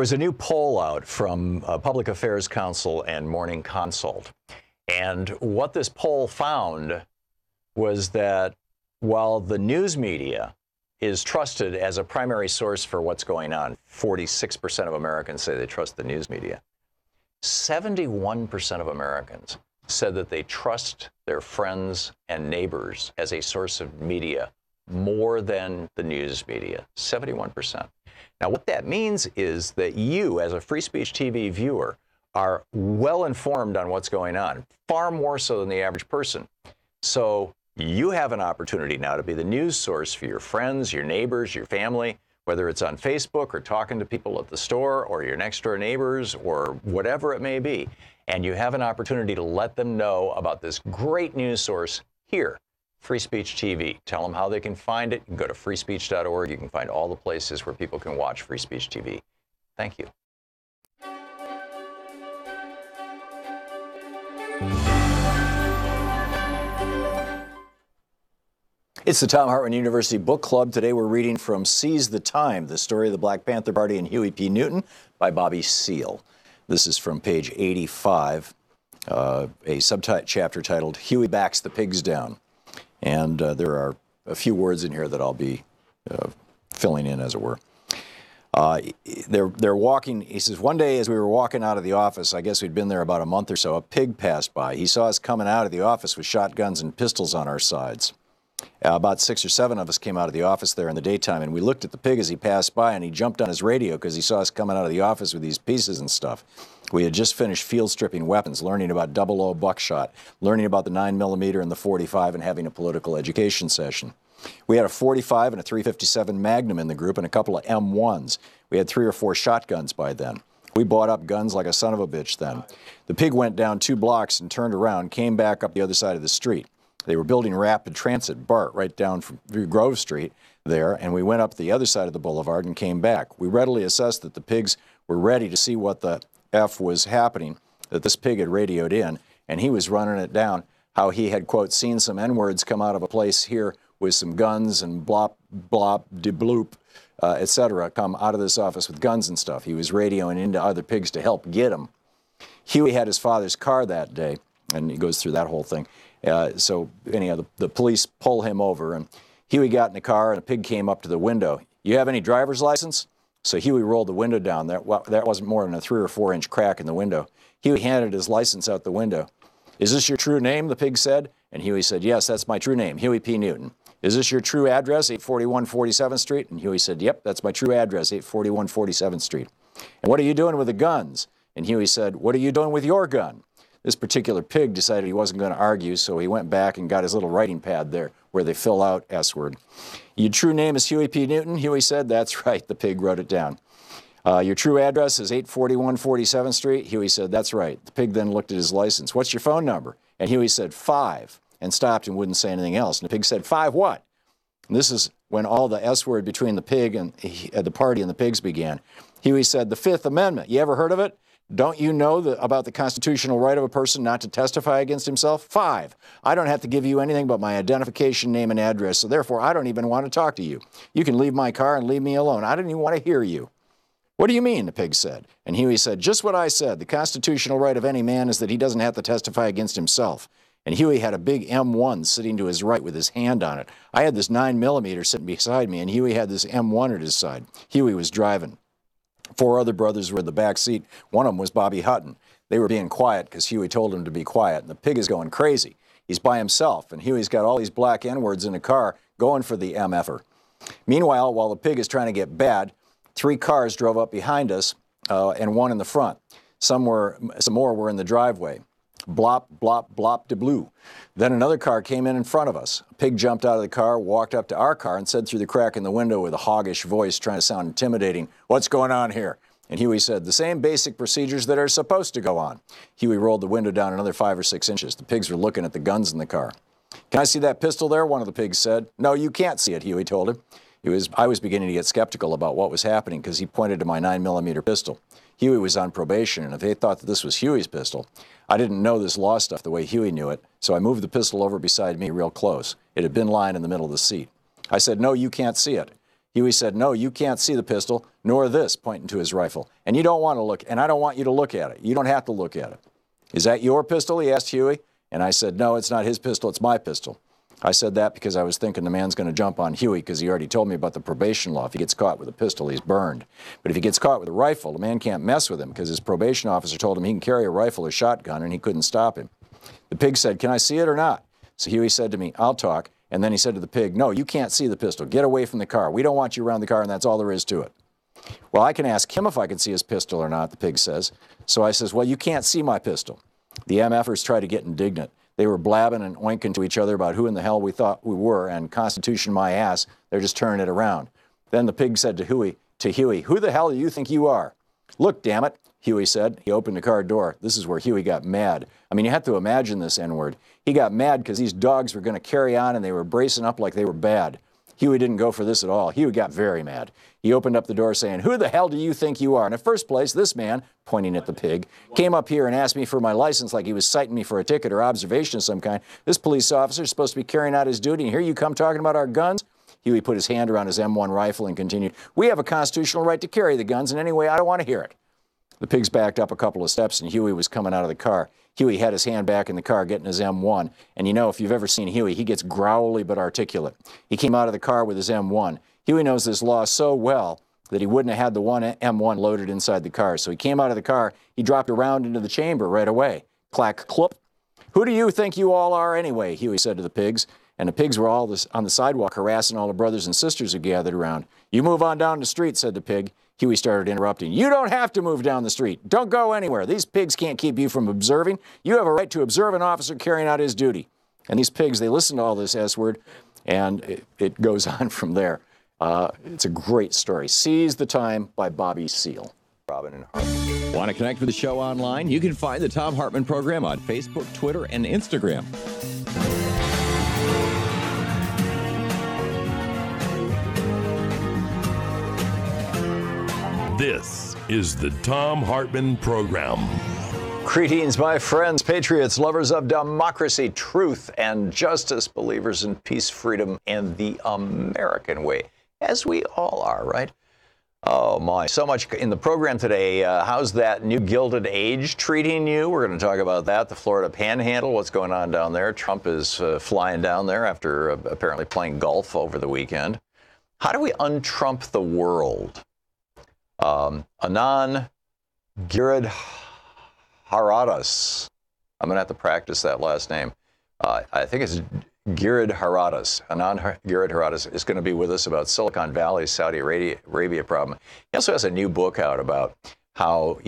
was a new poll out from Public Affairs Council and Morning Consult. And what this poll found was that while the news media is trusted as a primary source for what's going on, 46% of Americans say they trust the news media. 71% of Americans said that they trust their friends and neighbors as a source of media more than the news media, 71%. Now, what that means is that you, as a Free Speech TV viewer, are well informed on what's going on, far more so than the average person. So you have an opportunity now to be the news source for your friends, your neighbors, your family, whether it's on Facebook or talking to people at the store or your next door neighbors or whatever it may be. And you have an opportunity to let them know about this great news source here, Free Speech TV. Tell them how they can find it. You can go to freespeech.org. You can find all the places where people can watch Free Speech TV. Thank you. It's the Thom Hartmann University Book Club. Today we're reading from Seize the Time, the story of the Black Panther Party and Huey P. Newton by Bobby Seale. This is from page 85, a subchapter titled Huey Backs the Pigs Down. And there are a few words in here that I'll be filling in, as it were. They're walking, he says, one day as we were walking out of the office, I guess we'd been there about a month or so, a pig passed by. He saw us coming out of the office with shotguns and pistols on our sides. About 6 or 7 of us came out of the office there in the daytime, and we looked at the pig as he passed by, and he jumped on his radio because he saw us coming out of the office with these pieces and stuff. We had just finished field stripping weapons, learning about 00 buckshot, learning about the 9mm and the .45, and having a political education session. We had a .45 and a .357 Magnum in the group and a couple of M1s. We had 3 or 4 shotguns by then. We bought up guns like a son of a bitch then. The pig went down 2 blocks and turned around, came back up the other side of the street. They were building rapid transit, BART, right down from Grove Street there, and we went up the other side of the boulevard and came back. We readily assessed that the pigs were ready to see what the F was happening, that this pig had radioed in, and he was running it down, how he had, quote, seen some N-words come out of a place here with some guns and blop, blop, de bloop, etc., come out of this office with guns and stuff. He was radioing into other pigs to help get him. Huey had his father's car that day, and he goes through that whole thing. So anyhow, the police pull him over, and Huey got in the car, and a pig came up to the window. You have any driver's license? So Huey rolled the window down. That wasn't more than a 3 or 4 inch crack in the window. Huey handed his license out the window. Is this your true name, the pig said? And Huey said, yes, that's my true name, Huey P. Newton. Is this your true address, 841 47th Street? And Huey said, yep, that's my true address, 841 47th Street. And what are you doing with the guns? And Huey said, what are you doing with your gun? This particular pig decided he wasn't going to argue, so he went back and got his little writing pad there where they fill out S-word. Your true name is Huey P. Newton? Huey said, that's right. The pig wrote it down. Your true address is 841 47th Street? Huey said, that's right. The pig then looked at his license. What's your phone number? And Huey said, 5, and stopped and wouldn't say anything else. And the pig said, 5 what? And this is when all the S-word between the pig and the party and the pigs began. Huey said, the Fifth Amendment. You ever heard of it? Don't you know about the constitutional right of a person not to testify against himself? 5, I don't have to give you anything but my identification, name, and address, so therefore I don't even want to talk to you. You can leave my car and leave me alone. I don't even want to hear you. What do you mean, the pig said. And Huey said, just what I said. The constitutional right of any man is that he doesn't have to testify against himself. And Huey had a big M1 sitting to his right with his hand on it. I had this 9mm sitting beside me, and Huey had this M1 at his side. Huey was driving. 4 other brothers were in the back seat. One of them was Bobby Hutton. They were being quiet because Huey told them to be quiet. And the pig is going crazy. He's by himself, and Huey's got all these black N-words in the car going for the MFer. Meanwhile, while the pig is trying to get bad, 3 cars drove up behind us and 1 in the front. Some more were in the driveway. Blop, blop, blop, de blue. Then another car came in front of us. A pig jumped out of the car, walked up to our car, and said through the crack in the window with a hoggish voice, trying to sound intimidating, what's going on here? And Huey said, the same basic procedures that are supposed to go on. Huey rolled the window down another 5 or 6 inches. The pigs were looking at the guns in the car. Can I see that pistol there? One of the pigs said. No, you can't see it, Huey told him. I was beginning to get skeptical about what was happening because he pointed to my 9mm pistol. Huey was on probation, and if they thought that this was Huey's pistol, I didn't know this law stuff the way Huey knew it, so I moved the pistol over beside me real close. It had been lying in the middle of the seat. I said, no, you can't see it. Huey said, no, you can't see the pistol, nor this, pointing to his rifle. And you don't want to look, and I don't want you to look at it. You don't have to look at it. Is that your pistol? He asked Huey. And I said, no, it's not his pistol, it's my pistol. I said that because I was thinking the man's going to jump on Huey because he already told me about the probation law. If he gets caught with a pistol, he's burned. But if he gets caught with a rifle, the man can't mess with him because his probation officer told him he can carry a rifle or shotgun, and he couldn't stop him. The pig said, can I see it or not? So Huey said to me, I'll talk. And then he said to the pig, no, you can't see the pistol. Get away from the car. We don't want you around the car, and that's all there is to it. Well, I can ask him if I can see his pistol or not, the pig says. So I says, well, you can't see my pistol. The MFers tried to get indignant. They were blabbing and oinking to each other about who in the hell we thought we were, and Constitution my ass, they're just turning it around. Then the pig said to Huey, who the hell do you think you are? Look, damn it, Huey said. He opened the car door. This is where Huey got mad. I mean, you have to imagine this N-word. He got mad because these dogs were going to carry on, and they were bracing up like they were bad. Huey didn't go for this at all. Huey got very mad. He opened up the door saying, who the hell do you think you are? In the first place, this man, pointing at the pig, came up here and asked me for my license like he was citing me for a ticket or observation of some kind. This police officer is supposed to be carrying out his duty, and here you come talking about our guns? Huey put his hand around his M1 rifle and continued, we have a constitutional right to carry the guns, and anyway, I don't want to hear it. The pigs backed up a couple of steps, and Huey was coming out of the car. Huey had his hand back in the car getting his M1, and you know, if you've ever seen Huey, he gets growly but articulate. He came out of the car with his M1. Huey knows this law so well that he wouldn't have had the one M1 loaded inside the car. So he came out of the car, he dropped a round into the chamber right away. Clack, clop. Who do you think you all are anyway? Huey said to the pigs. And the pigs were all on the sidewalk harassing all the brothers and sisters who gathered around. You move on down the street, said the pig. Huey started interrupting. You don't have to move down the street. Don't go anywhere. These pigs can't keep you from observing. You have a right to observe an officer carrying out his duty. And these pigs, they listen to all this S-word, and it goes on from there. It's a great story. Seize the Time by Bobby Seale. Robin and Hartman. Want to connect with the show online? You can find the Thom Hartmann Program on Facebook, Twitter, and Instagram. This is the Thom Hartmann Program. Greetings, my friends, patriots, lovers of democracy, truth, and justice, believers in peace, freedom, and the American way, as we all are, right? Oh, my. So much in the program today. How's that new Gilded Age treating you? We're going to talk about that. The Florida Panhandle, what's going on down there. Trump is flying down there after apparently playing golf over the weekend. How do we un-Trump the world? Anand Giridharadas. I'm going to have to practice that last name. I think it's Giridharadas. Anand Giridharadas is going to be with us about Silicon Valley, Saudi Arabia problem. He also has a new book out about how,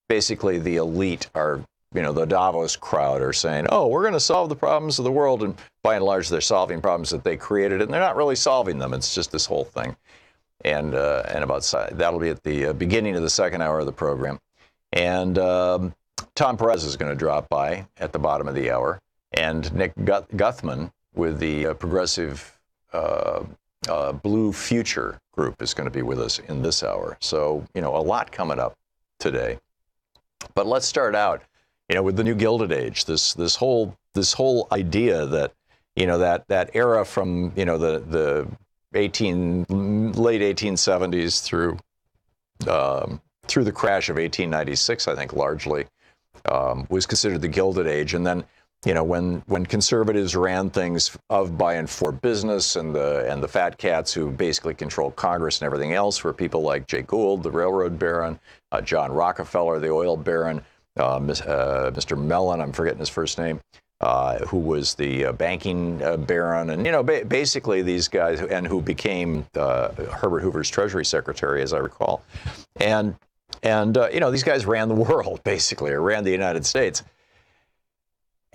basically the elite are, the Davos crowd are saying, oh, we're going to solve the problems of the world. And by and large, they're solving problems that they created, and they're not really solving them. It's just this whole thing. And about that'll be at the beginning of the second hour of the program. And Tom Perez is going to drop by at the bottom of the hour. And Nick Guthman with the Progressive Blue Future group is going to be with us in this hour. So, a lot coming up today. But let's start out, with the new Gilded Age. This whole idea that, that era from, the late 1870s through the crash of 1896, I think largely, was considered the Gilded Age. And then, when conservatives ran things of, by, and for business, and the fat cats who basically controlled Congress and everything else were people like Jay Gould, the railroad baron, John Rockefeller, the oil baron, Mr. Mellon, I'm forgetting his first name, who was the banking baron, and basically these guys, and who became Herbert Hoover's Treasury Secretary, as I recall, and these guys ran the world basically, or ran the United States.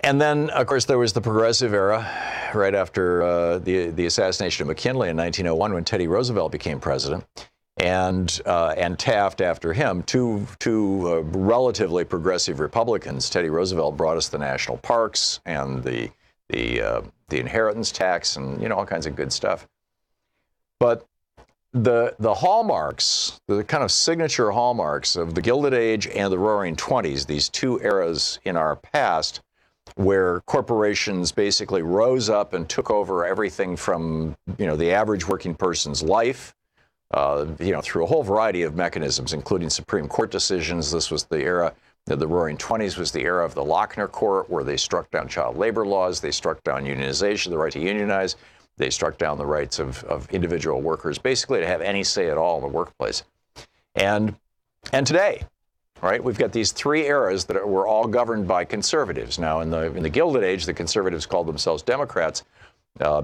And then, of course, there was the progressive era right after the assassination of McKinley in 1901, when Teddy Roosevelt became president, and Taft after him, two relatively progressive Republicans. Teddy Roosevelt brought us the national parks and the inheritance tax, and all kinds of good stuff. But the hallmarks, the kind of signature hallmarks of the Gilded Age and the Roaring '20s, these two eras in our past, where corporations basically rose up and took over everything from, the average working person's life, through a whole variety of mechanisms, including Supreme Court decisions. This was the era, the Roaring '20s was the era of the Lochner Court, where they struck down child labor laws, they struck down unionization, the right to unionize, they struck down the rights of individual workers, basically to have any say at all in the workplace. And today, right, we've got these three eras that were all governed by conservatives. Now, in the Gilded Age, the conservatives called themselves Democrats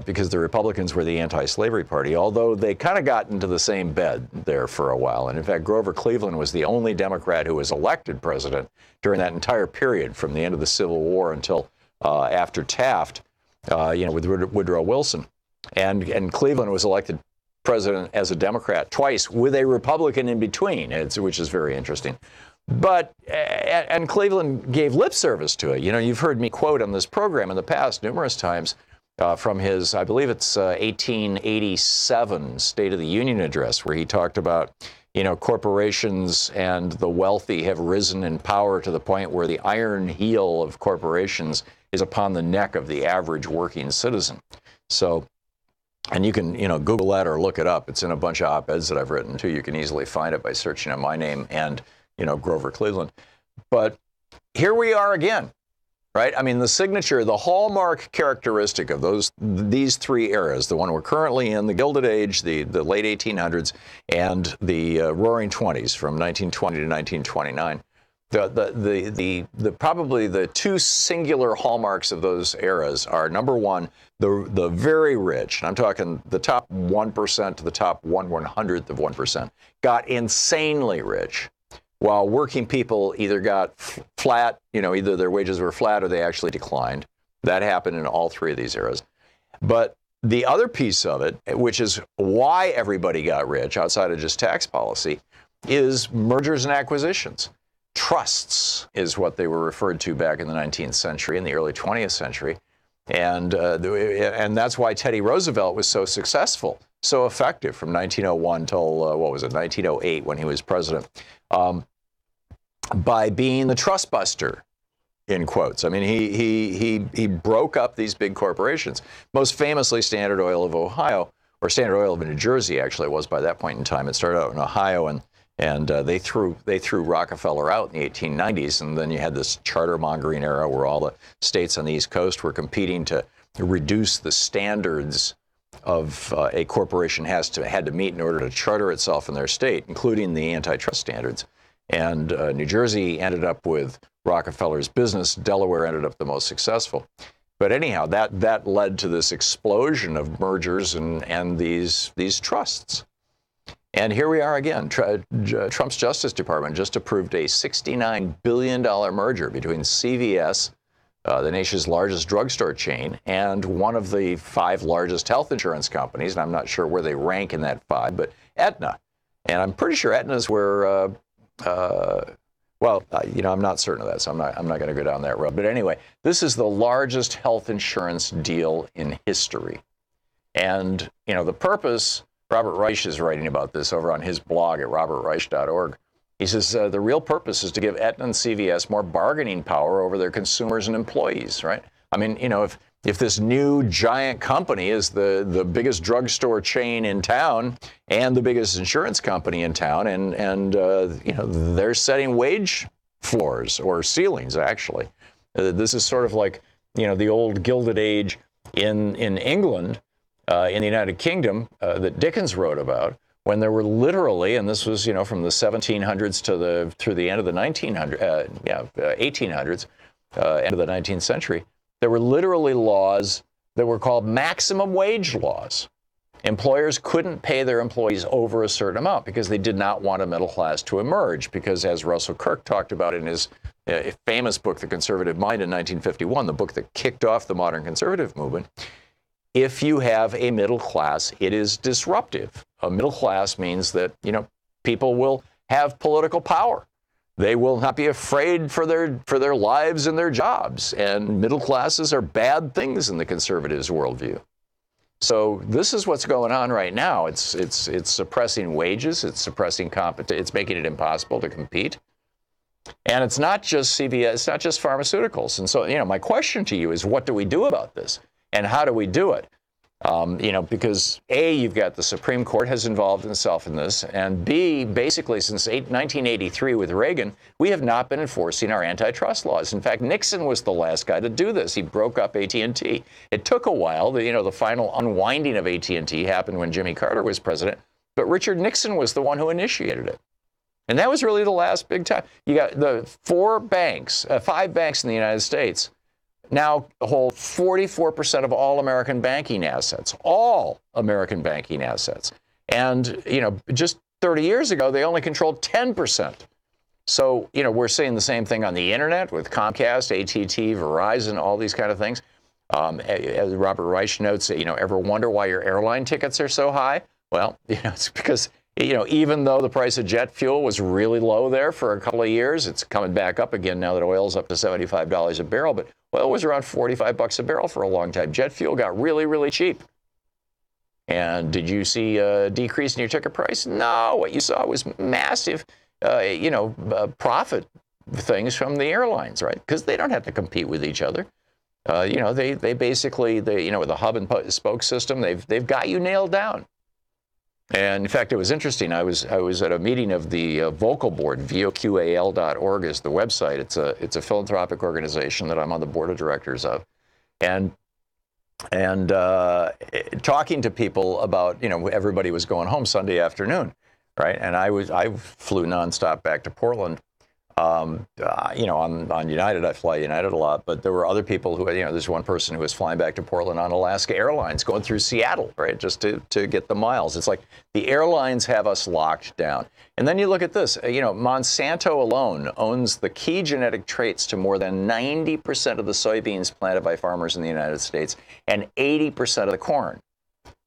because the Republicans were the anti-slavery party, although they kind of got into the same bed there for a while. And in fact, Grover Cleveland was the only Democrat who was elected president during that entire period from the end of the Civil War until after Taft, with Woodrow Wilson. And Cleveland was elected president as a Democrat twice with a Republican in between, which is very interesting. But, and Cleveland gave lip service to it. You've heard me quote on this program in the past numerous times from his, I believe it's 1887 State of the Union address, where he talked about, corporations and the wealthy have risen in power to the point where the iron heel of corporations is upon the neck of the average working citizen. So, and you can, Google that or look it up. It's in a bunch of op-eds that I've written, too. You can easily find it by searching on my name and, Grover Cleveland. But here we are again, right? I mean, the signature, the hallmark characteristic of these three eras, the one we're currently in, the Gilded Age, the late 1800s, and the Roaring '20s from 1920 to 1929. Probably the two singular hallmarks of those eras are, number one, the very rich, and I'm talking the top 1% to the top 1/100th of 1%, got insanely rich, while working people either got flat, either their wages were flat or they actually declined. That happened in all three of these eras. But the other piece of it, which is why everybody got rich outside of just tax policy, is mergers and acquisitions. Trusts is what they were referred to back in the 19th century and the early 20th century. And that's why Teddy Roosevelt was so successful, so effective from 1901 till, 1908 when he was president, by being the trust buster, in quotes. I mean, he broke up these big corporations, most famously Standard Oil of Ohio, or Standard Oil of New Jersey, actually it was by that point in time. It started out in Ohio, and they threw Rockefeller out in the 1890s, and then you had this charter mongering era where all the states on the East Coast were competing to reduce the standards of a corporation had to meet in order to charter itself in their state, including the antitrust standards. And New Jersey ended up with Rockefeller's business. Delaware ended up the most successful. But anyhow, that led to this explosion of mergers and these trusts. And here we are again. Trump's Justice Department just approved a $69 billion merger between CVS, the nation's largest drugstore chain, and one of the 5 largest health insurance companies. And I'm not sure where they rank in that 5, but Aetna. And I'm pretty sure Aetna's where, I'm not certain of that, so I'm not going to go down that road. But anyway, this is the largest health insurance deal in history. And, the purpose, Robert Reich is writing about this over on his blog at robertreich.org. He says the real purpose is to give Aetna and CVS more bargaining power over their consumers and employees, right? I mean, if this new giant company is the biggest drugstore chain in town and the biggest insurance company in town, and they're setting wage floors or ceilings, actually. This is sort of like, the old Gilded Age in England, in the United Kingdom, that Dickens wrote about, when there were literally, and this was, from the 1700s through the end of the 1800s, end of the 19th century, there were literally laws that were called maximum wage laws. Employers couldn't pay their employees over a certain amount because they did not want a middle class to emerge. Because as Russell Kirk talked about in his famous book, The Conservative Mind, in 1951, the book that kicked off the modern conservative movement, if you have a middle class, it is disruptive. A middle class means that, people will have political power. They will not be afraid for their lives and their jobs. And middle classes are bad things in the conservatives' worldview. So this is what's going on right now. It's suppressing wages. It's suppressing competition. It's making it impossible to compete. And it's not just CVS, it's not just pharmaceuticals. And so, my question to you is, what do we do about this? And how do we do it? Because A, you've got the Supreme Court has involved itself in this, and B, basically since 1983 with Reagan, we have not been enforcing our antitrust laws. In fact, Nixon was the last guy to do this. He broke up AT&T. It took a while. The final unwinding of AT&T happened when Jimmy Carter was president, but Richard Nixon was the one who initiated it. And that was really the last big time. You got the 5 banks in the United States now hold 44% of all American banking assets, And, just 30 years ago, they only controlled 10%. So, we're seeing the same thing on the internet with Comcast, AT&T, Verizon, all these kind of things. As Robert Reich notes, ever wonder why your airline tickets are so high? Well, it's because even though the price of jet fuel was really low there for a couple of years, it's coming back up again now that oil's up to $75 a barrel. But oil was around $45 a barrel for a long time. Jet fuel got really, really cheap. And did you see a decrease in your ticket price? No. What you saw was massive, profit things from the airlines, right? Because they don't have to compete with each other. They basically, with the hub and spoke system, they've got you nailed down. And in fact, it was interesting. I was at a meeting of the Vocal Board. VOQAL.org is the website. It's a philanthropic organization that I'm on the board of directors of, and talking to people about everybody was going home Sunday afternoon, right? And I flew nonstop back to Portland. On United, I fly United a lot, but there were other people who, there's one person who was flying back to Portland on Alaska Airlines, going through Seattle, right, just to get the miles. It's like the airlines have us locked down. And then you look at this, Monsanto alone owns the key genetic traits to more than 90% of the soybeans planted by farmers in the United States and 80% of the corn.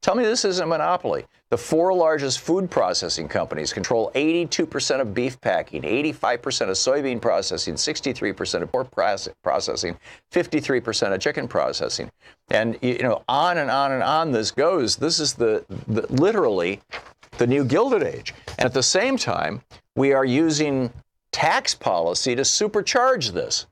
Tell me this isn't a monopoly. The 4 largest food processing companies control 82% of beef packing, 85% of soybean processing, 63% of pork processing, 53% of chicken processing. And, on and on and on this goes. This is literally the new Gilded Age. And at the same time, we are using tax policy to supercharge this,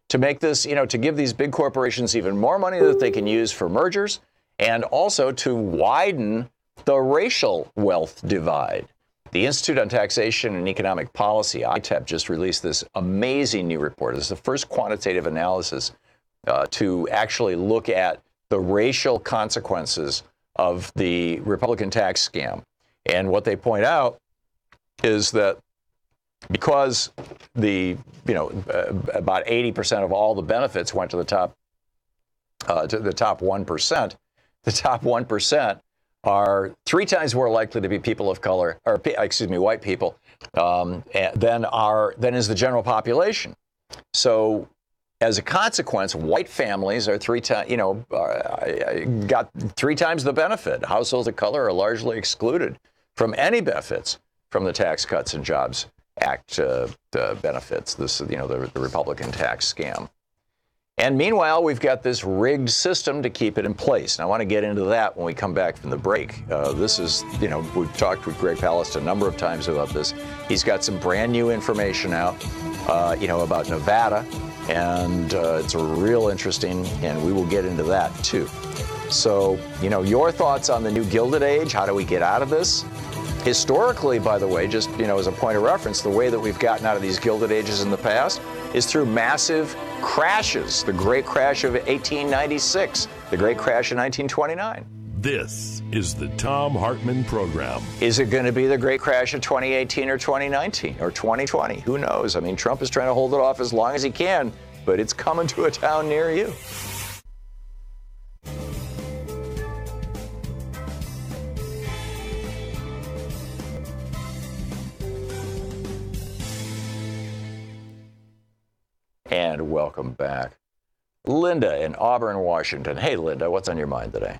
to make this, to give these big corporations even more money that they can use for mergers, and also to widen the racial wealth divide. The Institute on Taxation and Economic Policy, ITEP, just released this amazing new report. It's the first quantitative analysis to actually look at the racial consequences of the Republican tax scam. And what they point out is that because about 80% of all the benefits went to the top 1%, the top 1% are 3 times more likely to be people of color, white people, than is the general population. So, as a consequence, white families are got 3 times the benefit. Households of color are largely excluded from any benefits from the Tax Cuts and Jobs Act benefits. This, the Republican tax scam. And meanwhile, we've got this rigged system to keep it in place. And I want to get into that when we come back from the break. This is, we've talked with Greg Palast a number of times about this. He's got some brand new information out, about Nevada. And it's real interesting, and we will get into that too. So, your thoughts on the new Gilded Age? How do we get out of this? Historically, by the way, just, as a point of reference, the way that we've gotten out of these Gilded Ages in the past is through massive crashes. The Great Crash of 1896, the Great Crash of 1929. This is the Thom Hartmann Program. Is it going to be the Great Crash of 2018 or 2019 or 2020? Who knows? I mean, Trump is trying to hold it off as long as he can, but it's coming to a town near you. And welcome back. Linda in Auburn, Washington. Hey, Linda, what's on your mind today?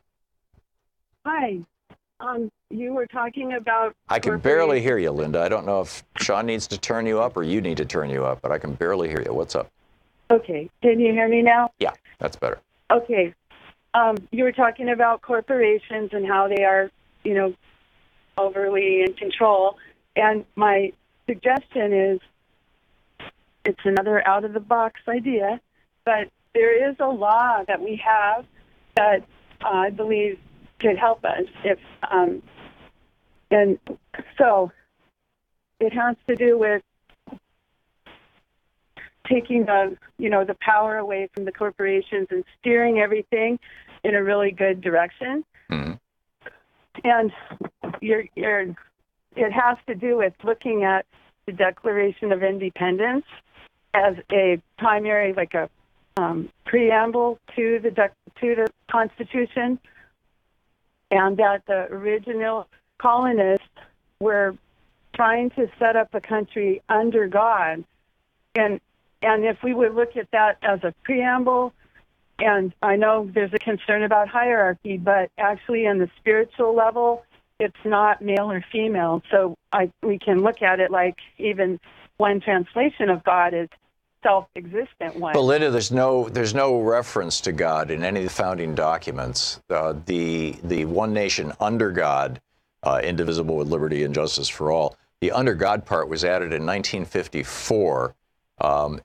Hi. You were talking about... I can barely hear you, Linda. I don't know if Sean needs to turn you up or you need to turn you up, but I can barely hear you. What's up? Okay. Can you hear me now? Yeah, that's better. Okay. You were talking about corporations and how they are, overly in control. And my suggestion is it's another out-of-the-box idea, but there is a law that we have that I believe could help us. And so it has to do with taking the power away from the corporations and steering everything in a really good direction. Mm-hmm. And it has to do with looking at the Declaration of Independence as a primary, like a preamble to the Constitution, and that the original colonists were trying to set up a country under God, and if we would look at that as a preamble, and I know there's a concern about hierarchy, but actually in the spiritual level, it's not male or female. So we can look at it like even one translation of God is self-existent one. But Linda, there's no reference to God in any of the founding documents. The one nation under God, indivisible with liberty and justice for all. The under God part was added in 1954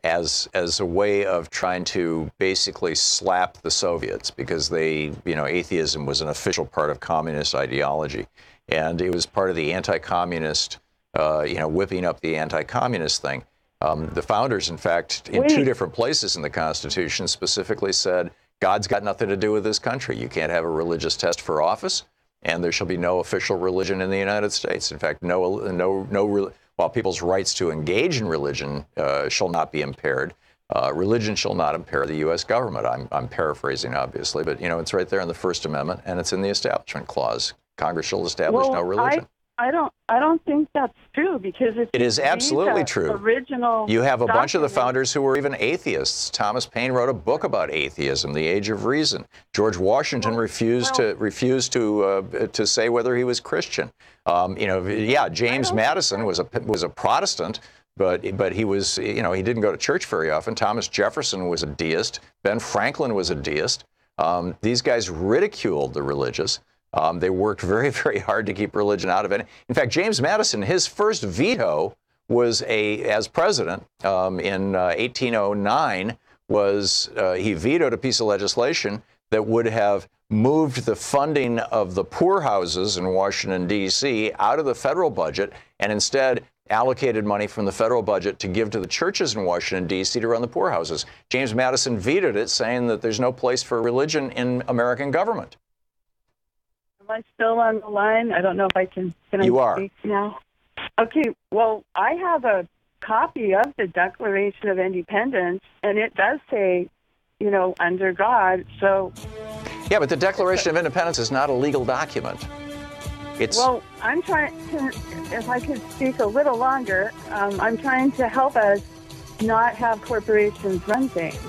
as a way of trying to basically slap the Soviets, because atheism was an official part of communist ideology, and it was part of the anti-communist, whipping up the anti-communist thing. The founders, in fact, in two different places in the Constitution specifically said, God's got nothing to do with this country. You can't have a religious test for office, and there shall be no official religion in the United States. In fact, while people's rights to engage in religion shall not be impaired, religion shall not impair the U.S. government. I'm paraphrasing, obviously, but it's right there in the First Amendment, and it's in the Establishment Clause. Congress shall establish no religion. I don't think that's true, because it is absolutely true. You have a bunch of the founders who were even atheists. Thomas Paine wrote a book about atheism, The Age of Reason. George Washington refused to say whether he was Christian. James Madison was a Protestant, but he was he didn't go to church very often. Thomas Jefferson was a deist. Ben Franklin was a deist. These guys ridiculed the religious. They worked very, very hard to keep religion out of it. In fact, James Madison, his first veto was as president in 1809, he vetoed a piece of legislation that would have moved the funding of the poorhouses in Washington, D.C. out of the federal budget, and instead allocated money from the federal budget to give to the churches in Washington, D.C. to run the poorhouses. James Madison vetoed it, saying that there's no place for religion in American government. Am I still on the line? I don't know if I can. You are. Speak now? Okay. Well, I have a copy of the Declaration of Independence, and it does say, under God. So. Yeah, but the Declaration of Independence is not a legal document. Well, I'm trying to, if I could speak a little longer, I'm trying to help us not have corporations run things.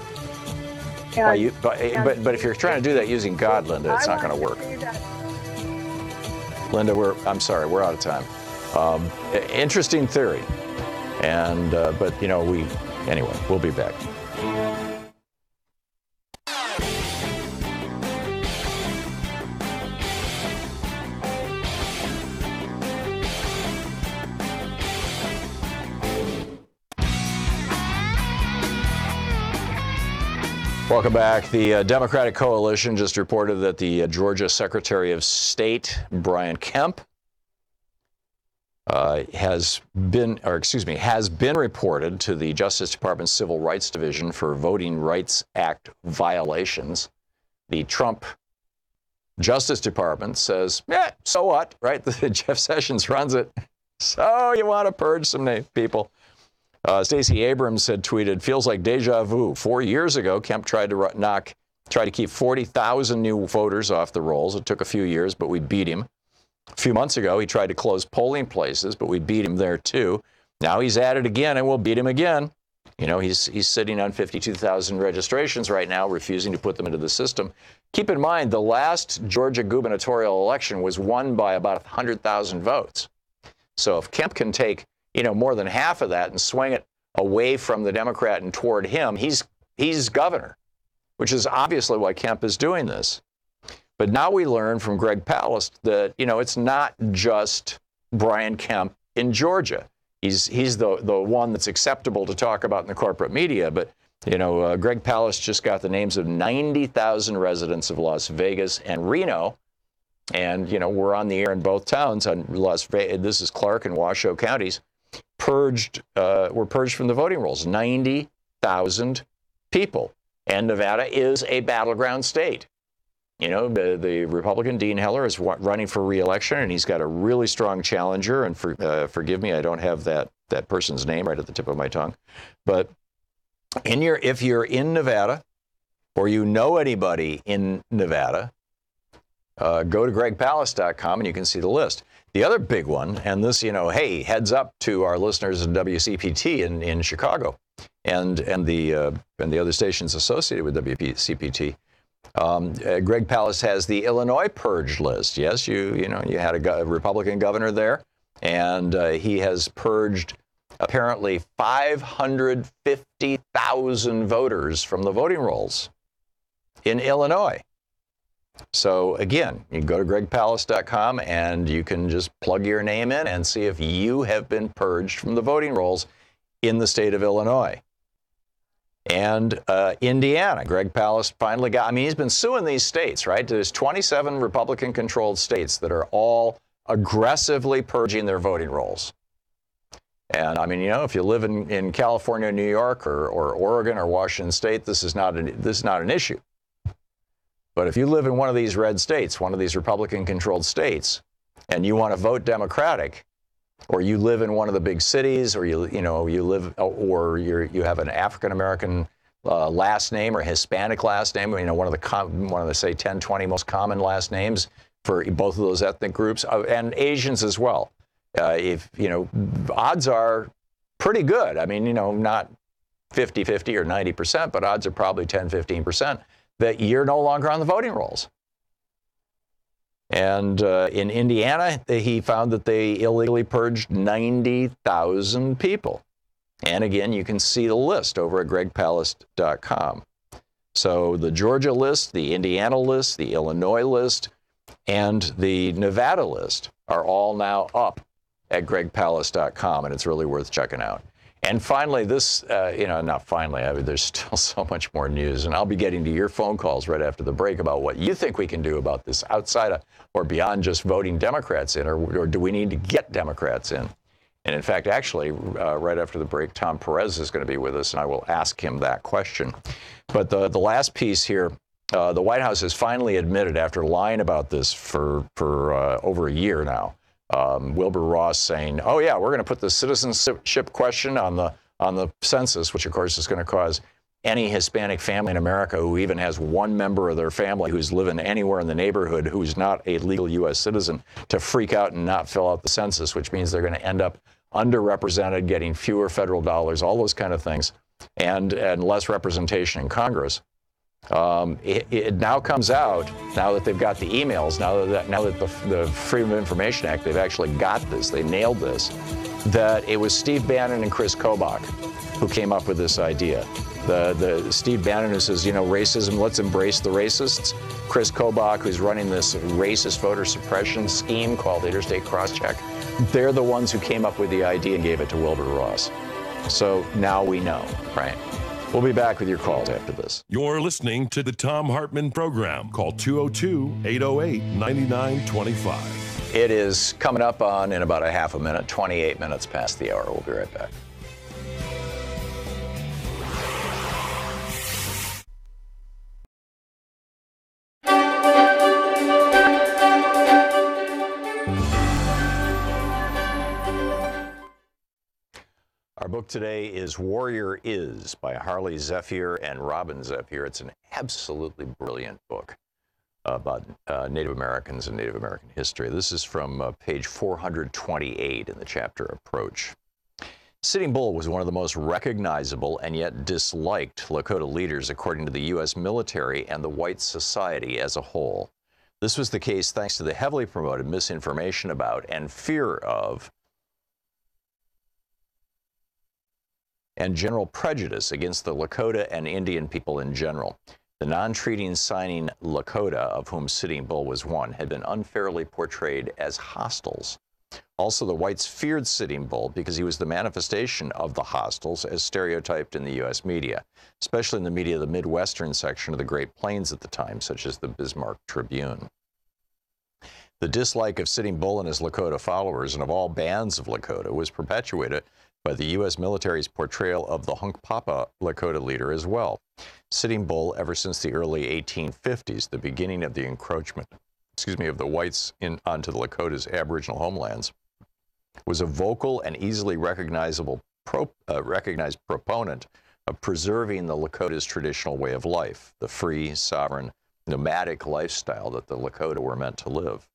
And, but if you're trying to do that using God, Linda, it's not going to work. Linda, I'm sorry, we're out of time. Interesting theory, but anyway, we'll be back. Welcome back. The Democratic coalition just reported that the Georgia Secretary of State, Brian Kemp, has been reported to the Justice Department's Civil Rights Division for Voting Rights Act violations. The Trump Justice Department says, so what, right? Jeff Sessions runs it. So you want to purge some people. Stacey Abrams had tweeted, feels like deja vu. 4 years ago, Kemp tried to keep 40,000 new voters off the rolls. It took a few years, but we beat him. A few months ago, he tried to close polling places, but we beat him there too. Now he's at it again, and we'll beat him again. He's sitting on 52,000 registrations right now, refusing to put them into the system. Keep in mind, the last Georgia gubernatorial election was won by about 100,000 votes. So if Kemp can take more than half of that and swing it away from the Democrat and toward him, he's governor, which is obviously why Kemp is doing this. But now we learn from Greg Palast that, it's not just Brian Kemp in Georgia. he's the one that's acceptable to talk about in the corporate media. But Greg Palast just got the names of 90,000 residents of Las Vegas and Reno. And, we're on the air in both towns. On Las Vegas, this is Clark and Washoe counties, were purged from the voting rolls. 90,000 people. And Nevada is a battleground state. The Republican Dean Heller is running for re-election, and he's got a really strong challenger. And forgive me, I don't have that person's name right at the tip of my tongue. But if you're in Nevada, or you know anybody in Nevada, go to gregpalast.com and you can see the list. The other big one, and this, hey, heads up to our listeners at WCPT in Chicago, and the other stations associated with WCPT. Greg Palast has the Illinois purge list. Yes, you had a Republican governor there, and he has purged apparently 550,000 voters from the voting rolls in Illinois. So again, you can go to gregpalast.com and you can just plug your name in and see if you have been purged from the voting rolls in the state of Illinois. And Indiana, Greg Palast finally got, he's been suing these states, right? There's 27 Republican-controlled states that are all aggressively purging their voting rolls. And if you live in California, New York, or Oregon or Washington State, this is not an issue. But if you live in one of these red states, one of these Republican-controlled states, and you want to vote Democratic, or you live in one of the big cities, or you have an African American last name or Hispanic last name, one of the say 10, 20 most common last names for both of those ethnic groups, and Asians as well. Odds are pretty good. Not 50-50 or 90%, but odds are probably 10-15% that you're no longer on the voting rolls. And in Indiana, he found that they illegally purged 90,000 people. And again, you can see the list over at gregpalast.com. So the Georgia list, the Indiana list, the Illinois list, and the Nevada list are all now up at gregpalast.com, and it's really worth checking out. And finally, there's still so much more news, and I'll be getting to your phone calls right after the break about what you think we can do about this outside of or beyond just voting Democrats in, or do we need to get Democrats in? And in fact, actually, right after the break, Tom Perez is going to be with us, and I will ask him that question. But the last piece here, the White House has finally admitted, after lying about this for over a year now, Wilbur Ross saying, "Oh yeah, we're going to put the citizenship question on the census," which of course is going to cause any Hispanic family in America who even has one member of their family who's living anywhere in the neighborhood who's not a legal U.S. citizen to freak out and not fill out the census, which means they're going to end up underrepresented, getting fewer federal dollars, all those kind of things, and less representation in Congress. It now comes out, now that they've got the emails, now that the Freedom of Information Act, they've actually got this, they nailed this, that it was Steve Bannon and Chris Kobach who came up with this idea. The Steve Bannon who says, racism, let's embrace the racists. Chris Kobach, who's running this racist voter suppression scheme called Interstate Crosscheck. They're the ones who came up with the idea and gave it to Wilbur Ross. So now we know, right? We'll be back with your calls after this. You're listening to the Thom Hartmann Program. Call 202-808-9925. It is coming up in about a half a minute, 28 minutes past the hour. We'll be right back. Our book today is Warrior Is by Harley Zephyr and Robin Zephyr. It's an absolutely brilliant book about Native Americans and Native American history. This is from page 428 in the chapter Approach. Sitting Bull was one of the most recognizable and yet disliked Lakota leaders according to the U.S. military and the white society as a whole. This was the case thanks to the heavily promoted misinformation about and fear of and general prejudice against the Lakota and Indian people in general. The non-treating signing Lakota, of whom Sitting Bull was one, had been unfairly portrayed as hostiles. Also, the whites feared Sitting Bull because he was the manifestation of the hostiles as stereotyped in the U.S. media, especially in the media of the Midwestern section of the Great Plains at the time, such as the Bismarck Tribune. The dislike of Sitting Bull and his Lakota followers, and of all bands of Lakota, was perpetuated by the U.S. military's portrayal of the Hunkpapa Lakota leader as well. Sitting Bull, ever since the early 1850s, the beginning of the encroachment, of the whites onto the Lakota's Aboriginal homelands, was a vocal and easily recognized proponent of preserving the Lakota's traditional way of life, the free, sovereign, nomadic lifestyle that the Lakota were meant to live.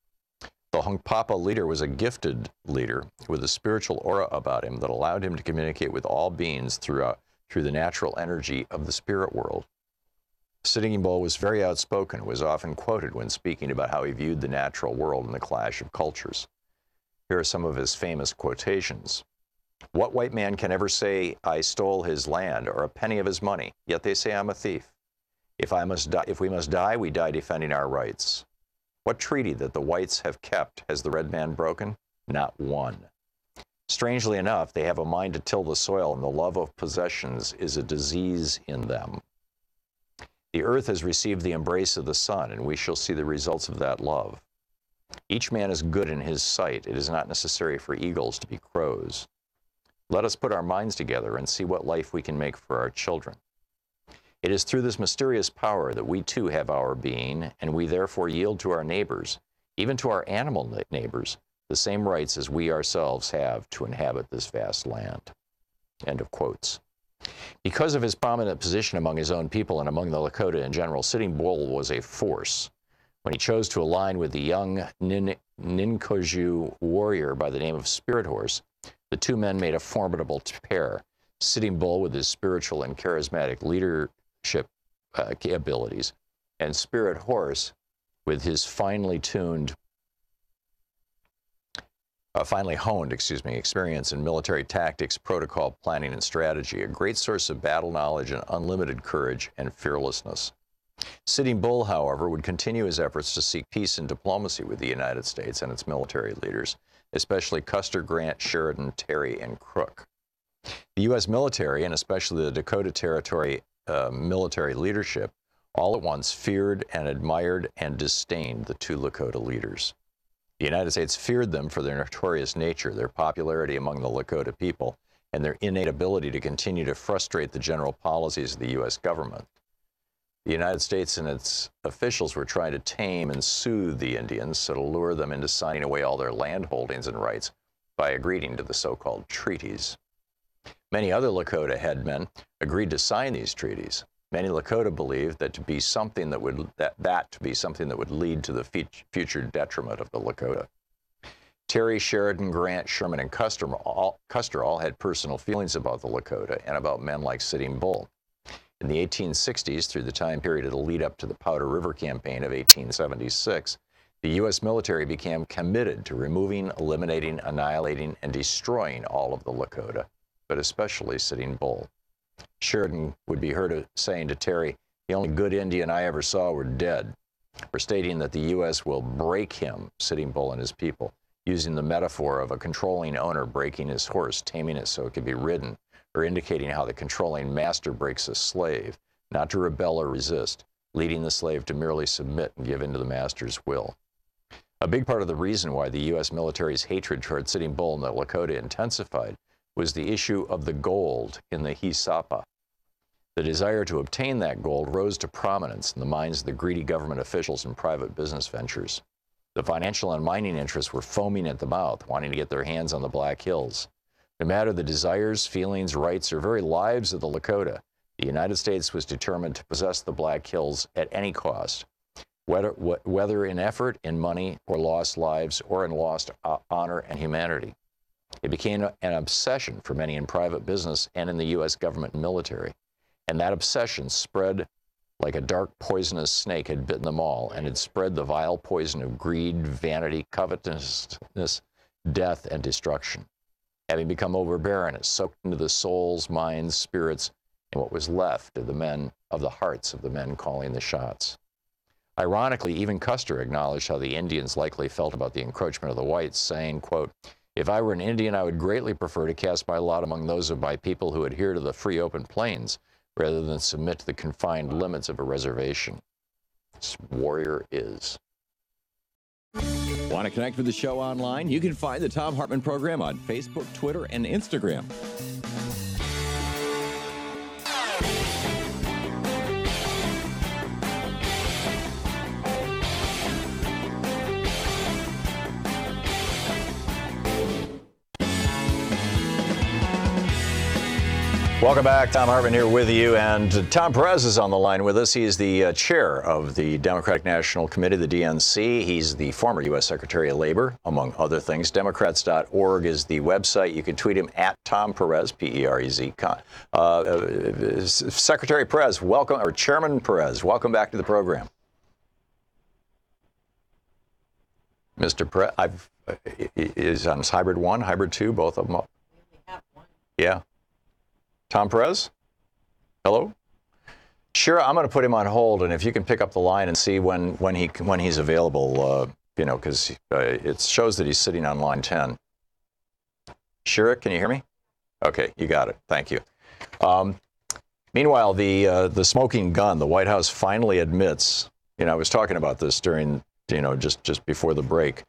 The Hunkpapa leader was a gifted leader with a spiritual aura about him that allowed him to communicate with all beings through the natural energy of the spirit world. Sitting Bull was very outspoken, was often quoted when speaking about how he viewed the natural world and the clash of cultures. Here are some of his famous quotations. "What white man can ever say I stole his land or a penny of his money, yet they say I'm a thief? If we must die, we die defending our rights. What treaty that the whites have kept has the red man broken? Not one. Strangely enough, they have a mind to till the soil, and the love of possessions is a disease in them. The earth has received the embrace of the sun, and we shall see the results of that love. Each man is good in his sight. It is not necessary for eagles to be crows. Let us put our minds together and see what life we can make for our children. It is through this mysterious power that we too have our being, and we therefore yield to our neighbors, even to our animal neighbors, the same rights as we ourselves have to inhabit this vast land." End of quotes. Because of his prominent position among his own people and among the Lakota in general, Sitting Bull was a force. When he chose to align with the young Ninkoju warrior by the name of Spirit Horse, the two men made a formidable pair. Sitting Bull with his spiritual and charismatic leadership abilities, and Spirit Horse with his finely honed experience in military tactics, protocol, planning, and strategy, a great source of battle knowledge and unlimited courage and fearlessness. Sitting Bull, however, would continue his efforts to seek peace and diplomacy with the United States and its military leaders, especially Custer, Grant, Sheridan, Terry, and Crook. The U.S. military, and especially the Dakota Territory military leadership, all at once feared and admired and disdained the two Lakota leaders. The United States feared them for their notorious nature, their popularity among the Lakota people, and their innate ability to continue to frustrate the general policies of the U.S. government. The United States and its officials were trying to tame and soothe the Indians to lure them into signing away all their land holdings and rights by agreeing to the so-called treaties. Many other Lakota headmen agreed to sign these treaties. Many Lakota believed that to be something that would lead to the future detriment of the Lakota. Terry, Sheridan, Grant, Sherman, and Custer all had personal feelings about the Lakota and about men like Sitting Bull. In the 1860s, through the time period of the lead up to the Powder River Campaign of 1876, the U.S. military became committed to removing, eliminating, annihilating, and destroying all of the Lakota, but especially Sitting Bull. Sheridan would be heard saying to Terry, "The only good Indian I ever saw were dead," for stating that the U.S. will break him, Sitting Bull, and his people, using the metaphor of a controlling owner breaking his horse, taming it so it could be ridden, or indicating how the controlling master breaks a slave, not to rebel or resist, leading the slave to merely submit and give in to the master's will. A big part of the reason why the U.S. military's hatred toward Sitting Bull and the Lakota intensified was the issue of the gold in the Hisapa. The desire to obtain that gold rose to prominence in the minds of the greedy government officials and private business ventures. The financial and mining interests were foaming at the mouth, wanting to get their hands on the Black Hills. No matter the desires, feelings, rights, or very lives of the Lakota, the United States was determined to possess the Black Hills at any cost, whether in effort, in money, or lost lives, or in lost honor and humanity. It became an obsession for many in private business and in the U.S. government and military. And that obsession spread like a dark poisonous snake had bitten them all, and had spread the vile poison of greed, vanity, covetousness, death, and destruction. Having become overbearing, it soaked into the souls, minds, spirits, and what was left of the hearts of the men calling the shots. Ironically, even Custer acknowledged how the Indians likely felt about the encroachment of the whites, saying, quote, If I were an Indian, I would greatly prefer to cast my lot among those of my people who adhere to the free open plains rather than submit to the confined limits of a reservation. This warrior is. Want to connect with the show online? You can find the Thom Hartmann Program on Facebook, Twitter, and Instagram. Welcome back. Thom Hartmann here with you, and Tom Perez is on the line with us. He is the chair of the Democratic National Committee, the DNC. He's the former U.S. Secretary of Labor, among other things. Democrats.org is the website. You can tweet him at Thom Perez, P-E-R-E-Z. Secretary Perez, welcome, or Chairman Perez, welcome back to the program. Mr. Perez, is on hybrid 1, hybrid 2, both of them up? We only have one. Yeah. Tom Perez? Hello? Sure, I'm going to put him on hold, and if you can pick up the line and see when he's available, because it shows that he's sitting on line 10. Shira, can you hear me? Okay, you got it. Thank you. Meanwhile, the smoking gun, the White House finally admits, I was talking about this during, just before the break,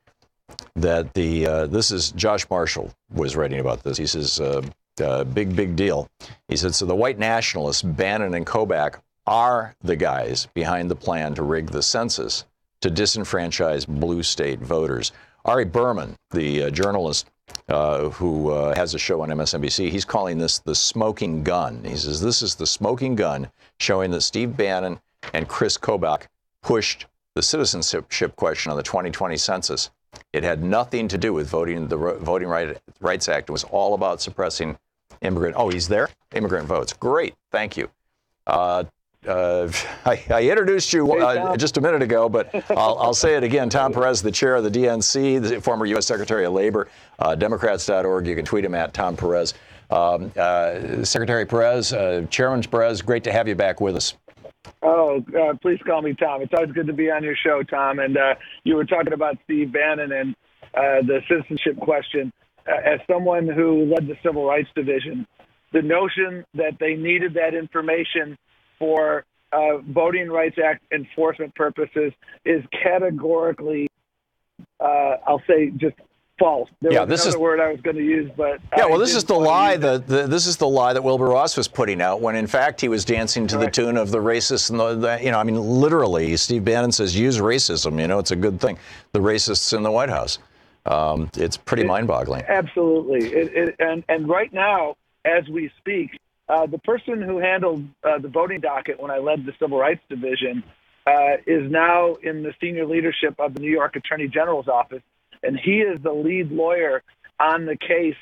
that this is Josh Marshall was writing about this. He says, big deal. He said, so the white nationalists, Bannon and Kobach, are the guys behind the plan to rig the census to disenfranchise blue state voters. Ari Berman, the journalist who has a show on MSNBC, he's calling this the smoking gun. He says, this is the smoking gun showing that Steve Bannon and Chris Kobach pushed the citizenship question on the 2020 census. It had nothing to do with voting. The Voting Rights Act. It was all about suppressing immigrant. Oh, he's there? Immigrant votes. Great. Thank you. I introduced you just a minute ago, but I'll say it again. Tom Perez, the chair of the DNC, the former U.S. Secretary of Labor, Democrats.org. You can tweet him at Tom Perez. Secretary Perez, Chairman Perez, great to have you back with us. Oh, please call me Tom. It's always good to be on your show, Tom. And you were talking about Steve Bannon and the citizenship question. As someone who led the Civil Rights Division, the notion that they needed that information for Voting Rights Act enforcement purposes is categorically, I'll say, just false. There was another word I was going to use, but this is the lie that Wilbur Ross was putting out when, in fact, he was dancing to the tune of the racists and literally, Steve Bannon says use racism. It's a good thing. The racists in the White House. It's pretty mind-boggling. Absolutely. And right now, as we speak, the person who handled the voting docket when I led the Civil Rights Division is now in the senior leadership of the New York Attorney General's office, and he is the lead lawyer on the case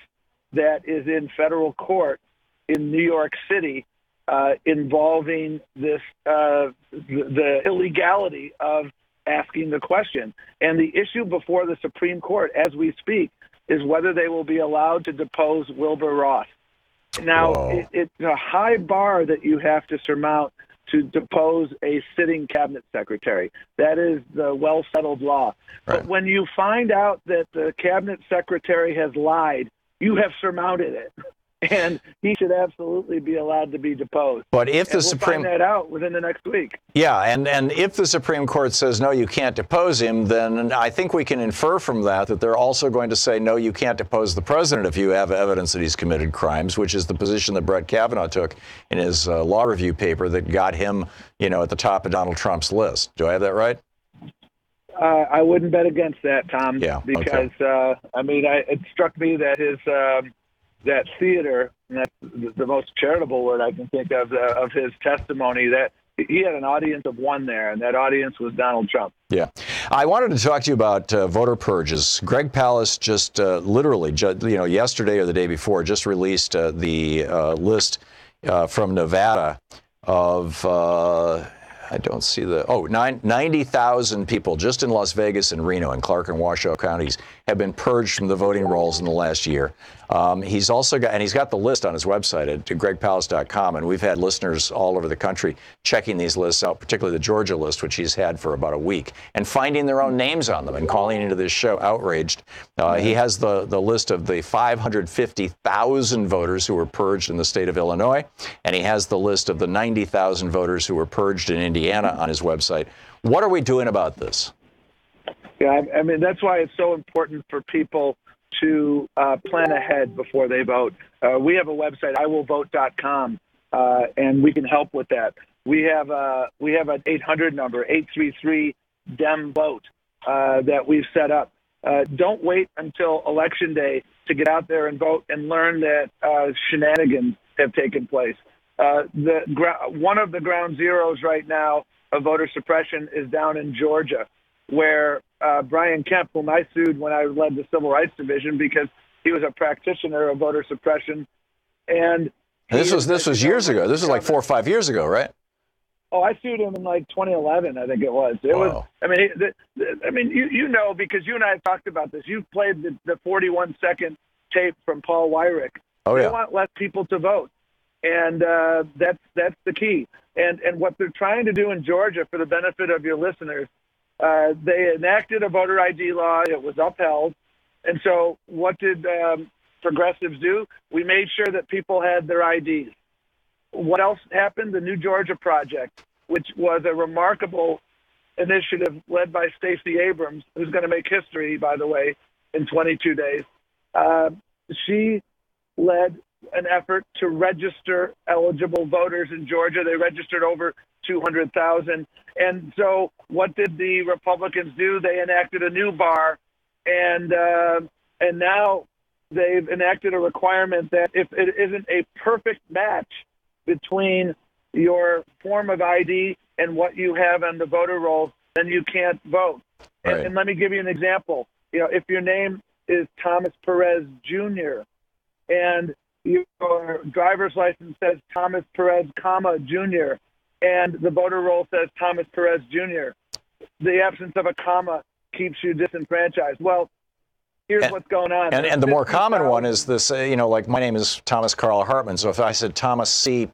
that is in federal court in New York City involving this the illegality of asking the question. And the issue before the Supreme Court, as we speak, is whether they will be allowed to depose Wilbur Ross. Now, it's a high bar that you have to surmount to depose a sitting cabinet secretary. That is the well-settled law. Right. But when you find out that the cabinet secretary has lied, you have surmounted it. And he should absolutely be allowed to be deposed. But if the Supreme find that out within the next week. Yeah, and if the Supreme Court says no, you can't depose him, then I think we can infer from that they're also going to say no, you can't depose the president if you have evidence that he's committed crimes, which is the position that Brett Kavanaugh took in his law review paper that got him, at the top of Donald Trump's list. Do I have that right? I wouldn't bet against that, Tom. Yeah. Because it struck me that his. That theater, and that's the most charitable word I can think of his testimony, that he had an audience of one there, and that audience was Donald Trump. Yeah. I wanted to talk to you about voter purges. Greg Palast just literally, yesterday or the day before, just released the list from Nevada of, I don't see 90,000 people just in Las Vegas and Reno and Clark and Washoe counties have been purged from the voting rolls in the last year. He's also got, and he's got the list on his website at gregpalast.com, and we've had listeners all over the country checking these lists out, particularly the Georgia list, which he's had for about a week, and finding their own names on them and calling into this show outraged. He has the list of the 550,000 voters who were purged in the state of Illinois, and he has the list of the 90,000 voters who were purged in Indiana on his website. What are we doing about this? Yeah, I mean, that's why it's so important for people to plan ahead before they vote. We have a website, iwillvote.com, and we can help with that. We have an 800 number, 833-DEM-VOTE, that we've set up. Don't wait until Election Day to get out there and vote and learn that shenanigans have taken place. One of the ground zeros right now of voter suppression is down in Georgia, where Brian Kemp, whom I sued when I led the Civil Rights Division because he was a practitioner of voter suppression. And this was years ago. This was like 4 or 5 years ago, right? Oh, I sued him in like 2011, I think it was. It was. I mean, you know, because you and I have talked about this. You've played the 41-second tape from Paul Weyrich. Oh, yeah. They want less people to vote, and that's the key. And what they're trying to do in Georgia, for the benefit of your listeners, they enacted a voter ID law. It was upheld. And so what did progressives do? We made sure that people had their IDs. What else happened? The New Georgia Project, which was a remarkable initiative led by Stacey Abrams, who's going to make history, by the way, in 22 days. She led an effort to register eligible voters in Georgia. They registered over 200,000. And so what did the Republicans do? They enacted a new bar, and now they've enacted a requirement that if it isn't a perfect match between your form of ID and what you have on the voter rolls, then you can't vote. Right. And let me give you an example. You know, if your name is Thomas Perez Jr. and your driver's license says Thomas Perez, Jr., and the voter roll says Thomas Perez Jr., the absence of a comma keeps you disenfranchised. Well, here's what's going on. And the more common one is this, like my name is Thomas Carl Hartman. So if I said Thomas C.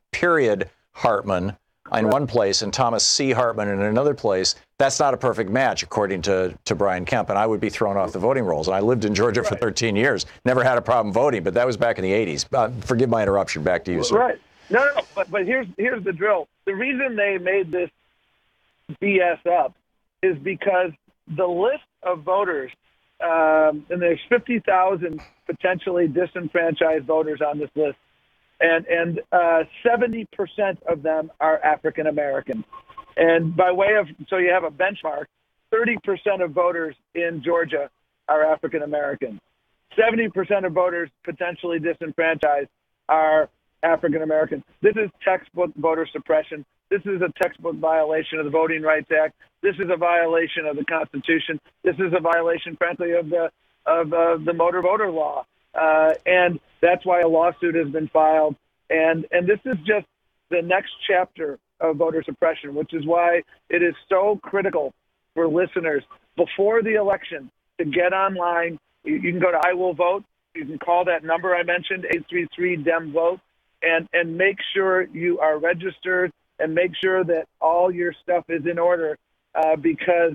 Hartman in one place and Thomas C. Hartman in another place, that's not a perfect match, according to Brian Kemp. And I would be thrown off the voting rolls. And I lived in Georgia for 13 years, never had a problem voting, but that was back in the 80s. Forgive my interruption. Back to you, sir. Right. No, but here's the drill. The reason they made this BS up is because the list of voters, and there's 50,000 potentially disenfranchised voters on this list, and 70% of them are African American. And by way of, so you have a benchmark, 30% of voters in Georgia are African American. 70% of voters potentially disenfranchised are African American. This is textbook voter suppression. This is a textbook violation of the Voting Rights Act. This is a violation of the Constitution. This is a violation, frankly, of the motor voter law. And that's why a lawsuit has been filed. And this is just the next chapter of voter suppression, which is why it is so critical for listeners before the election to get online. You can go to I Will Vote. You can call that number I mentioned, 833-DEM-VOTE, and make sure you are registered and make sure that all your stuff is in order, because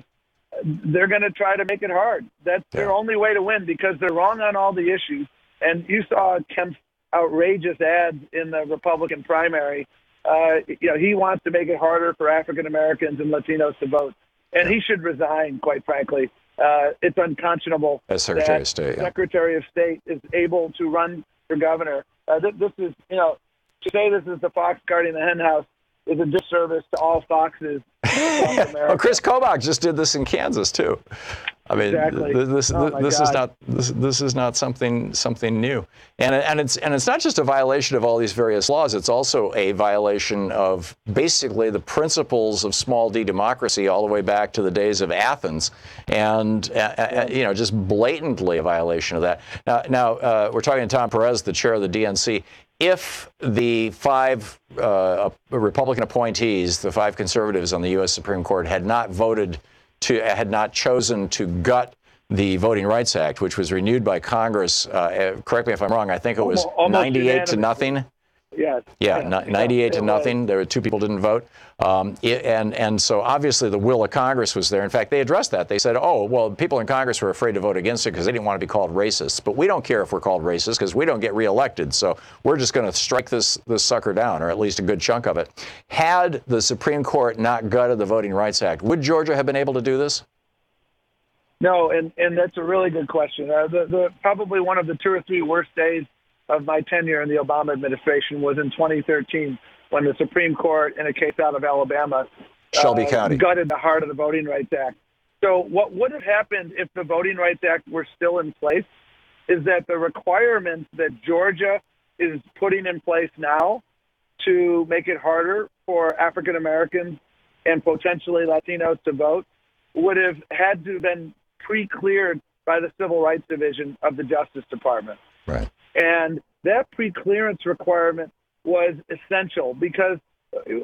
they're going to try to make it hard. That's their only way to win, because they're wrong on all the issues. And you saw Kemp's outrageous ads in the Republican primary. He wants to make it harder for African Americans and Latinos to vote. And he should resign, quite frankly. It's unconscionable as Secretary of State. Secretary of State is able to run for governor. This is, to say this is the fox guarding the hen house is a disservice to all foxes. Well, Chris Kobach just did this in Kansas too. I mean, exactly. This is not something new, and it's not just a violation of all these various laws. It's also a violation of basically the principles of small d democracy all the way back to the days of Athens, and just blatantly a violation of that. Now we're talking to Tom Perez, the chair of the DNC. If the 5 Republican appointees, the 5 conservatives on the U.S. Supreme Court, had not chosen to gut the Voting Rights Act, which was renewed by Congress. Correct me if I'm wrong. I think it was 98 to nothing. Yes. Yeah, 98 to nothing. There were 2 people didn't vote. And so obviously the will of Congress was there. In fact, they addressed that. They said, oh, well, people in Congress were afraid to vote against it because they didn't want to be called racists. But we don't care if we're called racist because we don't get reelected. So we're just going to strike this sucker down, or at least a good chunk of it. Had the Supreme Court not gutted the Voting Rights Act, would Georgia have been able to do this? No, and that's a really good question. Probably one of the 2 or 3 worst days of my tenure in the Obama administration was in 2013 when the Supreme Court, in a case out of Alabama, Shelby County, gutted the heart of the Voting Rights Act. So what would have happened if the Voting Rights Act were still in place is that the requirements that Georgia is putting in place now to make it harder for African Americans and potentially Latinos to vote would have had to have been pre-cleared by the Civil Rights Division of the Justice Department. Right. And that pre-clearance requirement was essential because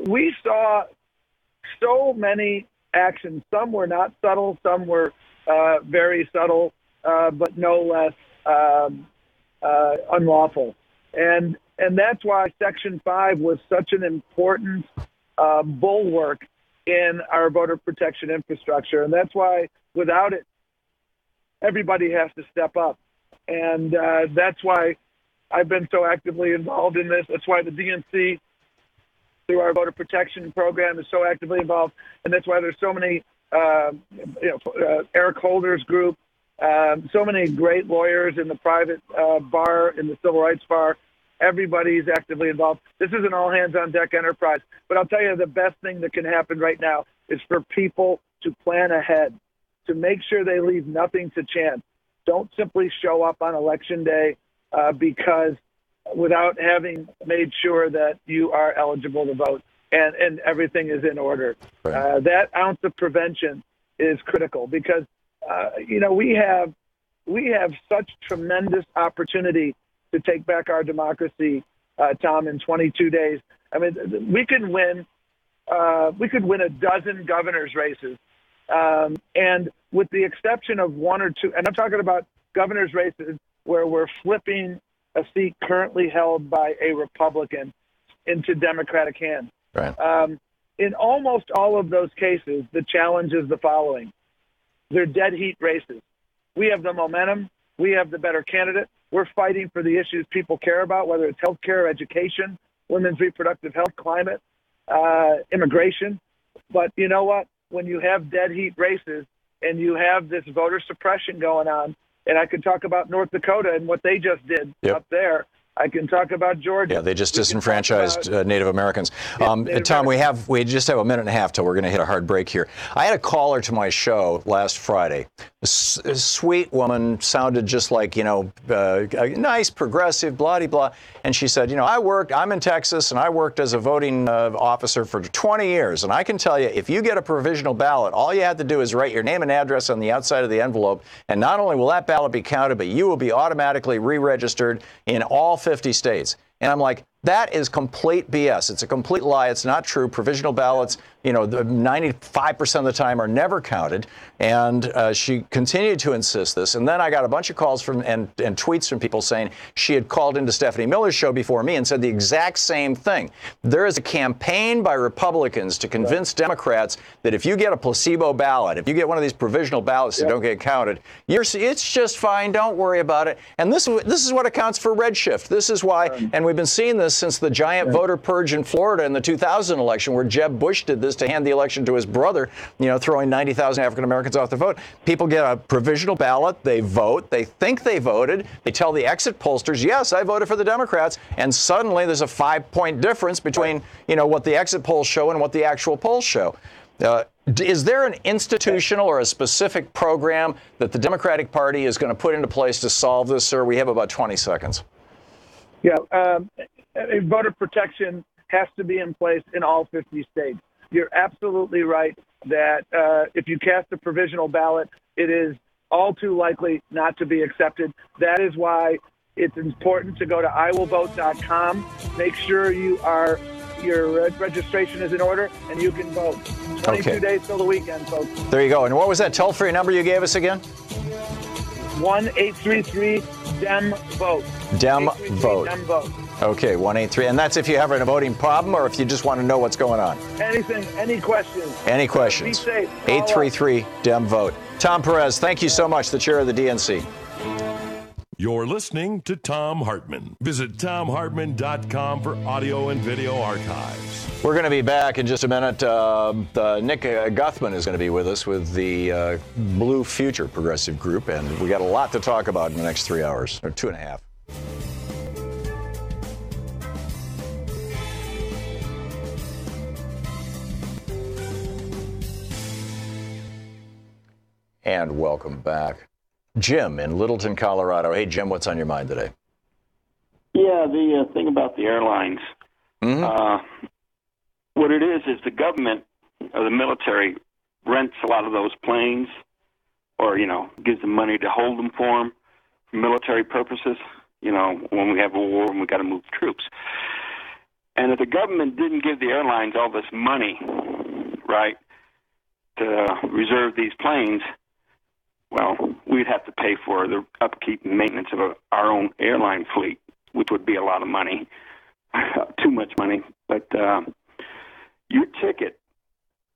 we saw so many actions. Some were not subtle, some were very subtle, but no less unlawful. And that's why Section 5 was such an important bulwark in our voter protection infrastructure. And that's why without it, everybody has to step up. And that's why I've been so actively involved in this. That's why the DNC, through our voter protection program, is so actively involved. And that's why there's so many, Eric Holder's group, so many great lawyers in the private bar, in the civil rights bar. Everybody's actively involved. This is an all-hands-on-deck enterprise. But I'll tell you, the best thing that can happen right now is for people to plan ahead, to make sure they leave nothing to chance. Don't simply show up on Election Day because without having made sure that you are eligible to vote and everything is in order. Right. That ounce of prevention is critical because, we have such tremendous opportunity to take back our democracy, Tom, in 22 days. I mean, we could win a dozen governor's races. And with the exception of 1 or 2, and I'm talking about governor's races where we're flipping a seat currently held by a Republican into Democratic hands. Right. In almost all of those cases, the challenge is the following. They're dead heat races. We have the momentum. We have the better candidate. We're fighting for the issues people care about, whether it's healthcare, education, women's reproductive health, climate, immigration. But you know what? When you have dead heat races and you have this voter suppression going on, and I could talk about North Dakota and what they just did up there. I can talk about Georgia. Yeah, they just disenfranchised Native Americans. Tom, we just have a minute and a half till we're going to hit a hard break here. I had a caller to my show last Friday. A sweet woman, sounded just like, a nice, progressive, blah-de-blah. And she said, I'm in Texas, and I worked as a voting officer for 20 years. And I can tell you, if you get a provisional ballot, all you have to do is write your name and address on the outside of the envelope. And not only will that ballot be counted, but you will be automatically re-registered in all 50 states. And I'm like, that is complete BS. It's a complete lie. It's not true. Provisional ballots, 95% of the time are never counted. And she continued to insist this. And then I got a bunch of calls and tweets from people saying she had called into Stephanie Miller's show before me and said the exact same thing. There is a campaign by Republicans to convince Democrats that if you get a placebo ballot, if you get one of these provisional ballots that don't get counted, it's just fine. Don't worry about it. And this is what accounts for redshift. This is why, and we've been seeing this since the giant voter purge in Florida in the 2000 election, where Jeb Bush did this to hand the election to his brother, throwing 90,000 African Americans off the vote. People get a provisional ballot, they vote, they think they voted, they tell the exit pollsters, yes, I voted for the Democrats, and suddenly there's a 5-point difference between, what the exit polls show and what the actual polls show. Is there an institutional or a specific program that the Democratic Party is going to put into place to solve this, sir? We have about 20 seconds. Yeah, voter protection has to be in place in all 50 states. You're absolutely right that if you cast a provisional ballot, it is all too likely not to be accepted. That is why it's important to go to iwillvote.com. Make sure you are your registration is in order, and you can vote. 22 days till the weekend, folks. There you go. And what was that toll-free number you gave us again? 1-833-DEM-VOTE. DEM-VOTE. DEM-VOTE. Okay, 183. And that's if you have a voting problem or if you just want to know what's going on. Anything, any questions? Any questions? Be safe. 833-DEM-VOTE. Tom Perez, thank you so much, the chair of the DNC. You're listening to Thom Hartmann. Visit thomhartmann.com for audio and video archives. We're going to be back in just a minute. Nick Guthman is going to be with us with the Blue Future Progressive Group, and we got a lot to talk about in the next 3 hours, or 2.5. And welcome back. Jim in Littleton, Colorado. Hey, Jim, what's on your mind today? Yeah, the thing about the airlines. What it is the government or the military rents a lot of those planes or, gives them money to hold them for them for military purposes, when we have a war and we got to move troops. And if the government didn't give the airlines all this money, right, to reserve these planes, well, we'd have to pay for the upkeep and maintenance of our own airline fleet, which would be a lot of money, too much money. But your ticket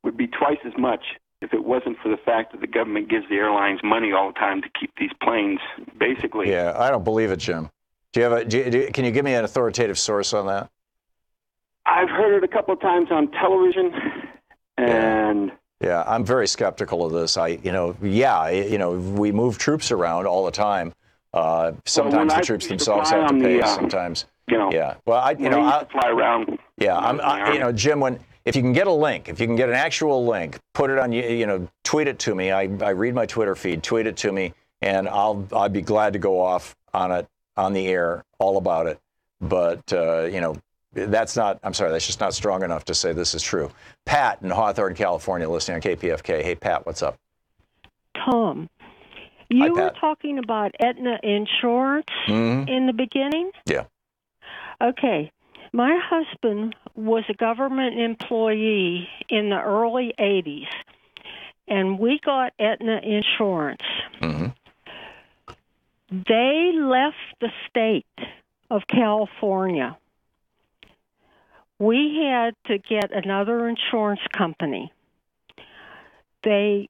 would be twice as much if it wasn't for the fact that the government gives the airlines money all the time to keep these planes, basically. Yeah, I don't believe it, Jim. Can you give me an authoritative source on that? I've heard it a couple of times on television, and... Yeah, I'm very skeptical of this. We move troops around all the time. Sometimes the troops themselves have to pay. Sometimes, yeah. Well, I fly around. Yeah, Jim, if you can get a link, if you can get an actual link, put it on, tweet it to me. I read my Twitter feed. Tweet it to me, and I'd be glad to go off on it on the air, all about it. But that's just not strong enough to say this is true. Pat in Hawthorne, California, listening on KPFK. Hey, Pat, what's up? Tom, you were talking about Aetna Insurance in the beginning? Yeah. Okay. My husband was a government employee in the early 80s, and we got Aetna Insurance. Mm-hmm. They left the state of California. We had to get another insurance company. They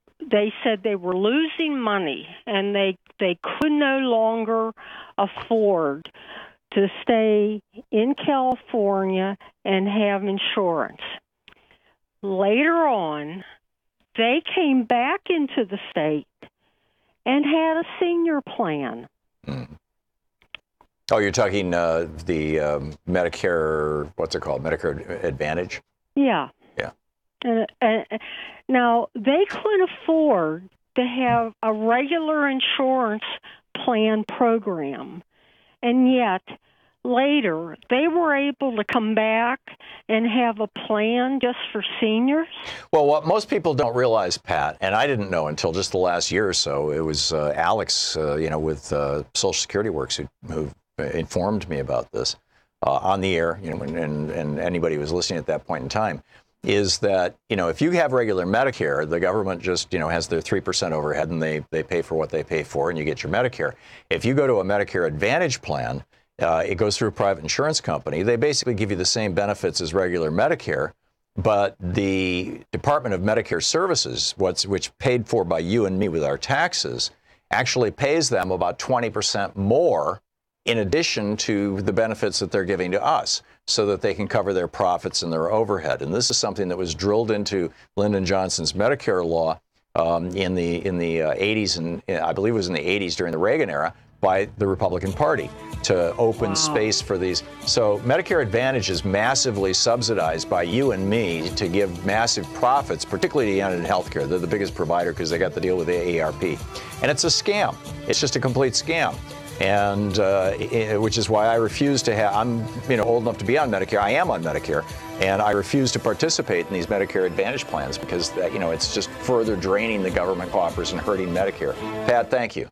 said they were losing money and they could no longer afford to stay in California and have insurance. Later on, they came back into the state and had a senior plan. Mm. Oh, you're talking the Medicare, what's it called, Medicare Advantage? Yeah. Yeah. Now, they couldn't afford to have a regular insurance plan program, and yet later they were able to come back and have a plan just for seniors. Well, what most people don't realize, Pat, and I didn't know until just the last year or so, it was Alex, with Social Security Works who informed me about this on the air, and anybody who was listening at that point in time, is that, if you have regular Medicare, the government just, has their 3% overhead and they pay for what they pay for and you get your Medicare. If you go to a Medicare Advantage plan, it goes through a private insurance company. They basically give you the same benefits as regular Medicare, but the Department of Medicare Services, which paid for by you and me with our taxes, actually pays them about 20% more in addition to the benefits that they're giving to us, so that they can cover their profits and their overhead. And this is something that was drilled into Lyndon Johnson's Medicare law in the 80s, and I believe it was in the 80s during the Reagan era, by the Republican Party to open space for these. So Medicare Advantage is massively subsidized by you and me to give massive profits, particularly to United Healthcare. They're the biggest provider because they got the deal with the AARP. And it's a scam. It's just a complete scam. And which is why I refuse to have, I'm old enough to be on Medicare. I am on Medicare, and I refuse to participate in these Medicare Advantage plans because that, it's just further draining the government coffers and hurting Medicare. Pat, thank you.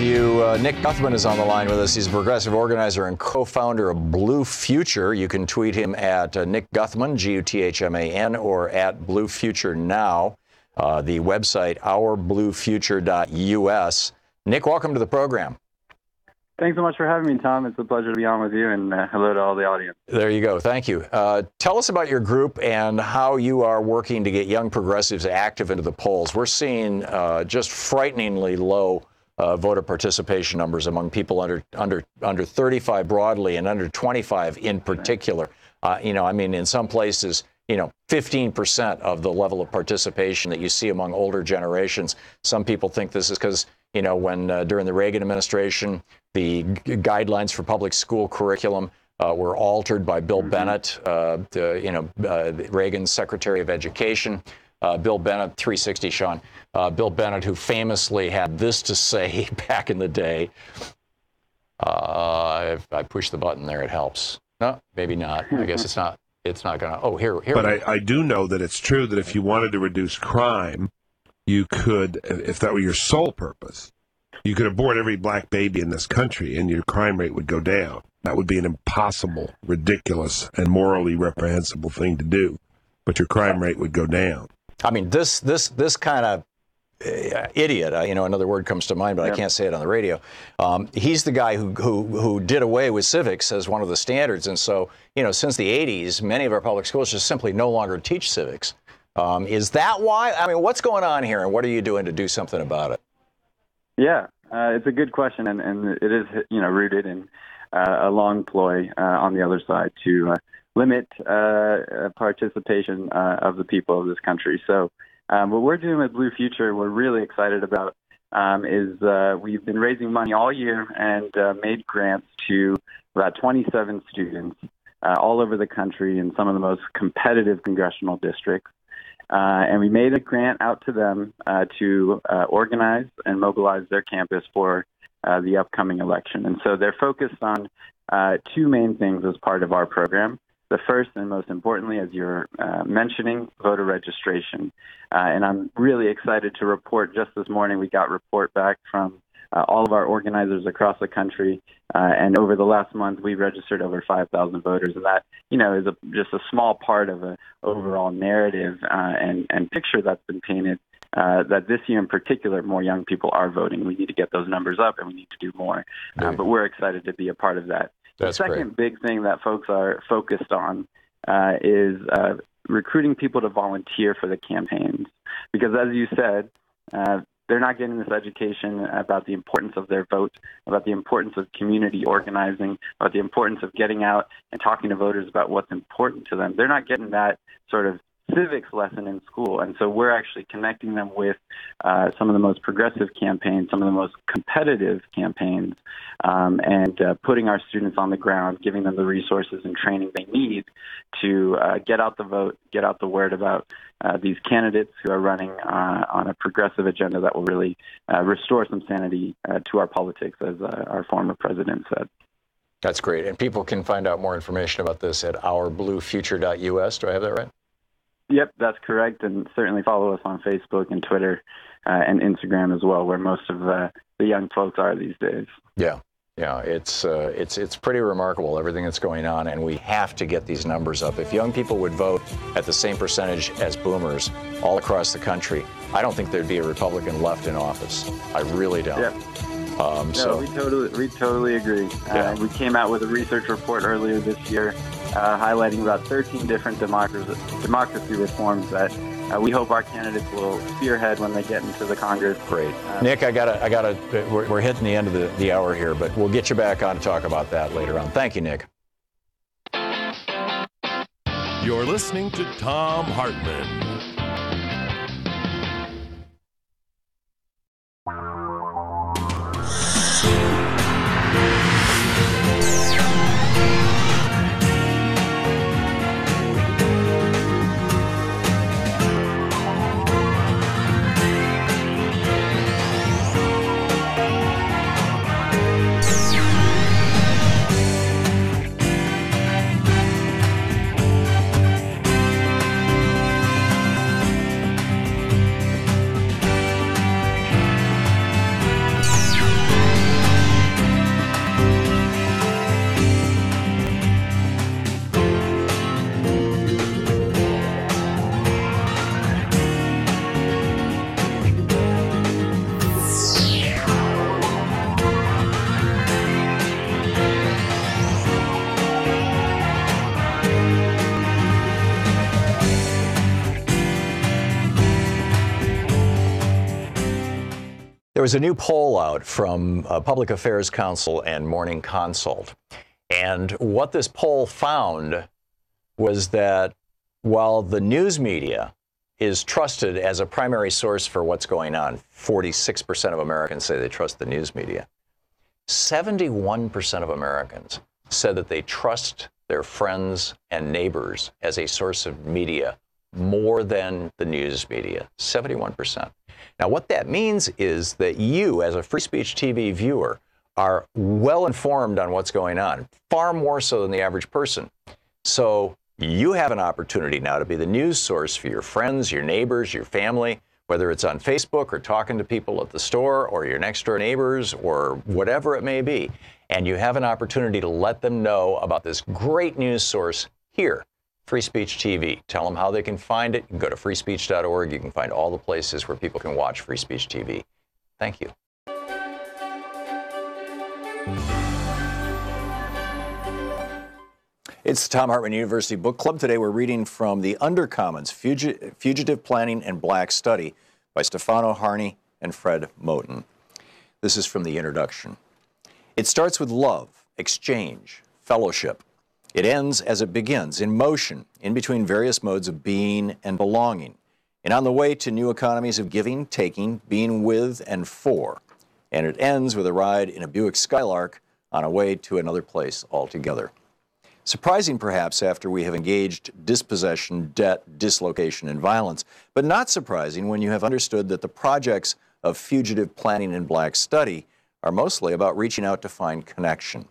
you. Nick Guthman is on the line with us. He's a progressive organizer and co-founder of Blue Future. You can tweet him at Nick Guthman, Guthman, or at Blue Future Now. The website, ourbluefuture.us. Nick, welcome to the program. Thanks so much for having me, Tom. It's a pleasure to be on with you, and hello to all the audience. There you go. Thank you. Tell us about your group and how you are working to get young progressives active into the polls. We're seeing just frighteningly low voter participation numbers among people under 35 broadly and under 25 in particular. In some places, 15% of the level of participation that you see among older generations. Some people think this is because, when during the Reagan administration, the guidelines for public school curriculum were altered by Bill Bennett, Reagan's Secretary of Education. Bill Bennett, 360, Sean. Bill Bennett, who famously had this to say back in the day. If I push the button there, it helps. No, maybe not. I guess it's not. It's not going to. Oh, here. But I do know that it's true that if you wanted to reduce crime, you could, if that were your sole purpose, you could abort every black baby in this country and your crime rate would go down. That would be an impossible, ridiculous, and morally reprehensible thing to do. But your crime rate would go down. I mean, this kind of idiot, another word comes to mind, but I can't say it on the radio. He's the guy who did away with civics as one of the standards. And so, since the 80s, many of our public schools just simply no longer teach civics. Is that why? I mean, what's going on here, and what are you doing to do something about it? Yeah, it's a good question, and it is, rooted in a long ploy on the other side to limit participation of the people of this country. So what we're doing with Blue Future, we're really excited about, is we've been raising money all year and made grants to about 27 students all over the country in some of the most competitive congressional districts. And we made a grant out to them to organize and mobilize their campus for the upcoming election. And so they're focused on two main things as part of our program. The first and most importantly, as you're mentioning, voter registration. And I'm really excited to report just this morning we got report back from all of our organizers across the country. And over the last month, we registered over 5,000 voters. And that, is just a small part of an overall narrative and picture that's been painted that this year in particular, more young people are voting. We need to get those numbers up and we need to do more. But we're excited to be a part of that. That's the second great. big thing that folks are focused on is recruiting people to volunteer for the campaigns. Because as you said, they're not getting this education about the importance of their vote, about the importance of community organizing, about the importance of getting out and talking to voters about what's important to them. They're not getting that sort of civics lesson in school. And so we're actually connecting them with some of the most progressive campaigns, some of the most competitive campaigns, and putting our students on the ground, giving them the resources and training they need to get out the vote, get out the word about these candidates who are running on a progressive agenda that will really restore some sanity to our politics, as our former president said. That's great. And people can find out more information about this at ourbluefuture.us. Do I have that right? Yep, that's correct. And certainly follow us on Facebook and Twitter and Instagram as well, where most of the young folks are these days. Yeah. It's pretty remarkable, everything that's going on, and we have to get these numbers up. If young people would vote at the same percentage as boomers all across the country, I don't think there'd be a Republican left in office. I really don't. Yep. We totally agree. Yeah. We came out with a research report earlier this year highlighting about 13 different democracy reforms that we hope our candidates will spearhead when they get into the Congress. Great. Nick, we're hitting the end of the hour here, but we'll get you back on to talk about that later on. Thank you, Nick. You're listening to Thom Hartmann. There was a new poll out from Public Affairs Council and Morning Consult. And what this poll found was that while the news media is trusted as a primary source for what's going on, 46% of Americans say they trust the news media. 71% of Americans said that they trust their friends and neighbors as a source of media more than the news media, 71%. Now, what that means is that you, as a Free Speech TV viewer, are well informed on what's going on, far more so than the average person. So you have an opportunity now to be the news source for your friends, your neighbors, your family, whether it's on Facebook or talking to people at the store or your next door neighbors or whatever it may be. And you have an opportunity to let them know about this great news source here, Free Speech TV. Tell them how they can find it. You can go to freespeech.org. You can find all the places where people can watch Free Speech TV. Thank you. It's the Thom Hartmann University Book Club. Today we're reading from The Undercommons, Fugitive Planning and Black Study by Stefano Harney and Fred Moten. This is from the introduction. It starts with love, exchange, fellowship. It ends as it begins, in motion, in between various modes of being and belonging, and on the way to new economies of giving, taking, being with and for. And it ends with a ride in a Buick Skylark on a way to another place altogether. Surprising, perhaps, after we have engaged dispossession, debt, dislocation, and violence, but not surprising when you have understood that the projects of fugitive planning and black study are mostly about reaching out to find connection.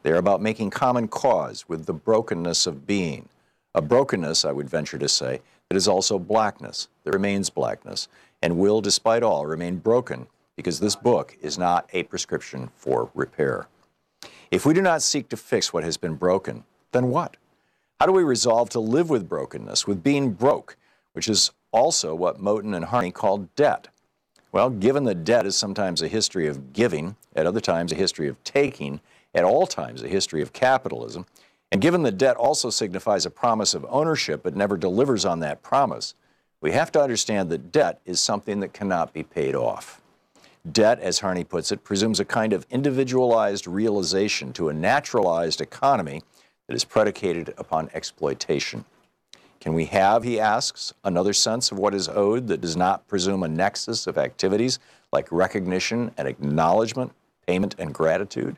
They are about making common cause with the brokenness of being, a brokenness, I would venture to say, that is also blackness, that remains blackness, and will, despite all, remain broken, because this book is not a prescription for repair. If we do not seek to fix what has been broken, then what? How do we resolve to live with brokenness, with being broke, which is also what Moten and Harney called debt? Well, given that debt is sometimes a history of giving, at other times a history of taking, at all times a history of capitalism, and given that debt also signifies a promise of ownership but never delivers on that promise, we have to understand that debt is something that cannot be paid off. Debt, as Harney puts it, presumes a kind of individualized realization to a naturalized economy that is predicated upon exploitation. Can we have, he asks, another sense of what is owed that does not presume a nexus of activities like recognition and acknowledgement, payment and gratitude?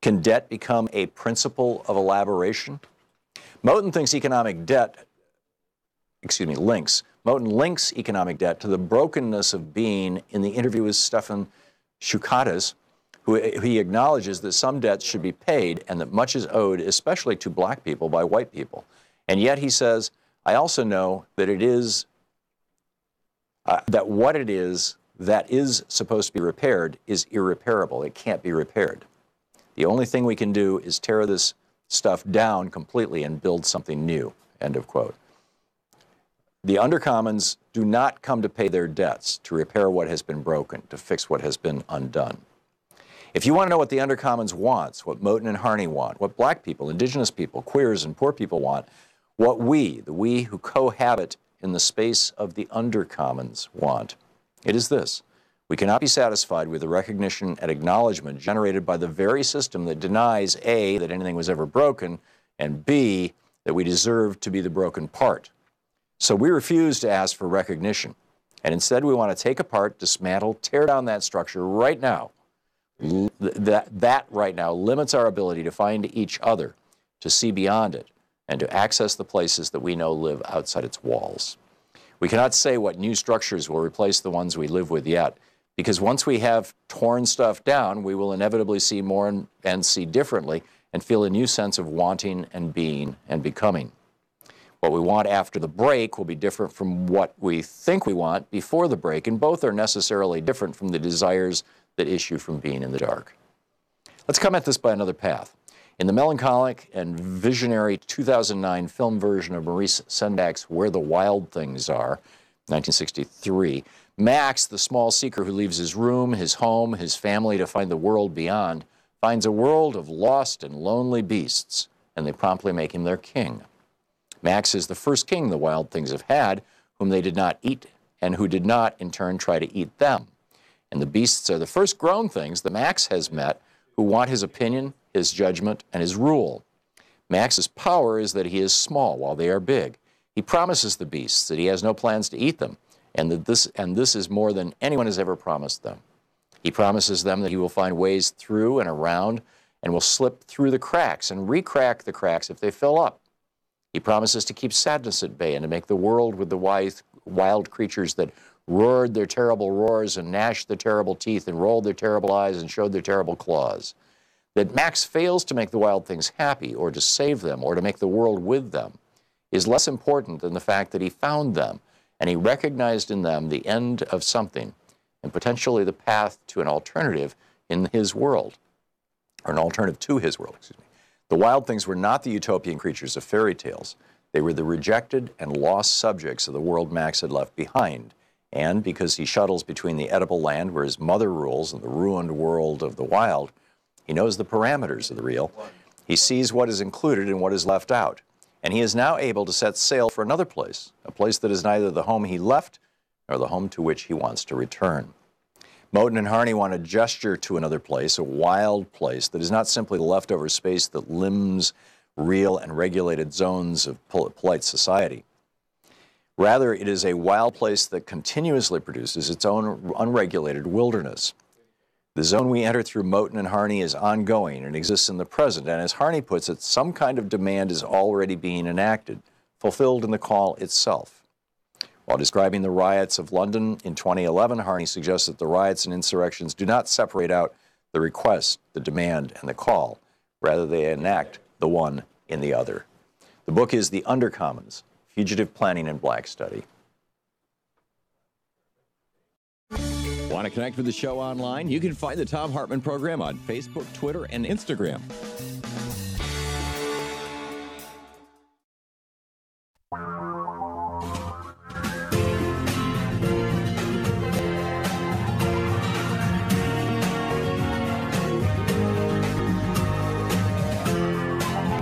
Can debt become a principle of elaboration? Moten links economic debt to the brokenness of being in the interview with Stefan Shukatis, who he acknowledges that some debts should be paid and that much is owed, especially to black people, by white people. And yet he says, I also know that it is, that what it is that is supposed to be repaired is irreparable. It can't be repaired. The only thing we can do is tear this stuff down completely and build something new, end of quote. The Undercommons do not come to pay their debts, to repair what has been broken, to fix what has been undone. If you want to know what the Undercommons wants, what Moten and Harney want, what black people, indigenous people, queers, and poor people want, what we, the we who cohabit in the space of the Undercommons want, it is this. We cannot be satisfied with the recognition and acknowledgement generated by the very system that denies A, that anything was ever broken, and B, that we deserve to be the broken part. So we refuse to ask for recognition, and instead we want to take apart, dismantle, tear down that structure right now. That right now limits our ability to find each other, to see beyond it, and to access the places that we know live outside its walls. We cannot say what new structures will replace the ones we live with yet, because once we have torn stuff down, we will inevitably see more and see differently and feel a new sense of wanting and being and becoming. What we want after the break will be different from what we think we want before the break, and both are necessarily different from the desires that issue from being in the dark. Let's come at this by another path. In the melancholic and visionary 2009 film version of Maurice Sendak's Where the Wild Things Are, 1963, Max, the small seeker who leaves his room, his home, his family to find the world beyond, finds a world of lost and lonely beasts, and they promptly make him their king. Max is the first king the wild things have had, whom they did not eat, and who did not, in turn, try to eat them. And the beasts are the first grown things that Max has met who want his opinion, his judgment, and his rule. Max's power is that he is small while they are big. He promises the beasts that he has no plans to eat them, and that this is more than anyone has ever promised them. He promises them that he will find ways through and around and will slip through the cracks and re-crack the cracks if they fill up. He promises to keep sadness at bay and to make the world with the wild creatures that roared their terrible roars and gnashed their terrible teeth and rolled their terrible eyes and showed their terrible claws. That Max fails to make the wild things happy or to save them or to make the world with them is less important than the fact that he found them and he recognized in them the end of something and potentially the path to an alternative in his world, or an alternative to his world, excuse me. The wild things were not the utopian creatures of fairy tales. They were the rejected and lost subjects of the world Max had left behind. And because he shuttles between the edible land where his mother rules and the ruined world of the wild, he knows the parameters of the real. He sees what is included and what is left out. And he is now able to set sail for another place, a place that is neither the home he left nor the home to which he wants to return. Moten and Harney want to gesture to another place, a wild place that is not simply the leftover space that limbs real and regulated zones of polite society. Rather, it is a wild place that continuously produces its own unregulated wilderness. The zone we enter through Moten and Harney is ongoing and exists in the present, and as Harney puts it, some kind of demand is already being enacted, fulfilled in the call itself. While describing the riots of London in 2011, Harney suggests that the riots and insurrections do not separate out the request, the demand, and the call. Rather, they enact the one in the other. The book is The Undercommons, Fugitive Planning and Black Study. Want to connect with the show online? You can find the Thom Hartmann Program on Facebook, Twitter, and Instagram.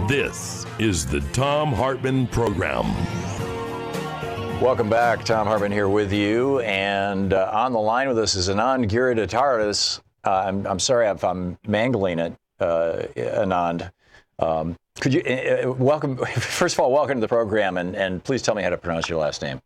This is the Thom Hartmann Program. Welcome back. Thom Hartmann here with you. And on the line with us is Anand Giridharadas. I'm sorry if I'm mangling it, Anand. Could you welcome, first of all, welcome to the program, and please tell me how to pronounce your last name.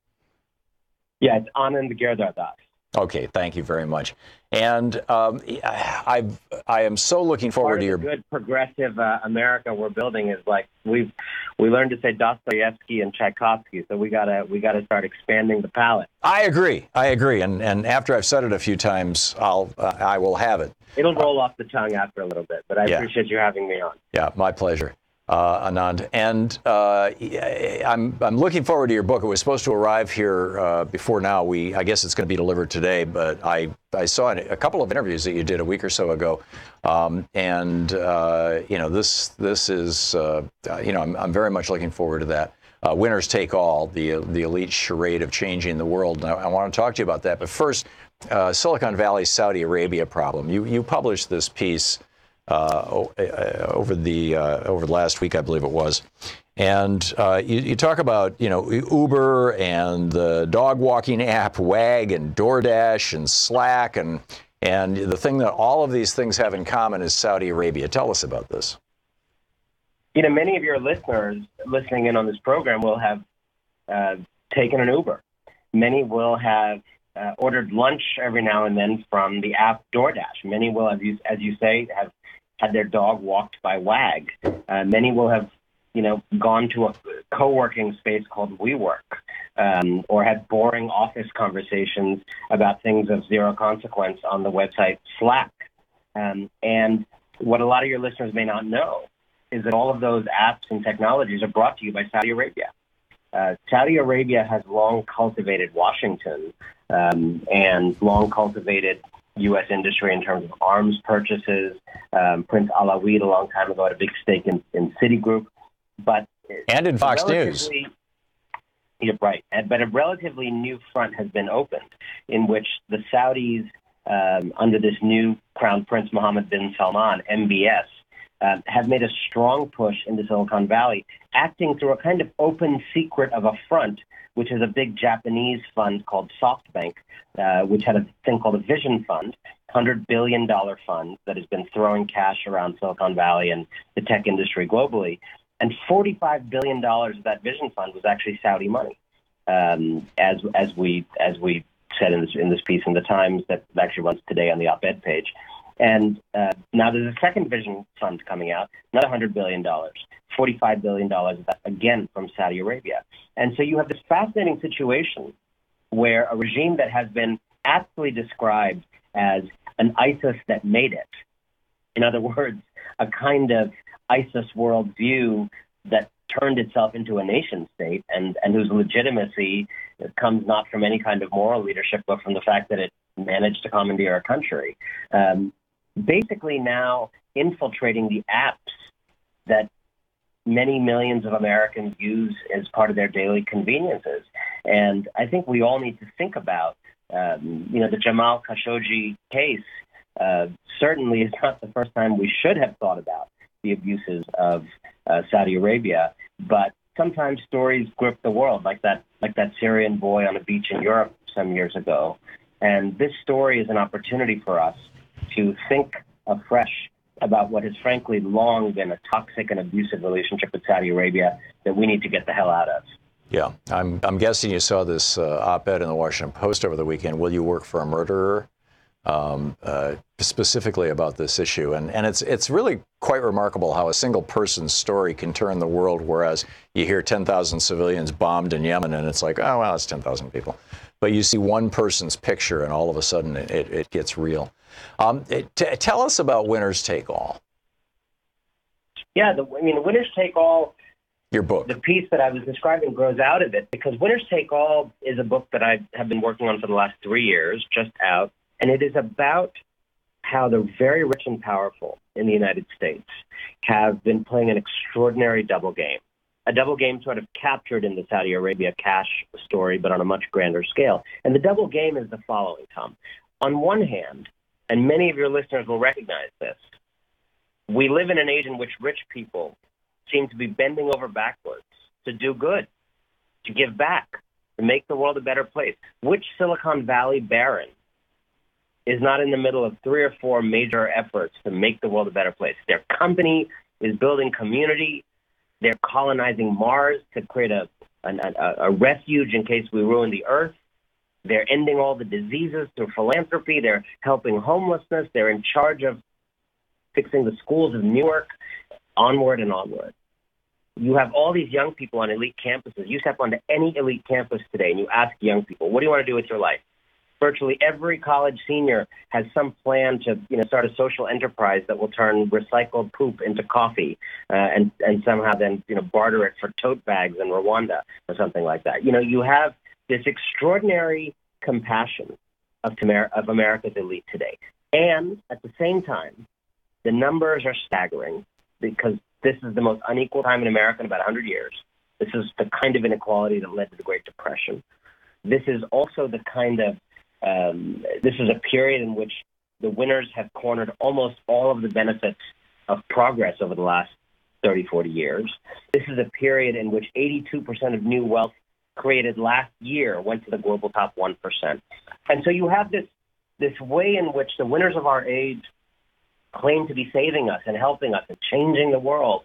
Yeah, it's Anand Giridharadas. Okay, thank you very much. And I am so looking forward to your good progressive America we're building is like we learned to say Dostoevsky and Tchaikovsky, so we gotta start expanding the palette. I agree, and after I've said it a few times, I will have it. It'll roll off the tongue after a little bit, but I appreciate you having me on. Yeah, my pleasure. Anand, and I'm looking forward to your book. It was supposed to arrive here before now. I guess it's going to be delivered today, but I saw a couple of interviews that you did a week or so ago, and this is I'm very much looking forward to that. Winners take all, the elite charade of changing the world. And I want to talk to you about that, but first, Silicon Valley's Saudi Arabia problem. You published this piece over the last week, I believe it was, and you talk about Uber and the dog walking app Wag and DoorDash and Slack and the thing that all of these things have in common is Saudi Arabia. Tell us about this. Many of your listeners listening in on this program will have taken an Uber. Many will have ordered lunch every now and then from the app DoorDash. Many will, as you say, have had their dog walked by Wag. Many will have, gone to a co-working space called WeWork, or had boring office conversations about things of zero consequence on the website Slack. And what a lot of your listeners may not know is that all of those apps and technologies are brought to you by Saudi Arabia. Saudi Arabia has long cultivated Washington and long cultivated U.S. industry in terms of arms purchases. Prince Alawid a long time ago had a big stake in Citigroup, and in Fox News. Yeah, right. But a relatively new front has been opened in which the Saudis, under this new Crown Prince Mohammed bin Salman, MBS, have made a strong push into Silicon Valley, acting through a kind of open secret of a front, which is a big Japanese fund called SoftBank, which had a thing called a Vision Fund, $100 billion fund that has been throwing cash around Silicon Valley and the tech industry globally. And $45 billion of that Vision Fund was actually Saudi money, as we said in this piece in the Times that actually runs today on the op-ed page. And now there's a second Vision Fund coming out, another $100 billion, $45 billion, again, from Saudi Arabia. And so you have this fascinating situation where a regime that has been aptly described as an ISIS that made it, in other words, a kind of ISIS worldview that turned itself into a nation state and whose legitimacy comes not from any kind of moral leadership, but from the fact that it managed to commandeer a country. Basically now infiltrating the apps that many millions of Americans use as part of their daily conveniences. And I think we all need to think about, the Jamal Khashoggi case certainly is not the first time we should have thought about the abuses of Saudi Arabia, but sometimes stories grip the world, like that Syrian boy on a beach in Europe some years ago. And this story is an opportunity for us to think afresh about what has frankly long been a toxic and abusive relationship with Saudi Arabia that we need to get the hell out of. Yeah, I'm guessing you saw this op-ed in the Washington Post over the weekend. Will you work for a murderer? Specifically about this issue. And it's really quite remarkable how a single person's story can turn the world, whereas you hear 10,000 civilians bombed in Yemen and it's like, oh, well, it's 10,000 people. But you see one person's picture and all of a sudden it gets real. Tell us about Winners Take All. Yeah, Winners Take All, your book. The piece that I was describing grows out of it, because Winners Take All is a book that I have been working on for the last 3 years, just out. And it is about how the very rich and powerful in the United States have been playing an extraordinary double game, a double game sort of captured in the Saudi Arabia cash story, but on a much grander scale. And the double game is the following, Tom. On one hand, and many of your listeners will recognize this, we live in an age in which rich people seem to be bending over backwards to do good, to give back, to make the world a better place. Which Silicon Valley baron is not in the middle of 3 or 4 major efforts to make the world a better place? Their company is building community. They're colonizing Mars to create a refuge in case we ruin the Earth. They're ending all the diseases through philanthropy. They're helping homelessness. They're in charge of fixing the schools of Newark, onward and onward. You have all these young people on elite campuses. You step onto any elite campus today and you ask young people, what do you want to do with your life? Virtually every college senior has some plan to, start a social enterprise that will turn recycled poop into coffee, and somehow then, barter it for tote bags in Rwanda or something like that. You have this extraordinary compassion of America's elite today. And at the same time, the numbers are staggering, because this is the most unequal time in America in about 100 years. This is the kind of inequality that led to the Great Depression. This is also the kind of this is a period in which the winners have cornered almost all of the benefits of progress over the last 30, 40 years. This is a period in which 82% of new wealth created last year went to the global top 1%. And so you have this way in which the winners of our age claim to be saving us and helping us and changing the world,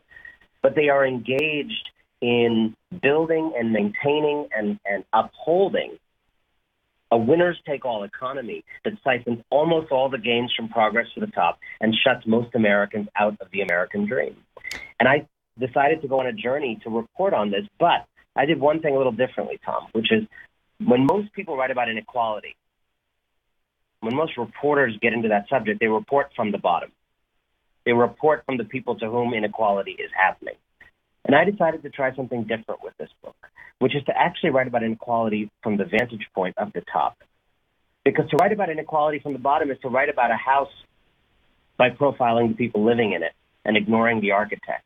but they are engaged in building and maintaining and upholding a winners-take-all economy that siphons almost all the gains from progress to the top and shuts most Americans out of the American dream. And I decided to go on a journey to report on this, but I did one thing a little differently, Tom, which is when most people write about inequality, when most reporters get into that subject, they report from the bottom. They report from the people to whom inequality is happening. And I decided to try something different with this book, which is to actually write about inequality from the vantage point of the top. Because to write about inequality from the bottom is to write about a house by profiling the people living in it and ignoring the architect.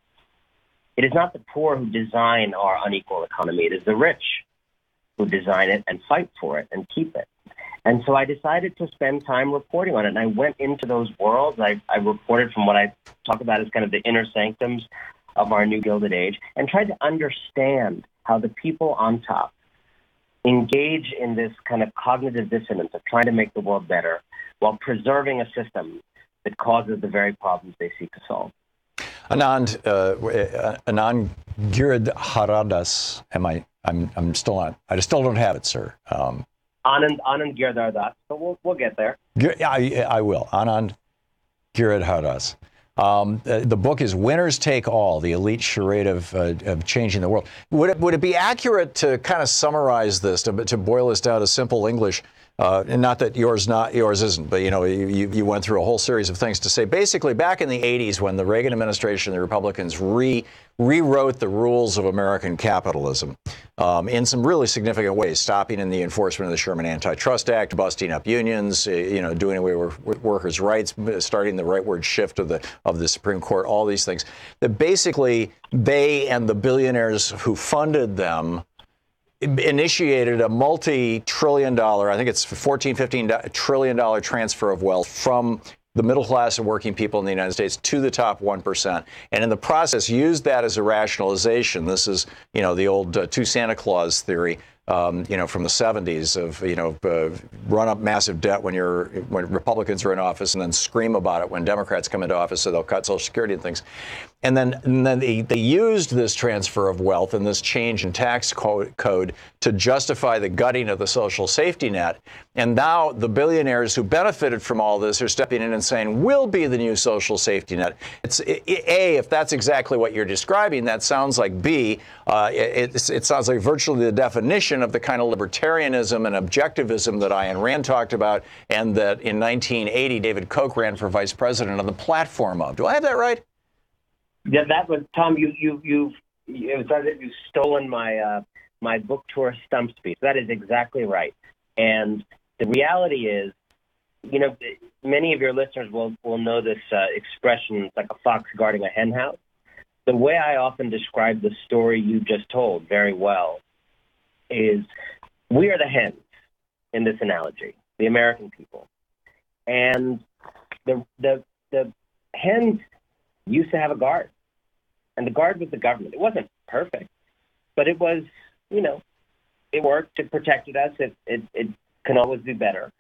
It is not the poor who design our unequal economy. It is the rich who design it and fight for it and keep it. And so I decided to spend time reporting on it. And I went into those worlds. I reported from what I talk about as kind of the inner sanctums of our new Gilded Age, and tried to understand how the people on top engage in this kind of cognitive dissonance of trying to make the world better while preserving a system that causes the very problems they seek to solve. Anand Giridharadas, I'm still on. I still don't have it, sir. Anand Giridharadas, so we'll get there. I will. Anand Giridharadas. The book is Winners Take All, the elite charade of changing the world. Would it be accurate to kind of summarize this, to boil this down to simple English? And not that yours isn't, but you went through a whole series of things to say. Basically, back in the 80s, when the Reagan administration and the Republicans rewrote the rules of American capitalism in some really significant ways, stopping in the enforcement of the Sherman Antitrust Act, busting up unions, doing away with workers' rights, starting the rightward shift of the Supreme Court, all these things. That basically they and the billionaires who funded them initiated a multi-trillion-dollar, I think it's $14-15 trillion transfer of wealth from the middle class and working people in the United States to the top 1%. And in the process, used that as a rationalization. This is, the old two Santa Claus theory, from the 70s of, run up massive debt when Republicans are in office and then scream about it when Democrats come into office, so they'll cut Social Security and things. And then they used this transfer of wealth and this change in tax code to justify the gutting of the social safety net. And now the billionaires who benefited from all this are stepping in and saying, we'll be the new social safety net. It's A, if that's exactly what you're describing, that sounds like B, it sounds like virtually the definition of the kind of libertarianism and objectivism that Ayn Rand talked about and that in 1980 David Koch ran for vice president on the platform of. Do I have that right? Yeah, that was Tom. It was as if you've stolen my book tour stump speech. That is exactly right. And the reality is, many of your listeners will know this expression, like a fox guarding a hen house. The way I often describe the story you just told very well is we are the hens in this analogy, the American people. And the hens used to have a guard. And the guard was the government. It wasn't perfect, but it was, it worked. It protected us. It can always be better.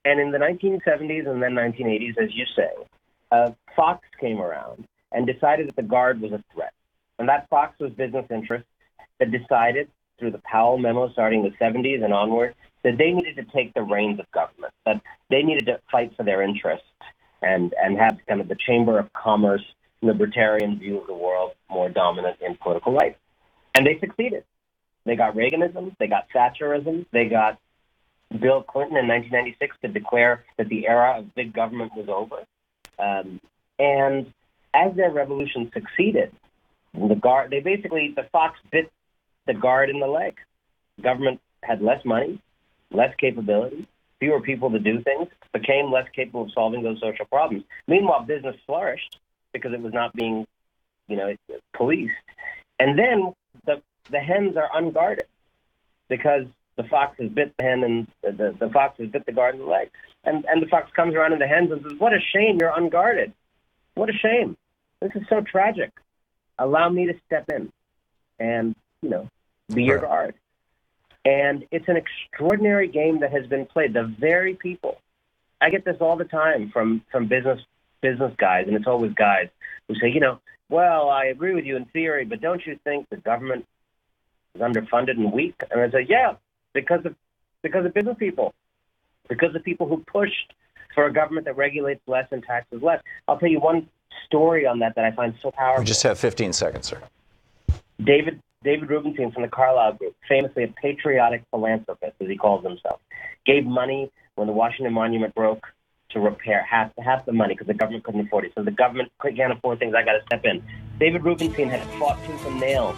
And in the 1970s and then 1980s, as you say, Fox came around and decided that the guard was a threat. And that Fox was business interests that decided through the Powell memo starting in the 70s and onward that they needed to take the reins of government, that they needed to fight for their interests and have kind of the Chamber of Commerce libertarian view of the world more dominant in political life. And they succeeded. They got Reaganism, they got Thatcherism, they got Bill Clinton in 1996 to declare that the era of big government was over. And as their revolution succeeded, the Fox bit the guard in the leg. Government had less money, less capability, fewer people to do things, became less capable of solving those social problems. Meanwhile, business flourished because it was not being, policed. And then the hens are unguarded because the fox has bit the hen and the fox has bit the guard in the leg. And the fox comes around to the hens and says, what a shame you're unguarded. What a shame. This is so tragic. Allow me to step in and, be your guard. And it's an extraordinary game that has been played. The very people, I get this all the time from business guys, and it's always guys who say, well, I agree with you in theory, but don't you think the government is underfunded and weak? And I say, yeah, because of business people, because of people who pushed for a government that regulates less and taxes less. I'll tell you one story on that I find so powerful. We just have 15 seconds, sir. David Rubenstein from the Carlyle Group, famously a patriotic philanthropist, as he calls himself, gave money when the Washington Monument broke to repair half the money because the government couldn't afford it. So the government can't afford things, I got to step in. David Rubenstein had fought tooth and nail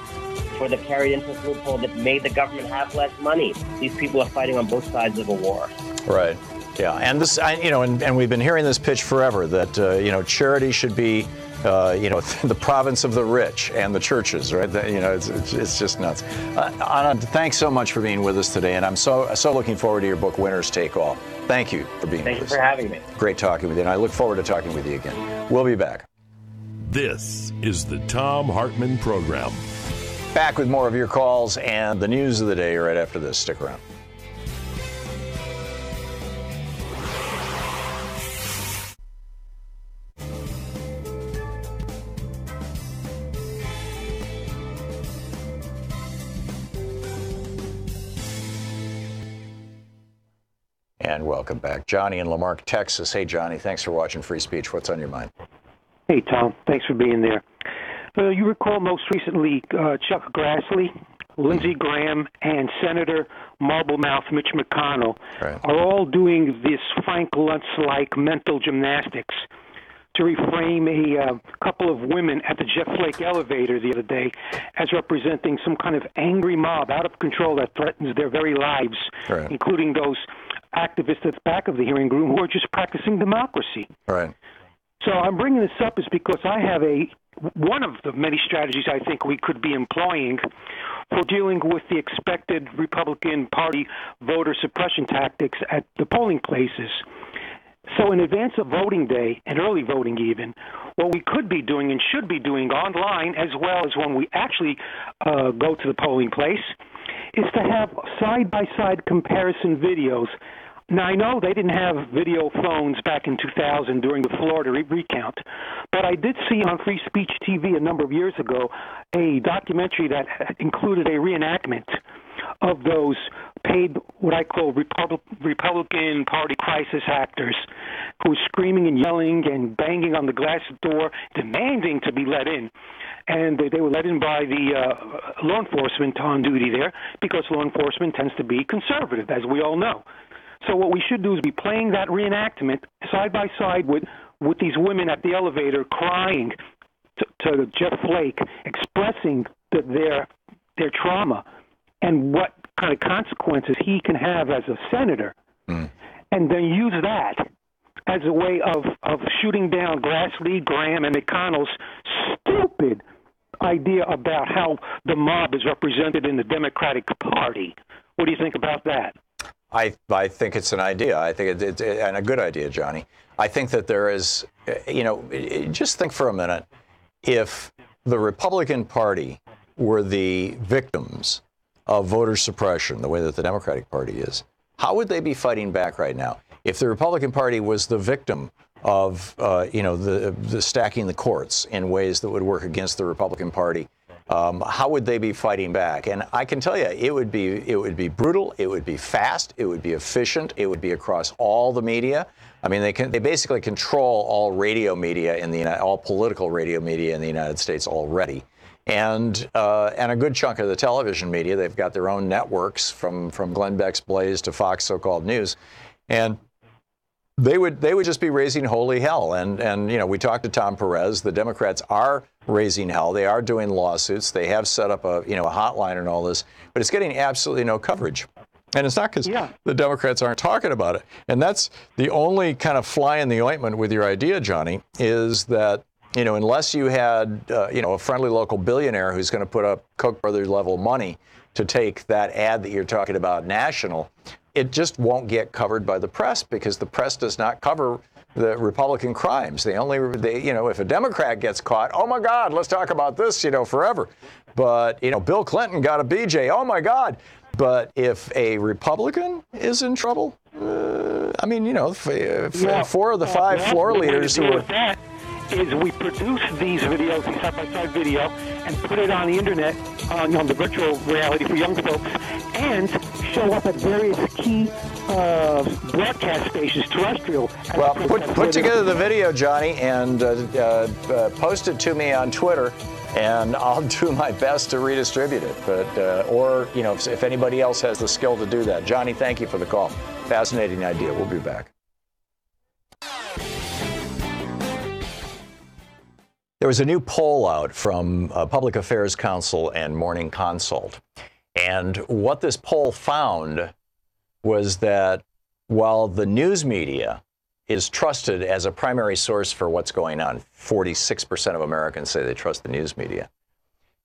for the carried interest loophole that made the government have less money. These people are fighting on both sides of a war. Right. Yeah, and this, and we've been hearing this pitch forever that charity should be, the province of the rich and the churches, right? It's just nuts. Anna, thanks so much for being with us today, and I'm so looking forward to your book, Winners Take All. Thank you for being with us. Thank you for having me. Great talking with you, and I look forward to talking with you again. We'll be back. This is the Thom Hartmann Program. Back with more of your calls and the news of the day right after this. Stick around. And welcome back. Johnny in Lamarck, Texas. Hey, Johnny, thanks for watching Free Speech. What's on your mind? Hey, Tom. Thanks for being there. You recall most recently Chuck Grassley, Lindsey Graham, and Senator Marblemouth Mitch McConnell are all doing this Frank Luntz-like mental gymnastics to reframe a couple of women at the Jeff Flake elevator the other day as representing some kind of angry mob out of control that threatens their very lives, including those activists at the back of the hearing room who are just practicing democracy. Right. So I'm bringing this up is because I have one of the many strategies I think we could be employing for dealing with the expected Republican Party voter suppression tactics at the polling places. So in advance of voting day and early voting even, what we could be doing and should be doing online as well as when we actually go to the polling place is to have side-by-side comparison videos. Now, I know they didn't have video phones back in 2000 during the Florida recount, but I did see on Free Speech TV a number of years ago a documentary that included a reenactment of those paid, what I call Republican Party crisis actors who were screaming and yelling and banging on the glass door, demanding to be let in. And they were let in by the law enforcement on duty there because law enforcement tends to be conservative, as we all know. So what we should do is be playing that reenactment side by side with these women at the elevator crying to Jeff Flake, expressing their trauma and what kind of consequences he can have as a senator, and then use that as a way of shooting down Grassley, Graham, and McConnell's stupid idea about how the mob is represented in the Democratic Party. What do you think about that? I think it's an idea. I think it's and a good idea, Johnny. I think that there is, just think for a minute, if the Republican Party were the victims of voter suppression, the way that the Democratic Party is, how would they be fighting back right now? If the Republican Party was the victim of, the stacking the courts in ways that would work against the Republican Party, how would they be fighting back? And I can tell you, it would be brutal. It would be fast. It would be efficient. It would be across all the media. I mean, they basically control all radio media all political radio media in the United States already, and a good chunk of the television media. They've got their own networks from Glenn Beck's Blaze to Fox so-called News, and they would just be raising holy hell. And we talked to Tom Perez. The Democrats are raising hell. They are doing lawsuits. They have set up a hotline and all this, but it's getting absolutely no coverage. And it's not because the Democrats aren't talking about it. And that's the only kind of fly in the ointment with your idea, Johnny, is that, unless you had, a friendly local billionaire who's going to put up Koch brothers level money to take that ad that you're talking about national, it just won't get covered by the press because the press does not cover the Republican crimes. If a Democrat gets caught, oh my God, let's talk about this, forever. But, Bill Clinton got a BJ, oh my God. But if a Republican is in trouble, four of the five floor leaders who are... is we produce these videos, these side-by-side video, and put it on the internet, on the virtual reality for young folks, and show up at various key broadcast stations, terrestrial. Well, put together the video, Johnny, and post it to me on Twitter, and I'll do my best to redistribute it. But if anybody else has the skill to do that. Johnny, thank you for the call. Fascinating idea. We'll be back. There was a new poll out from Public Affairs Council and Morning Consult. And what this poll found was that while the news media is trusted as a primary source for what's going on, 46% of Americans say they trust the news media.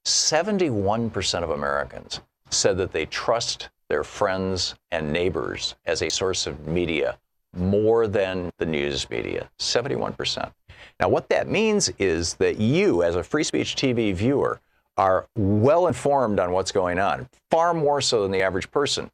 71% of Americans said that they trust their friends and neighbors as a source of media more than the news media, 71%. Now, what that means is that you, as a Free Speech TV viewer, are well informed on what's going on, far more so than the average person.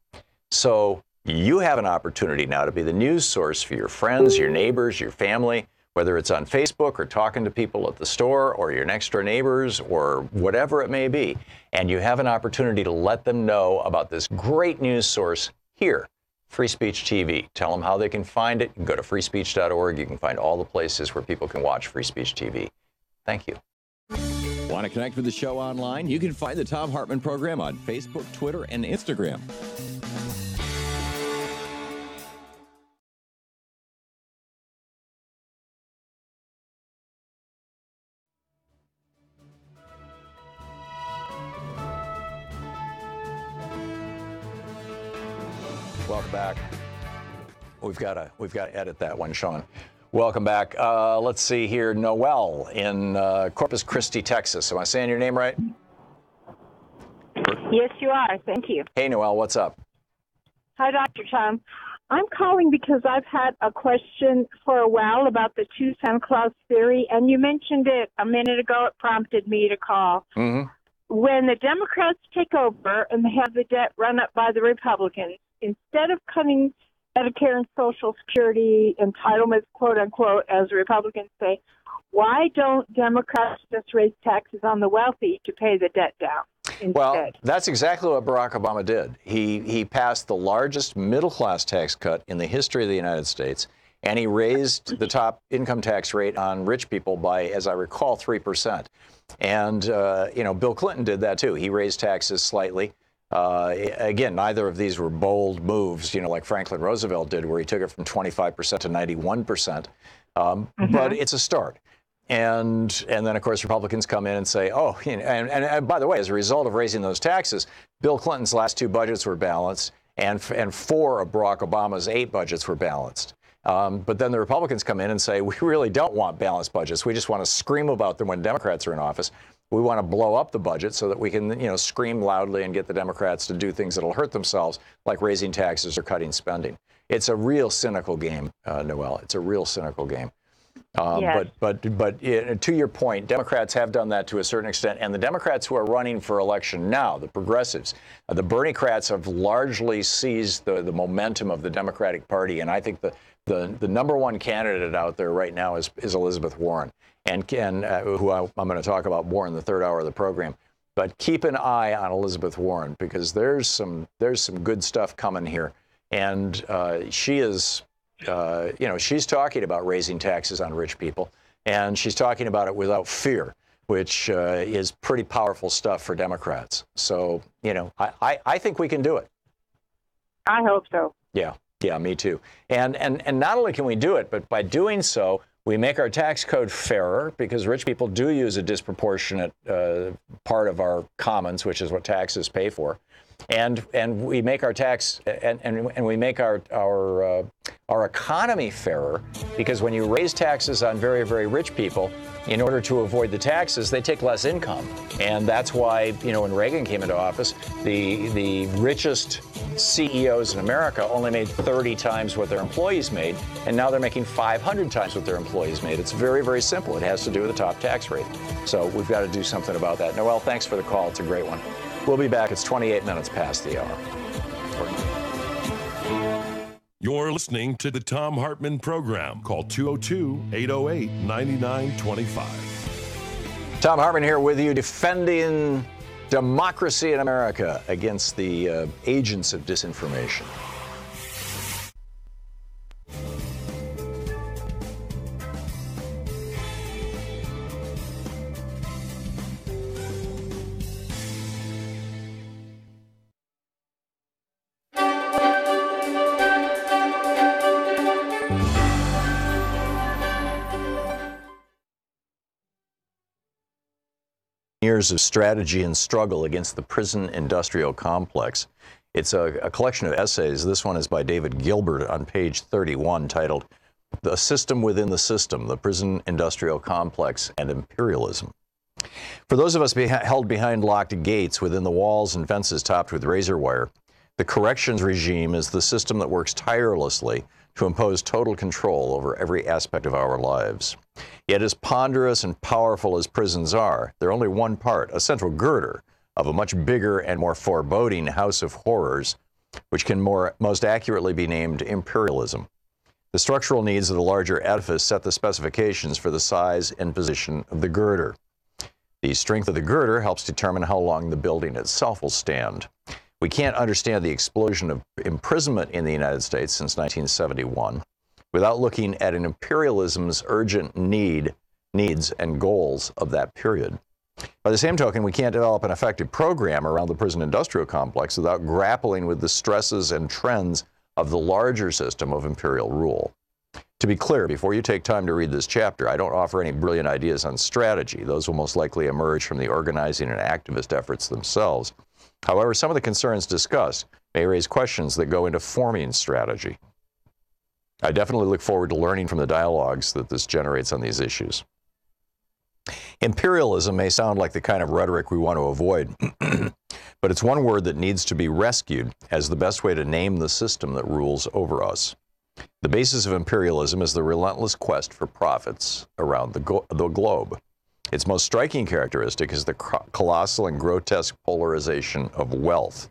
So you have an opportunity now to be the news source for your friends, your neighbors, your family, whether it's on Facebook or talking to people at the store or your next door neighbors or whatever it may be. And you have an opportunity to let them know about this great news source here, Free Speech TV. Tell them how they can find it. You can go to freespeech.org. You can find all the places where people can watch Free Speech TV. Thank you. Want to connect with the show online? You can find the Thom Hartmann Program on Facebook, Twitter, and Instagram. Welcome back. We've got to edit that one, Sean. Welcome back. Let's see here. Noel in Corpus Christi, Texas. Am I saying your name right? Yes, you are. Thank you. Hey, Noel, what's up? Hi, Dr. Tom. I'm calling because I've had a question for a while about the two Santa Claus theory, and you mentioned it a minute ago. It prompted me to call. Mm-hmm. When the Democrats take over and they have the debt run up by the Republicans, instead of cutting Medicare and Social Security entitlements, quote unquote, as the Republicans say, why don't Democrats just raise taxes on the wealthy to pay the debt down instead? Well, that's exactly what Barack Obama did. He passed the largest middle-class tax cut in the history of the United States, and he raised the top income tax rate on rich people by, as I recall, 3%. And, Bill Clinton did that, too. He raised taxes slightly. Again, neither of these were bold moves, like Franklin Roosevelt did, where he took it from 25% to 91%. But it's a start. And then, of course, Republicans come in and say, oh, and by the way, as a result of raising those taxes, Bill Clinton's last two budgets were balanced, and 4 of Barack Obama's 8 budgets were balanced. But then the Republicans come in and say, we really don't want balanced budgets. We just want to scream about them when Democrats are in office. We want to blow up the budget so that we can, scream loudly and get the Democrats to do things that'll hurt themselves, like raising taxes or cutting spending. It's a real cynical game, Noel. It's a real cynical game. Yes. But to your point, Democrats have done that to a certain extent, and the Democrats who are running for election now, the progressives, the Bernie-crats have largely seized the momentum of the Democratic Party, and I think the number one candidate out there right now is Elizabeth Warren, and who I'm going to talk about more in the third hour of the program. But keep an eye on Elizabeth Warren, because there's some good stuff coming here, and she is. She's talking about raising taxes on rich people, and she's talking about it without fear, which is pretty powerful stuff for Democrats. So, I think we can do it. I hope so. Yeah, me too. And not only can we do it, but by doing so, we make our tax code fairer, because rich people do use a disproportionate part of our commons, which is what taxes pay for. And we make our tax and we make our economy fairer, because when you raise taxes on very, very rich people, in order to avoid the taxes, they take less income. And that's why, when Reagan came into office, the richest CEOs in America only made 30 times what their employees made, and now they're making 500 times what their employees made. It's very, very simple. It has to do with the top tax rate. So we've got to do something about that. Noel, thanks for the call. It's a great one. We'll be back. It's 28 minutes past the hour. You're listening to the Thom Hartmann Program. Call 202-808-9925. Thom Hartmann here with you, defending democracy in America against the agents of disinformation. Years of strategy and struggle against the prison industrial complex. It's a collection of essays. This one is by David Gilbert on page 31, titled "The System Within the System, the Prison Industrial Complex and Imperialism." For those of us held behind locked gates within the walls and fences topped with razor wire, the corrections regime is the system that works tirelessly to impose total control over every aspect of our lives. Yet as ponderous and powerful as prisons are, they're only one part, a central girder, of a much bigger and more foreboding house of horrors, which can most accurately be named imperialism. The structural needs of the larger edifice set the specifications for the size and position of the girder. The strength of the girder helps determine how long the building itself will stand. We can't understand the explosion of imprisonment in the United States since 1971 without looking at an imperialism's urgent needs and goals of that period. By the same token, we can't develop an effective program around the prison industrial complex without grappling with the stresses and trends of the larger system of imperial rule. To be clear, before you take time to read this chapter, I don't offer any brilliant ideas on strategy. Those will most likely emerge from the organizing and activist efforts themselves. However, some of the concerns discussed may raise questions that go into forming strategy. I definitely look forward to learning from the dialogues that this generates on these issues. Imperialism may sound like the kind of rhetoric we want to avoid, but it's one word that needs to be rescued as the best way to name the system that rules over us. The basis of imperialism is the relentless quest for profits around the globe. Its most striking characteristic is the colossal and grotesque polarization of wealth.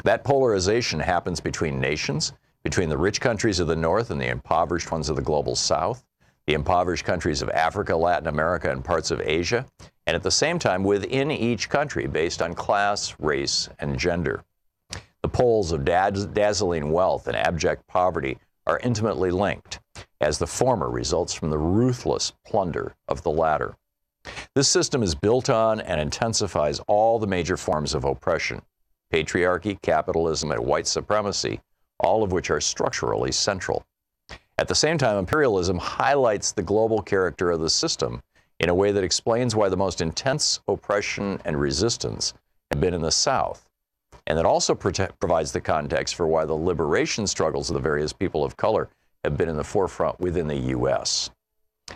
That polarization happens between nations, between the rich countries of the North and the impoverished ones of the global South, the impoverished countries of Africa, Latin America, and parts of Asia, and at the same time within each country based on class, race, and gender. The poles of dazzling wealth and abject poverty are intimately linked, as the former results from the ruthless plunder of the latter. This system is built on and intensifies all the major forms of oppression: patriarchy, capitalism, and white supremacy, all of which are structurally central. At the same time, imperialism highlights the global character of the system in a way that explains why the most intense oppression and resistance have been in the South, and that also provides the context for why the liberation struggles of the various people of color have been in the forefront within the U.S.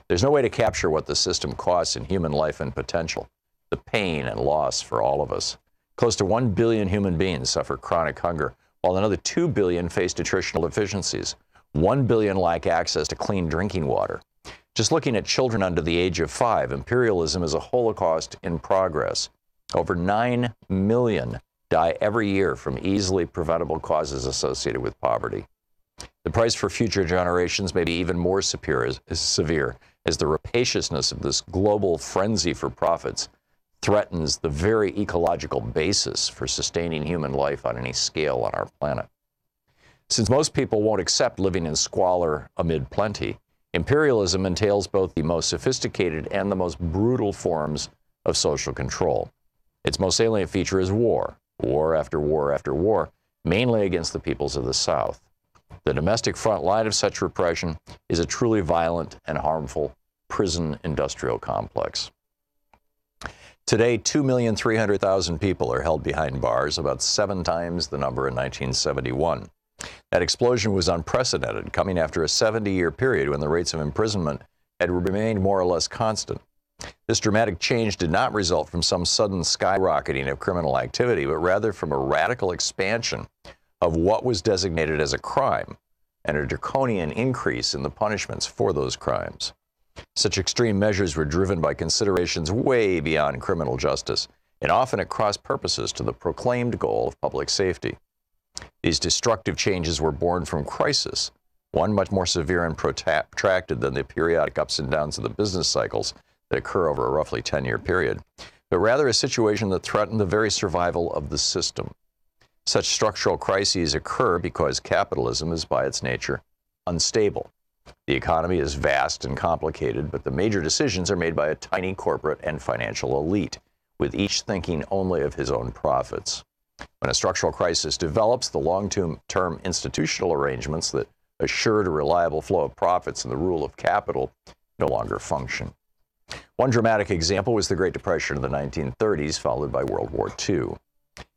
There's no way to capture what the system costs in human life and potential, the pain and loss for all of us. Close to 1 billion human beings suffer chronic hunger, while another 2 billion face nutritional deficiencies. 1 billion lack access to clean drinking water. Just looking at children under the age of 5, imperialism is a holocaust in progress. Over 9 million die every year from easily preventable causes associated with poverty. The price for future generations may be even more severe as the rapaciousness of this global frenzy for profits threatens the very ecological basis for sustaining human life on any scale on our planet. Since most people won't accept living in squalor amid plenty, imperialism entails both the most sophisticated and the most brutal forms of social control. Its most salient feature is war, war after war after war, mainly against the peoples of the South. The domestic front line of such repression is a truly violent and harmful prison industrial complex. Today, 2,300,000 people are held behind bars, about 7 times the number in 1971. That explosion was unprecedented, coming after a 70-year period when the rates of imprisonment had remained more or less constant. This dramatic change did not result from some sudden skyrocketing of criminal activity, but rather from a radical expansion of what was designated as a crime and a draconian increase in the punishments for those crimes. Such extreme measures were driven by considerations way beyond criminal justice and often at cross purposes to the proclaimed goal of public safety. These destructive changes were born from crisis, one much more severe and protracted than the periodic ups and downs of the business cycles that occur over a roughly 10-year period, but rather a situation that threatened the very survival of the system. Such structural crises occur because capitalism is by its nature unstable. The economy is vast and complicated, but the major decisions are made by a tiny corporate and financial elite, with each thinking only of his own profits. When a structural crisis develops, the long-term institutional arrangements that assured a reliable flow of profits and the rule of capital no longer function. One dramatic example was the Great Depression of the 1930s, followed by World War II.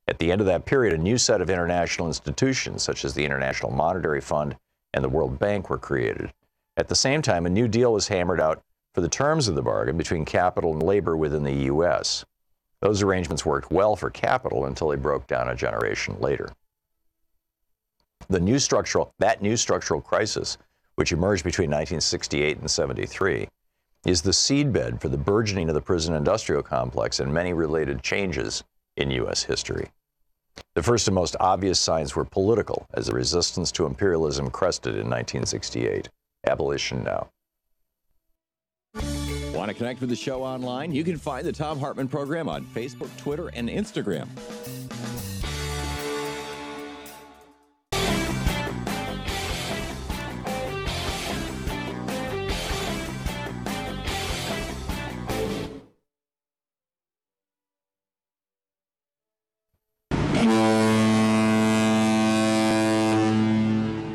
At the end of that period, a new set of international institutions, such as the International Monetary Fund and the World Bank, were created. At the same time, a new deal was hammered out for the terms of the bargain between capital and labor within the U.S. Those arrangements worked well for capital until they broke down a generation later. That new structural crisis, which emerged between 1968 and 73, is the seedbed for the burgeoning of the prison industrial complex and many related changes in U.S. history. The first and most obvious signs were political, as the resistance to imperialism crested in 1968. Abolition now. Want to connect with the show online? You can find the Thom Hartmann Program on Facebook, Twitter, and Instagram.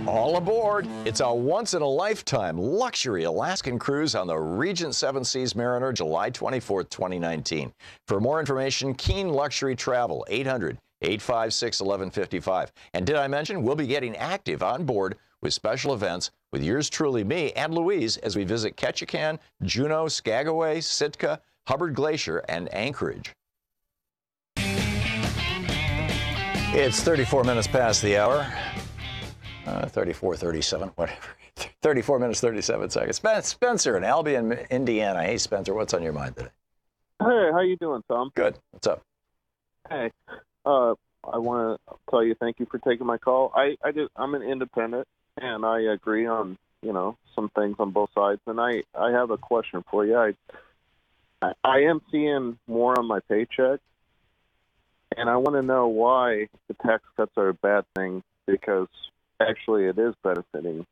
All aboard! It's a once-in-a-lifetime luxury Alaskan cruise on the Regent Seven Seas Mariner, July 24th, 2019. For more information, Keen Luxury Travel, 800-856-1155. And did I mention we'll be getting active on board with special events with yours truly, me, and Louise, as we visit Ketchikan, Juneau, Skagway, Sitka, Hubbard Glacier, and Anchorage. It's 34 minutes past the hour. 34, 37, whatever. 34 minutes, 37 seconds. Spencer in Albion, Indiana. Hey, Spencer, what's on your mind today? Hey, how you doing, Tom? Good. What's up? Hey, I want to tell you thank you for taking my call. I'm an independent, and I agree on, some things on both sides. And I have a question for you. I am seeing more on my paycheck, and I want to know why the tax cuts are a bad thing, because actually it is benefiting,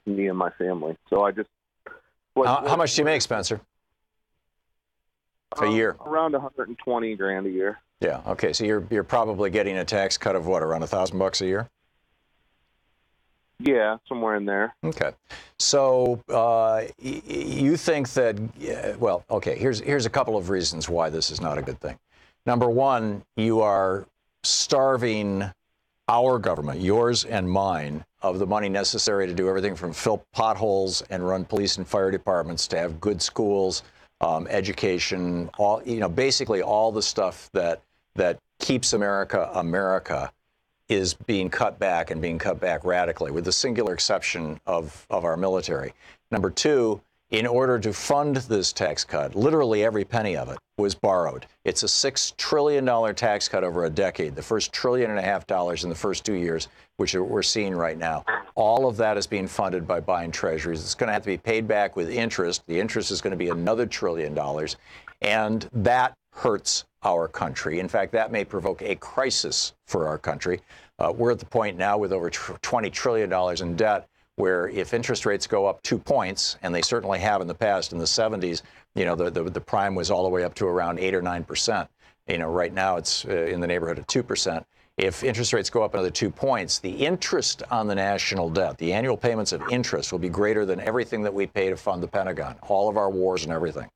me and my family. So I just... How much do you make, Spencer? A year? Around $120,000 a year. Yeah, okay. So you're probably getting a tax cut of what, around $1,000 a year? Yeah, somewhere in there. Okay. So you think that, well, okay, here's a couple of reasons why this is not a good thing. Number one, you are starving our government, yours and mine, of the money necessary to do everything from fill potholes and run police and fire departments, to have good schools, education, basically all the stuff that keeps America is being cut back, and being cut back radically, with the singular exception of our military. Number two, in order to fund this tax cut, literally every penny of it was borrowed. It's a $6 trillion tax cut over a decade, the first $1.5 trillion in the first 2 years, which we're seeing right now. All of that is being funded by buying treasuries. It's going to have to be paid back with interest. The interest is going to be another $1 trillion, and that hurts our country. In fact, that may provoke a crisis for our country. We're at the point now with over $20 trillion in debt, where if interest rates go up 2 points, and they certainly have in the past, in the 70s, the prime was all the way up to around 8 or 9%. Right now it's in the neighborhood of 2%. If interest rates go up another 2 points, the interest on the national debt, the annual payments of interest, will be greater than everything that we pay to fund the Pentagon, all of our wars and everything.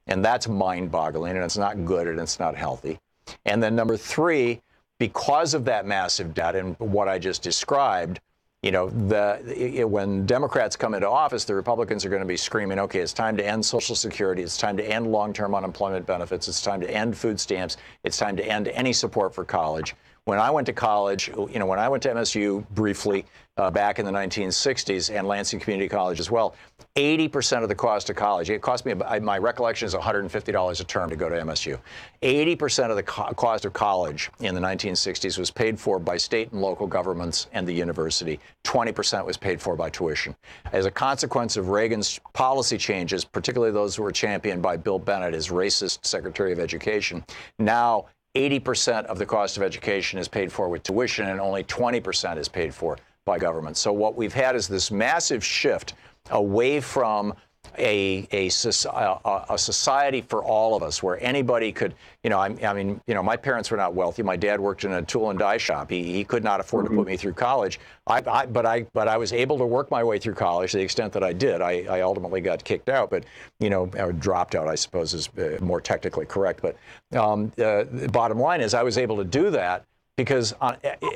And that's mind-boggling, and it's not good, and it's not healthy. And then number three, because of that massive debt and what I just described, when Democrats come into office, the Republicans are going to be screaming, okay, it's time to end Social Security, it's time to end long-term unemployment benefits, it's time to end food stamps, it's time to end any support for college. When I went to college, when I went to MSU briefly back in the 1960s, and Lansing Community College as well, 80% of the cost of college, it cost me, my recollection is $150 a term to go to MSU. 80% of the cost of college in the 1960s was paid for by state and local governments and the university. 20% was paid for by tuition. As a consequence of Reagan's policy changes, particularly those who were championed by Bill Bennett as racist Secretary of Education, now 80% of the cost of education is paid for with tuition, and only 20% is paid for by government. So what we've had is this massive shift away from a society for all of us, where anybody could, my parents were not wealthy. My dad worked in a tool and die shop. He could not afford to put me through college. But I was able to work my way through college to the extent that I did. I ultimately got kicked out, but or dropped out, I suppose is more technically correct. But the bottom line is, I was able to do that because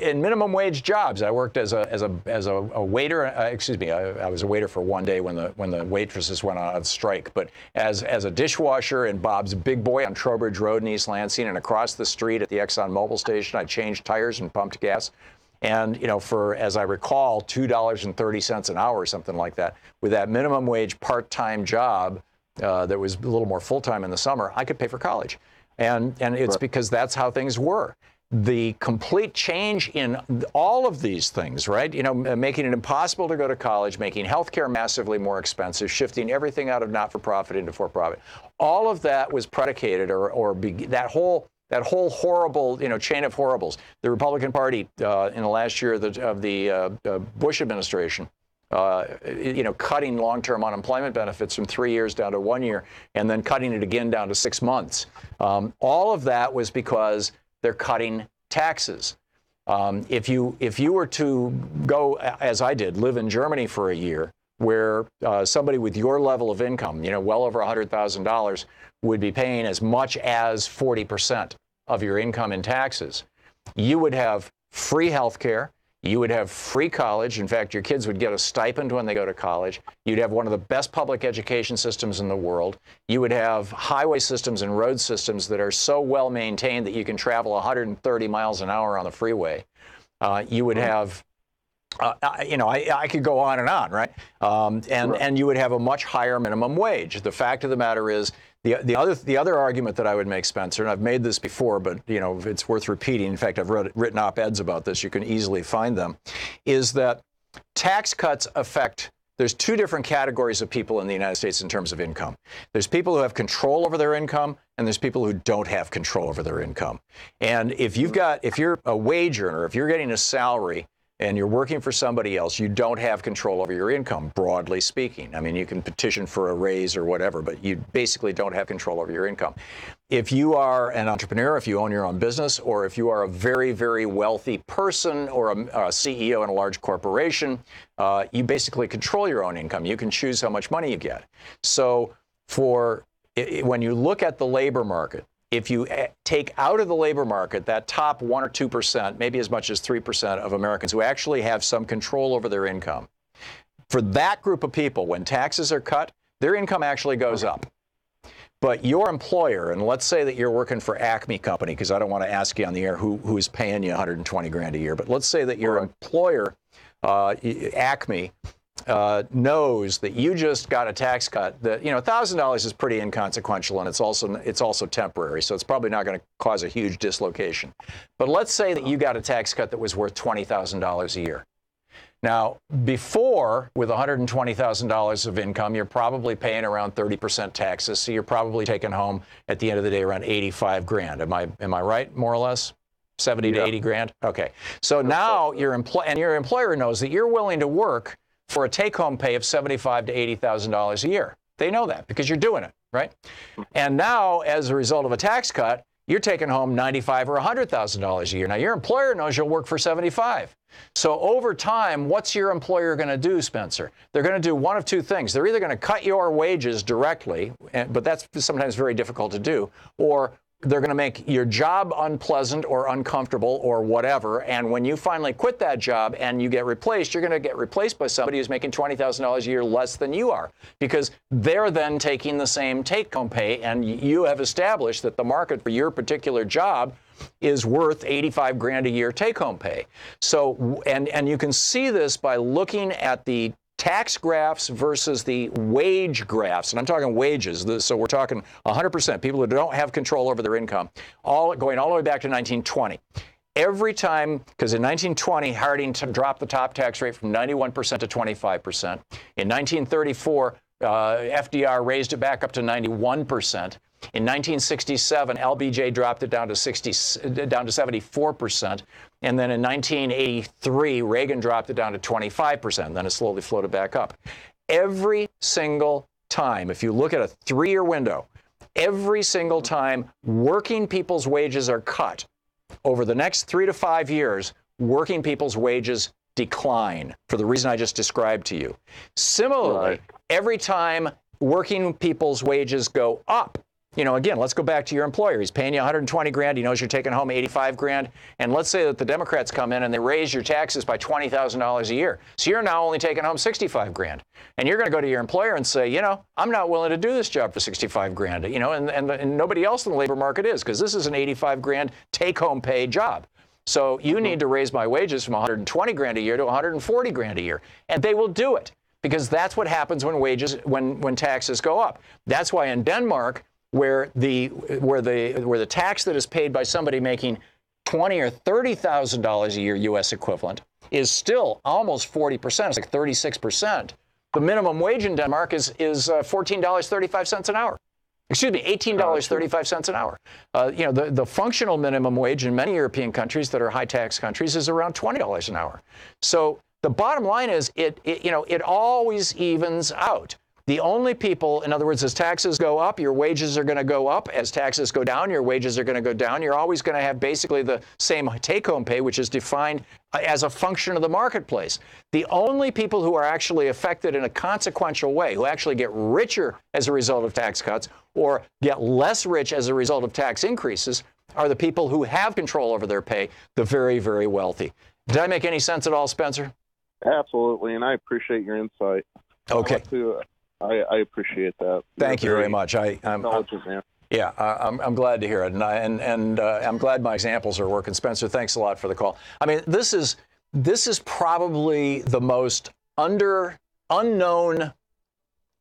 in minimum wage jobs, I worked as a waiter. I was a waiter for one day when the waitresses went on strike. But as a dishwasher in Bob's Big Boy on Trowbridge Road in East Lansing, and across the street at the Exxon Mobil station, I changed tires and pumped gas. And for, as I recall, $2.30 an hour or something like that, with that minimum wage part-time job that was a little more full-time in the summer, I could pay for college. And it's because that's how things were. The complete change in all of these things, right? Making it impossible to go to college, making healthcare massively more expensive, shifting everything out of not-for-profit into for-profit. All of that was predicated, that whole horrible, chain of horribles. The Republican Party in the last year of the Bush administration, cutting long-term unemployment benefits from 3 years down to 1 year, and then cutting it again down to 6 months. All of that was because they're cutting taxes. If you were to go, as I did, live in Germany for a year, where somebody with your level of income, well over $100,000, would be paying as much as 40% of your income in taxes, you would have free health care. You would have free college. In fact, your kids would get a stipend when they go to college. You'd have one of the best public education systems in the world. You would have highway systems and road systems that are so well maintained that you can travel 130 miles an hour on the freeway. You would have, I could go on and on, right? And you would have a much higher minimum wage. The fact of the matter is, the other argument that I would make, Spencer, and I've made this before, but it's worth repeating. In fact, I've written op-eds about this. You can easily find them. Is that tax cuts affect? There's two different categories of people in the United States in terms of income. There's people who have control over their income, and there's people who don't have control over their income. And if you're a wage earner, if you're getting a salary, and you're working for somebody else, you don't have control over your income, broadly speaking. I mean, you can petition for a raise or whatever, but you basically don't have control over your income. If you are an entrepreneur, if you own your own business, or if you are a very, very wealthy person or a CEO in a large corporation, you basically control your own income. You can choose how much money you get. So when you look at the labor market, if you take out of the labor market that top 1 or 2%, maybe as much as 3% of Americans who actually have some control over their income, for that group of people, when taxes are cut, their income actually goes up. But your employer, and let's say that you're working for Acme Company, because I don't want to ask you on the air who is paying you $120,000 a year, but let's say that your employer, Acme, knows that you just got a tax cut that, $1,000 is pretty inconsequential, and it's also temporary, so it's probably not going to cause a huge dislocation. But let's say that you got a tax cut that was worth $20,000 a year. Now, before, with $120,000 of income, you're probably paying around 30% taxes, so you're probably taking home at the end of the day around $85,000. Am I right, more or less? 70 to 80 grand? Okay. So now your employer knows that you're willing to work for a take-home pay of $75,000 to $80,000 a year. They know that because you're doing it, right? And now, as a result of a tax cut, you're taking home $95,000 or $100,000 a year. Now, your employer knows you'll work for $75,000. So over time, what's your employer going to do, Spencer? They're going to do one of two things. They're either going to cut your wages directly, but that's sometimes very difficult to do, or they're going to make your job unpleasant or uncomfortable or whatever. And when you finally quit that job and you get replaced, you're going to get replaced by somebody who's making $20,000 a year less than you are, because they're then taking the same take-home pay. And you have established that the market for your particular job is worth $85,000 a year take-home pay. So, and you can see this by looking at the tax graphs versus the wage graphs, and I'm talking wages, so we're talking 100%, people who don't have control over their income, going all the way back to 1920. Every time, because in 1920, Harding dropped the top tax rate from 91% to 25%. In 1934, FDR raised it back up to 91%. In 1967, LBJ dropped it down to 74%. And then in 1983, Reagan dropped it down to 25%. Then it slowly floated back up. Every single time, if you look at a 3-year window, every single time working people's wages are cut, over the next 3 to 5 years, working people's wages decline for the reason I just described to you. Similarly, every time working people's wages go up, you know, again, let's go back to your employer. He's paying you 120 grand. He knows you're taking home 85 grand. And let's say that the Democrats come in and they raise your taxes by $20,000 a year. So you're now only taking home 65 grand. And you're going to go to your employer and say, you know, I'm not willing to do this job for 65 grand, you know, and nobody else in the labor market is, because this is an 85 grand take-home pay job. So you need to raise my wages from 120 grand a year to 140 grand a year. And they will do it, because that's what happens when when taxes go up. That's why in Denmark, where the tax that is paid by somebody making $20,000 or $30,000 a year U.S. equivalent is still almost 40%. It's like 36%. The minimum wage in Denmark is $14.35 an hour. Excuse me, $18.35 an hour. You know, the functional minimum wage in many European countries that are high tax countries is around $20 an hour. So the bottom line is it always evens out. The only people, in other words, as taxes go up, your wages are going to go up. As taxes go down, your wages are going to go down. You're always going to have basically the same take-home pay, which is defined as a function of the marketplace. The only people who are actually affected in a consequential way, who actually get richer as a result of tax cuts or get less rich as a result of tax increases, are the people who have control over their pay, the very, very wealthy. Did I make any sense at all, Spencer? Absolutely, and I appreciate your insight. Okay. I appreciate that. Thank you very much. I'm glad to hear it, and I'm glad my examples are working. Spencer, thanks a lot for the call. I mean, this is probably the most unknown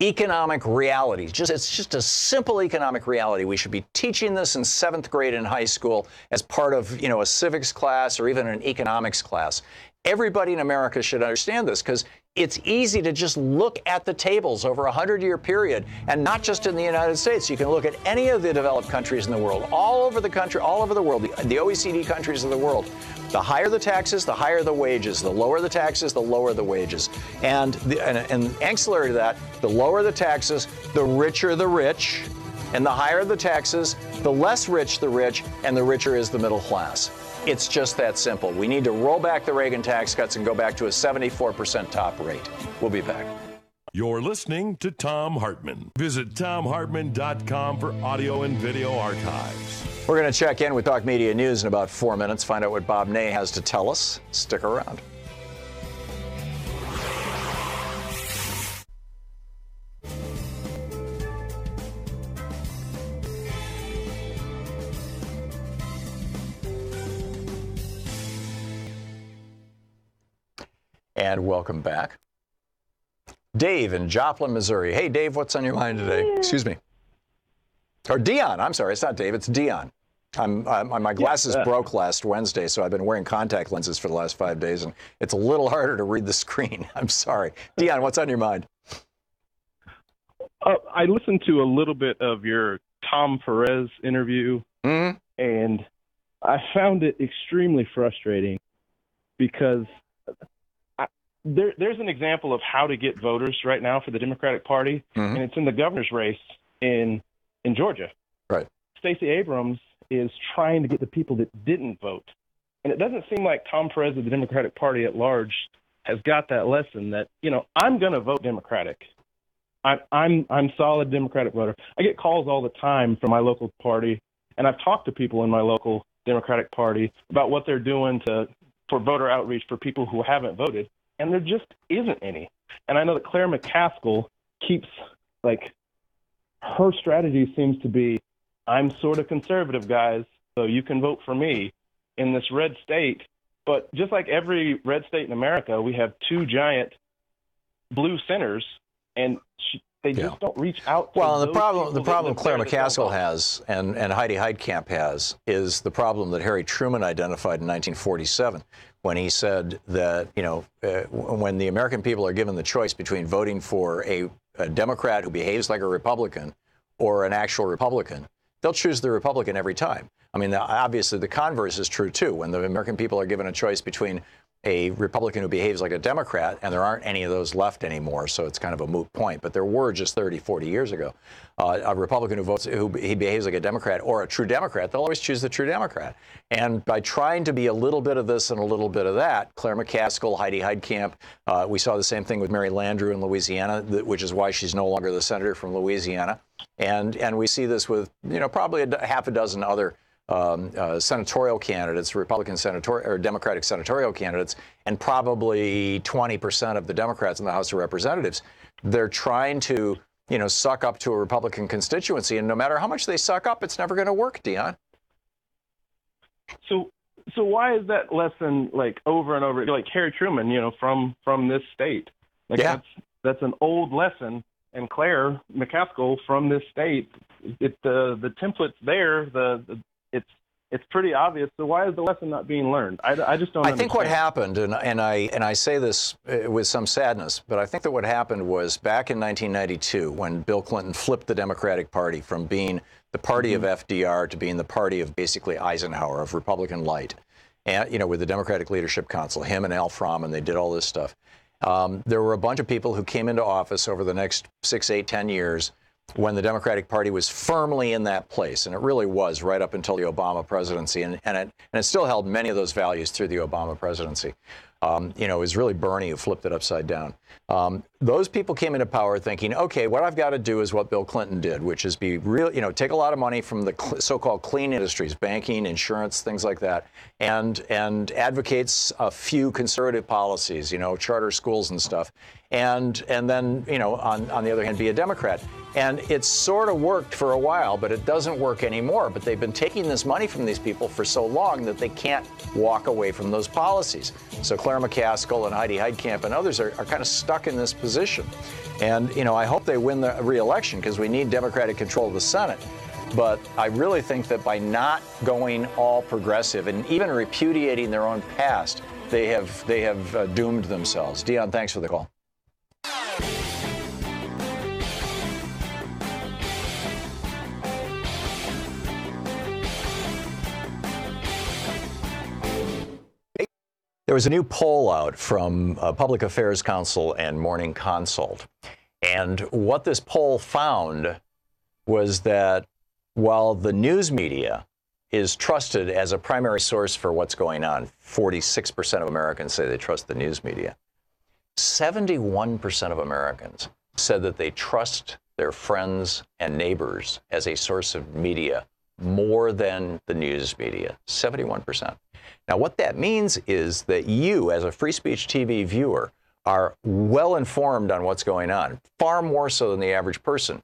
economic reality. It's just a simple economic reality. We should be teaching this in 7th grade in high school as part of, you know, a civics class or even an economics class. Everybody in America should understand this, because it's easy to just look at the tables over a 100-year period, and not just in the United States. You can look at any of the developed countries in the world, all over the country, all over the world, the OECD countries of the world. The higher the taxes, the higher the wages. The lower the taxes, the lower the wages. And ancillary to that, the lower the taxes, the richer the rich, and the higher the taxes, the less rich the rich, and the richer is the middle class. It's just that simple. We need to roll back the Reagan tax cuts and go back to a 74% top rate. We'll be back. You're listening to Thom Hartmann. Visit thomhartmann.com for audio and video archives. We're going to check in with Talk Media News in about 4 minutes, find out what Bob Ney has to tell us. Stick around. And welcome back. Dave in Joplin, Missouri. Hey, Dave, what's on your mind today? Excuse me. Or Dion. I'm sorry, it's not Dave, it's Dion. My glasses broke last Wednesday, so I've been wearing contact lenses for the last 5 days, and it's a little harder to read the screen. I'm sorry. Dion, what's on your mind? I listened to a little bit of your Tom Perez interview, and I found it extremely frustrating because there's an example of how to get voters right now for the Democratic Party, and it's in the governor's race in Georgia. Right. Stacey Abrams is trying to get the people that didn't vote. And it doesn't seem like Tom Perez of the Democratic Party at large has got that lesson that, you know, I'm going to vote Democratic. I'm solid Democratic voter. I get calls all the time from my local party, and I've talked to people in my local Democratic Party about what they're doing for voter outreach for people who haven't voted, and there just isn't any. And I know that Claire McCaskill keeps, like, her strategy seems to be, I'm sort of conservative, guys, so you can vote for me in this red state. But just like every red state in America, we have two giant blue centers, and they just don't reach out to the problem Claire McCaskill has and Heidi Heitkamp has is the problem that Harry Truman identified in 1947 when he said that, you know, when the American people are given the choice between voting for a Democrat who behaves like a Republican or an actual Republican, they'll choose the Republican every time. I mean, obviously the converse is true too. When the American people are given a choice between a Republican who behaves like a Democrat, and there aren't any of those left anymore, so it's kind of a moot point, but there were just 30, 40 years ago, a Republican who he behaves like a Democrat or a true Democrat, they'll always choose the true Democrat. And by trying to be a little bit of this and a little bit of that, Claire McCaskill, Heidi Heitkamp, we saw the same thing with Mary Landrieu in Louisiana, which is why she's no longer the senator from Louisiana. And we see this with, probably half a dozen other senatorial candidates, Republican senatorial or Democratic senatorial candidates, and probably 20% of the Democrats in the House of Representatives. They're trying to, suck up to a Republican constituency, and no matter how much they suck up, it's never going to work, Dion. So why is that lesson like over and over? Like Harry Truman, from this state. Like that's an old lesson. And Claire McCaskill from this state, the template's there. It's pretty obvious. So why is the lesson not being learned? I just don't understand. I think what happened, and I say this with some sadness, but I think that what happened was back in 1992 when Bill Clinton flipped the Democratic Party from being the party of FDR to being the party of basically Eisenhower, of Republican light, and with the Democratic Leadership Council, him and Al Froman, they did all this stuff. There were a bunch of people who came into office over the next 6, 8, 10 years when the Democratic Party was firmly in that place, and it really was right up until the Obama presidency, and it still held many of those values through the Obama presidency. It was really Bernie who flipped it upside down. Those people came into power thinking, okay, what I've got to do is what Bill Clinton did, which is be real, take a lot of money from the so-called clean industries, banking, insurance, things like that, and advocates a few conservative policies, charter schools and stuff, and then, on the other hand, be a Democrat. And it's sort of worked for a while, but it doesn't work anymore. But they've been taking this money from these people for so long that they can't walk away from those policies. So Claire McCaskill and Heidi Heitkamp and others are kind of stuck in this position. And, I hope they win the re-election because we need Democratic control of the Senate. But I really think that by not going all progressive and even repudiating their own past, they have doomed themselves. Dion, thanks for the call. There was a new poll out from Public Affairs Council and Morning Consult. And what this poll found was that while the news media is trusted as a primary source for what's going on, 46% of Americans say they trust the news media, 71% of Americans said that they trust their friends and neighbors as a source of media more than the news media, 71%. Now, what that means is that you, as a free speech TV viewer, are well informed on what's going on, far more so than the average person.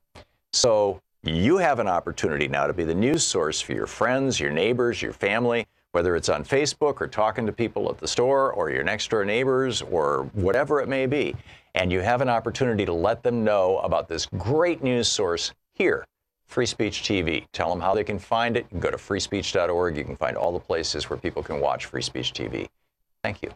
So you have an opportunity now to be the news source for your friends, your neighbors, your family, whether it's on Facebook or talking to people at the store or your next door neighbors or whatever it may be. And you have an opportunity to let them know about this great news source here. Free Speech TV. Tell them how they can find it. You can go to freespeech.org. You can find all the places where people can watch Free Speech TV. Thank you.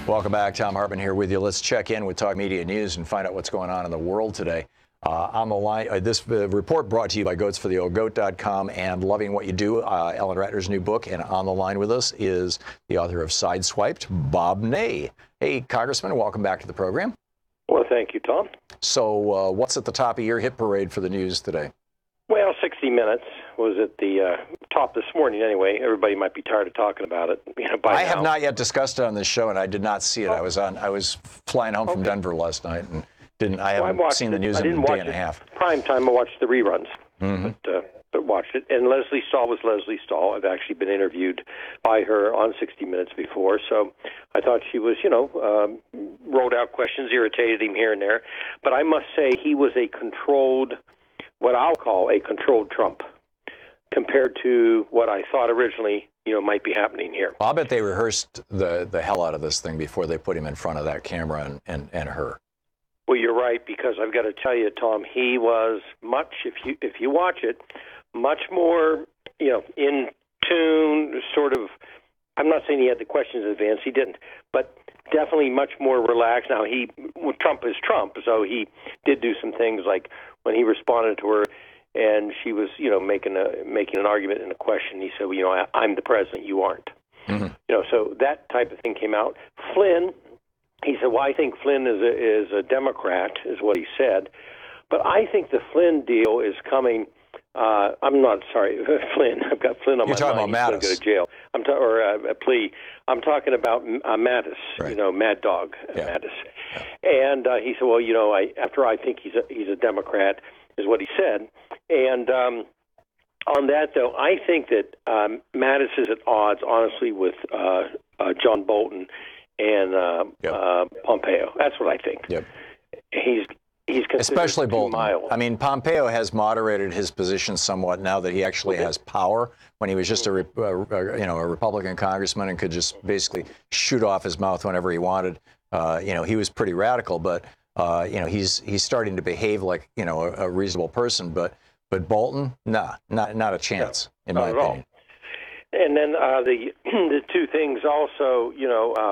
Welcome back. Thom Hartmann here with you. Let's check in with Talk Media News and find out what's going on in the world today. On the line, this report brought to you by goatsfortheoldgoat.com and Loving What You Do, Ellen Ratner's new book. And on the line with us is the author of Sideswiped, Bob Ney. Hey, Congressman, welcome back to the program. Well, thank you, Tom. So what's at the top of your hit parade for the news today? Well, 60 Minutes was at the top this morning anyway. Everybody might be tired of talking about it. I have not yet discussed it on this show, and I did not see it. I was flying home from Denver last night and I haven't seen the news in a day and a half. Prime time, I watched the reruns, but watched it. And Leslie Stahl was Leslie Stahl. I've actually been interviewed by her on 60 Minutes before, so I thought she was, wrote out questions, irritated him here and there. But I must say he was what I'll call a controlled Trump, compared to what I thought originally, might be happening here. Well, I'll bet they rehearsed the hell out of this thing before they put him in front of that camera and her. Well, you're right, because I've got to tell you, Tom, he was much, if you watch it, much more, in tune, sort of. I'm not saying he had the questions in advance, he didn't, but definitely much more relaxed. Now, Trump is Trump, so he did do some things like when he responded to her and she was, making an argument and a question. He said, well, I'm the president, you aren't. Mm-hmm. So that type of thing came out. Flynn, he said, well, I think Flynn is a Democrat, is what he said. But I think the Flynn deal is coming. I'm not sorry, Flynn. I've got Flynn on my mind. You're talking about Mattis. He's going to go to jail. Or a plea. I'm talking about Mattis. Right. Mad Dog Mattis. Yeah. And he said, well, after I think he's a Democrat, is what he said. And on that, though, I think that Mattis is at odds, honestly, with John Bolton and Pompeo. That's what I think. Yep. He's especially Bolton. Mild. I mean, Pompeo has moderated his position somewhat now that he actually has power. When he was just a Republican congressman and could just basically shoot off his mouth whenever he wanted, he was pretty radical. But he's starting to behave like a reasonable person. But Bolton, not a chance in my opinion. And then the two things also,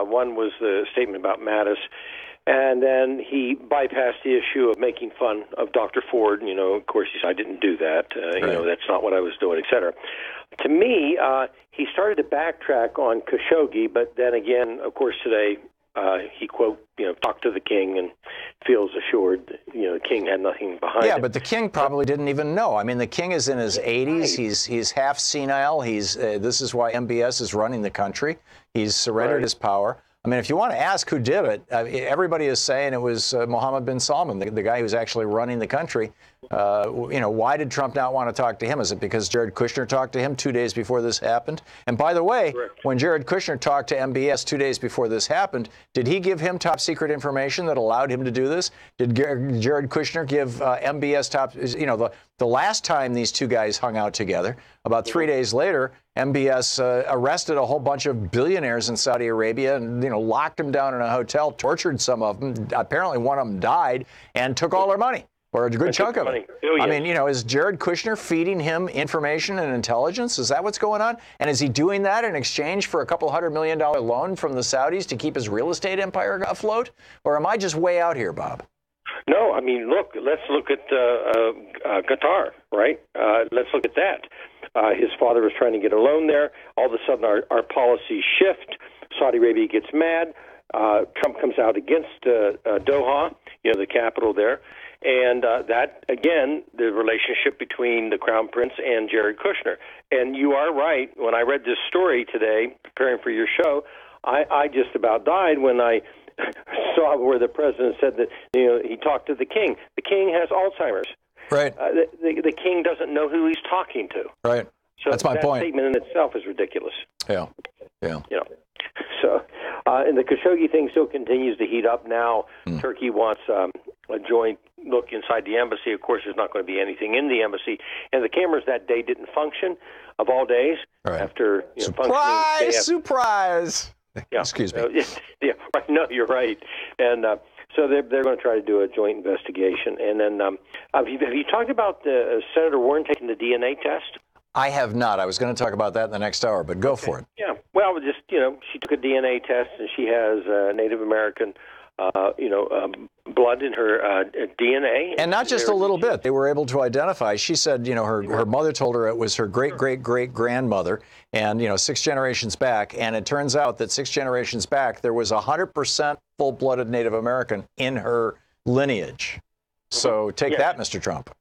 one was the statement about Mattis. And then he bypassed the issue of making fun of Dr. Ford. Of course, he said, I didn't do that. Right. That's not what I was doing, et cetera. To me, he started to backtrack on Khashoggi, but then again, of course, today he talked to the king and feels assured, the king had nothing behind it. Yeah, but the king probably didn't even know. I mean, the king is in his 80s. Right. He's half senile. This is why MBS is running the country. He's surrendered his power. I mean, if you want to ask who did it, everybody is saying it was Mohammed bin Salman, the guy who's actually running the country. Why did Trump not want to talk to him? Is it because Jared Kushner talked to him 2 days before this happened? And by the way, when Jared Kushner talked to MBS 2 days before this happened, did he give him top secret information that allowed him to do this? Did Jared Kushner give MBS top, the last time these two guys hung out together, about 3 days later, MBS arrested a whole bunch of billionaires in Saudi Arabia and, locked them down in a hotel, tortured some of them. Apparently one of them died and took all their money, or a good chunk of it. I mean, is Jared Kushner feeding him information and intelligence? Is that what's going on? And is he doing that in exchange for a couple $100 million loan from the Saudis to keep his real estate empire afloat? Or am I just way out here, Bob? No, I mean, let's look at Qatar, right? Let's look at that. His father was trying to get a loan there. All of a sudden, our policies shift. Saudi Arabia gets mad. Trump comes out against Doha, the capital there. And that, again, the relationship between the Crown Prince and Jared Kushner. And you are right. When I read this story today, preparing for your show, I just about died when I saw where the president said that he talked to the king. The king has Alzheimer's. Right. The king doesn't know who he's talking to. Right. So that's my point. That statement in itself is ridiculous. Yeah. So, and the Khashoggi thing still continues to heat up now. Turkey wants a joint look inside the embassy. Of course, there's not going to be anything in the embassy. And the cameras that day didn't function, of all days. Right. After Surprise! Yeah. Excuse me. Yeah, right. No, you're right. And so they're going to try to do a joint investigation. And then have you talked about Senator Warren taking the DNA test? I have not. I was going to talk about that in the next hour, but go for it. Yeah. Well, just, she took a DNA test, and she has Native American, blood in her DNA. And not just a little bit. They were able to identify. She said, her mother told her it was her great-great-great-grandmother, and, 6 generations back. And it turns out that 6 generations back, there was 100% full-blooded Native American in her lineage. So take that, Mr. Trump.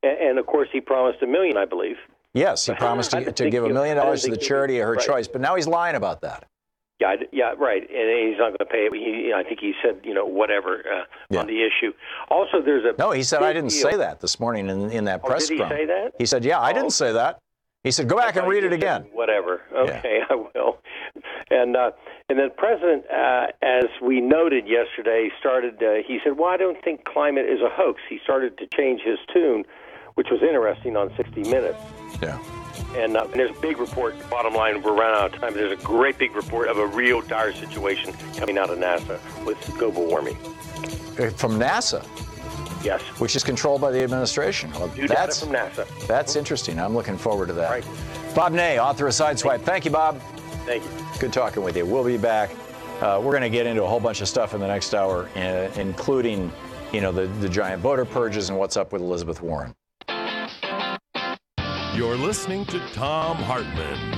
And, of course, he promised $1 million, I believe. Yes, he promised to give $1 million to the charity of her choice, but now he's lying about that. Yeah, right. And he's not going to pay it. I think he said, whatever on the issue. Also, there's a no. He said I didn't say that this morning in that press scrum. Did he say that? He said, I didn't say that. He said, go back and read it again. Whatever. Okay, I will. And then President, as we noted yesterday, started. He said, well, I don't think climate is a hoax. He started to change his tune, which was interesting on 60 Minutes. Yeah. And there's a big report, bottom line, we're running out of time. There's a great big report of a real dire situation coming out of NASA with global warming. From NASA? Yes. Which is controlled by the administration. Well, New data from NASA. That's interesting. I'm looking forward to that. Right. Bob Ney, author of Sideswipe. Thank you, Bob. Thank you. Good talking with you. We'll be back We're going to get into a whole bunch of stuff in the next hour, including, the giant voter purges and what's up with Elizabeth Warren. You're listening to Thom Hartmann.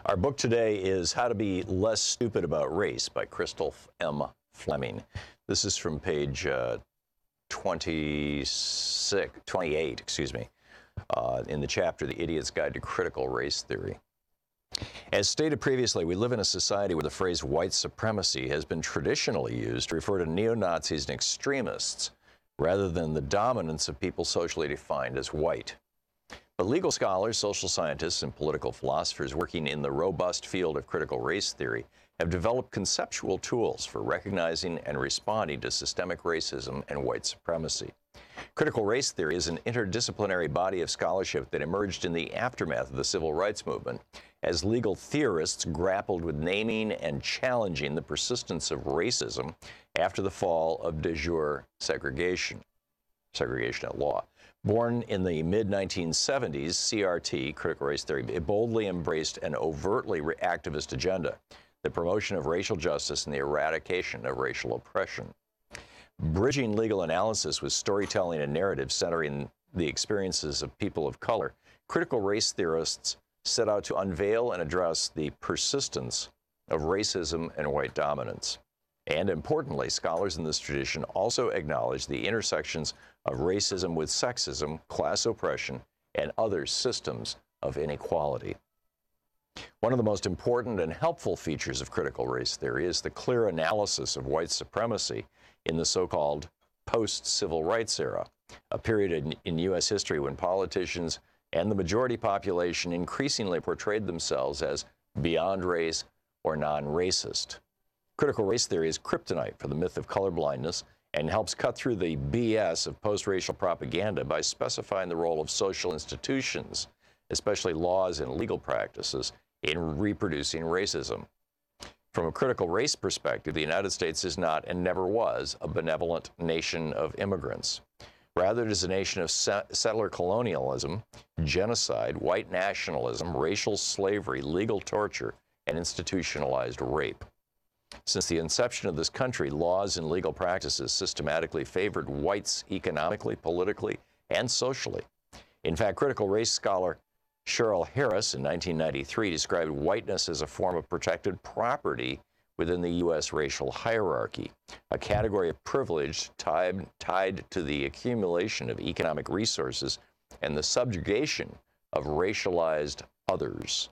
Our book today is How to Be Less Stupid About Race by Crystal M. Fleming. This is from page 28, in the chapter, The Idiot's Guide to Critical Race Theory. As stated previously, we live in a society where the phrase white supremacy has been traditionally used to refer to neo-Nazis and extremists, rather than the dominance of people socially defined as white. But legal scholars, social scientists, and political philosophers working in the robust field of critical race theory have developed conceptual tools for recognizing and responding to systemic racism and white supremacy. Critical race theory is an interdisciplinary body of scholarship that emerged in the aftermath of the civil rights movement as legal theorists grappled with naming and challenging the persistence of racism after the fall of de jure segregation at law. Born in the mid-1970s, CRT, critical race theory, it boldly embraced an overtly activist agenda, the promotion of racial justice and the eradication of racial oppression. Bridging legal analysis with storytelling and narrative centering the experiences of people of color, critical race theorists set out to unveil and address the persistence of racism and white dominance. And importantly, scholars in this tradition also acknowledge the intersections of racism with sexism, class oppression, and other systems of inequality. One of the most important and helpful features of critical race theory is the clear analysis of white supremacy in the so-called post-civil rights era, a period in U.S. history when politicians and the majority population increasingly portrayed themselves as beyond race or non-racist. Critical race theory is kryptonite for the myth of colorblindness and helps cut through the BS of post-racial propaganda by specifying the role of social institutions, especially laws and legal practices, in reproducing racism. From a critical race perspective, the United States is not and never was a benevolent nation of immigrants. Rather, it is a nation of settler colonialism, genocide, white nationalism, racial slavery, legal torture, and institutionalized rape. Since the inception of this country, laws and legal practices systematically favored whites economically, politically, and socially. In fact, critical race scholar Cheryl Harris in 1993 described whiteness as a form of protected property within the U.S. racial hierarchy, a category of privilege tied to the accumulation of economic resources and the subjugation of racialized others.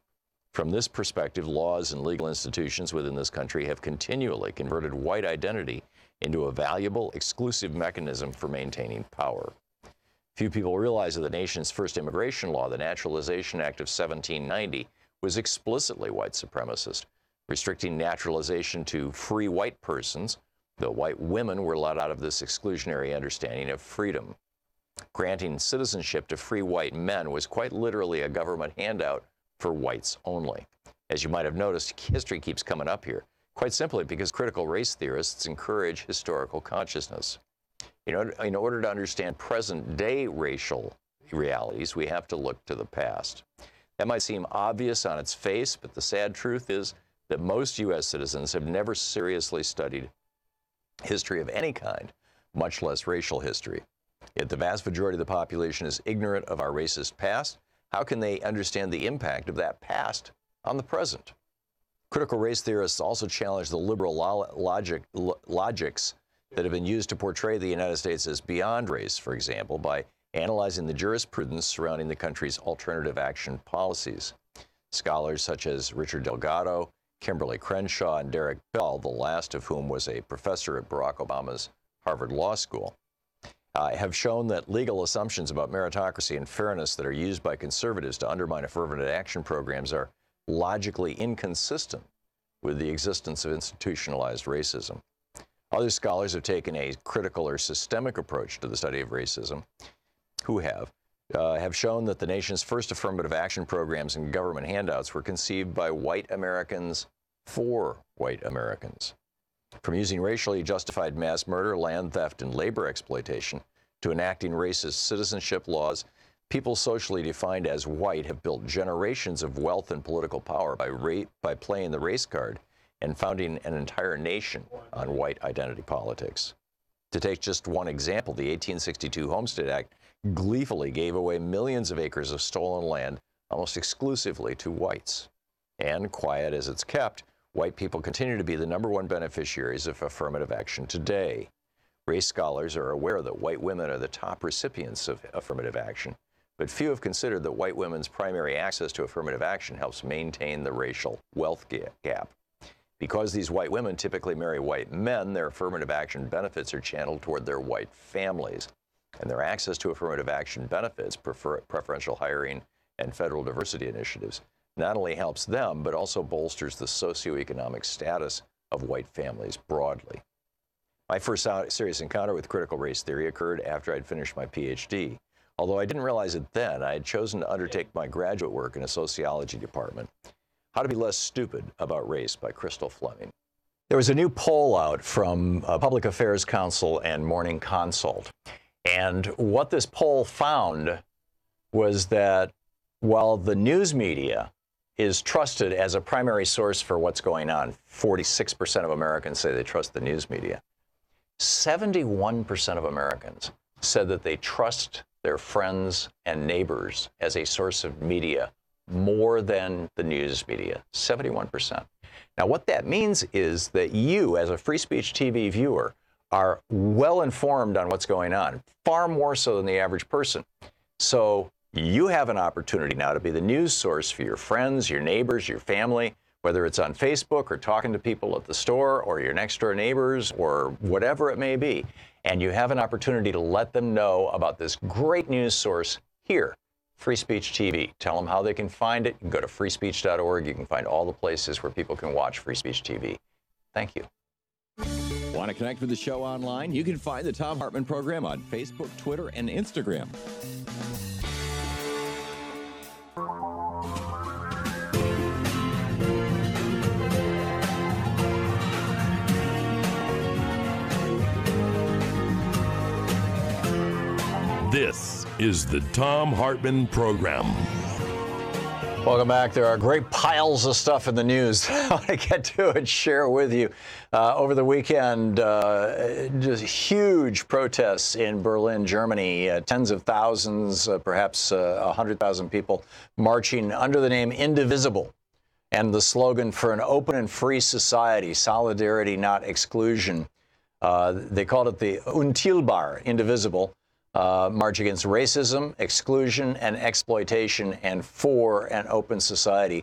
From this perspective, laws and legal institutions within this country have continually converted white identity into a valuable, exclusive mechanism for maintaining power. Few people realize that the nation's first immigration law, the Naturalization Act of 1790, was explicitly white supremacist, restricting naturalization to free white persons, though white women were let out of this exclusionary understanding of freedom. Granting citizenship to free white men was quite literally a government handout for whites only. As you might have noticed, history keeps coming up here, quite simply because critical race theorists encourage historical consciousness. In order to understand present-day racial realities, we have to look to the past. That might seem obvious on its face, but the sad truth is that most U.S. citizens have never seriously studied history of any kind, much less racial history. Yet the vast majority of the population is ignorant of our racist past. How can they understand the impact of that past on the present? Critical race theorists also challenge the liberal logics that have been used to portray the United States as beyond race, for example, by analyzing the jurisprudence surrounding the country's alternative action policies. Scholars such as Richard Delgado, Kimberly Crenshaw, and Derek Bell, the last of whom was a professor at Barack Obama's Harvard Law School, have shown that legal assumptions about meritocracy and fairness that are used by conservatives to undermine affirmative action programs are logically inconsistent with the existence of institutionalized racism. Other scholars have taken a critical or systemic approach to the study of racism, who have shown that the nation's first affirmative action programs and government handouts were conceived by white Americans for white Americans. From using racially justified mass murder, land theft, and labor exploitation to enacting racist citizenship laws, people socially defined as white have built generations of wealth and political power by playing the race card and founding an entire nation on white identity politics. To take just one example, the 1862 Homestead Act gleefully gave away millions of acres of stolen land almost exclusively to whites. And quiet as it's kept, white people continue to be the #1 beneficiaries of affirmative action today. Race scholars are aware that white women are the top recipients of affirmative action, but few have considered that white women's primary access to affirmative action helps maintain the racial wealth gap. Because these white women typically marry white men, their affirmative action benefits are channeled toward their white families, and their access to affirmative action benefits, preferential hiring, and federal diversity initiatives not only helps them, but also bolsters the socioeconomic status of white families broadly. My first serious encounter with critical race theory occurred after I'd finished my PhD. Although I didn't realize it then, I had chosen to undertake my graduate work in a sociology department. How to Be Less Stupid About Race by Crystal Fleming. There was a new poll out from Public Affairs Council and Morning Consult. And what this poll found was that while the news media is trusted as a primary source for what's going on, 46% of Americans say they trust the news media. 71% of Americans said that they trust their friends and neighbors as a source of media more than the news media, 71%. Now, what that means is that you, as a free speech TV viewer, are well informed on what's going on, far more so than the average person. So you have an opportunity now to be the news source for your friends, your neighbors, your family, whether it's on Facebook or talking to people at the store or your next door neighbors or whatever it may be. And you have an opportunity to let them know about this great news source here, Free Speech TV. Tell them how they can find it. You can go to freespeech.org. You can find all the places where people can watch Free Speech TV. Thank you. Want to connect with the show online? You can find the Thom Hartmann Program on Facebook, Twitter, and Instagram. This is the Thom Hartmann Program. Welcome back. There are great piles of stuff in the news I want to get to and share with you. Over the weekend, just huge protests in Berlin, Germany. Tens of thousands, perhaps 100,000 people marching under the name Indivisible and the slogan for an open and free society, solidarity, not exclusion. They called it the Unteilbar, Indivisible. March against racism, exclusion, and exploitation, and for an open society.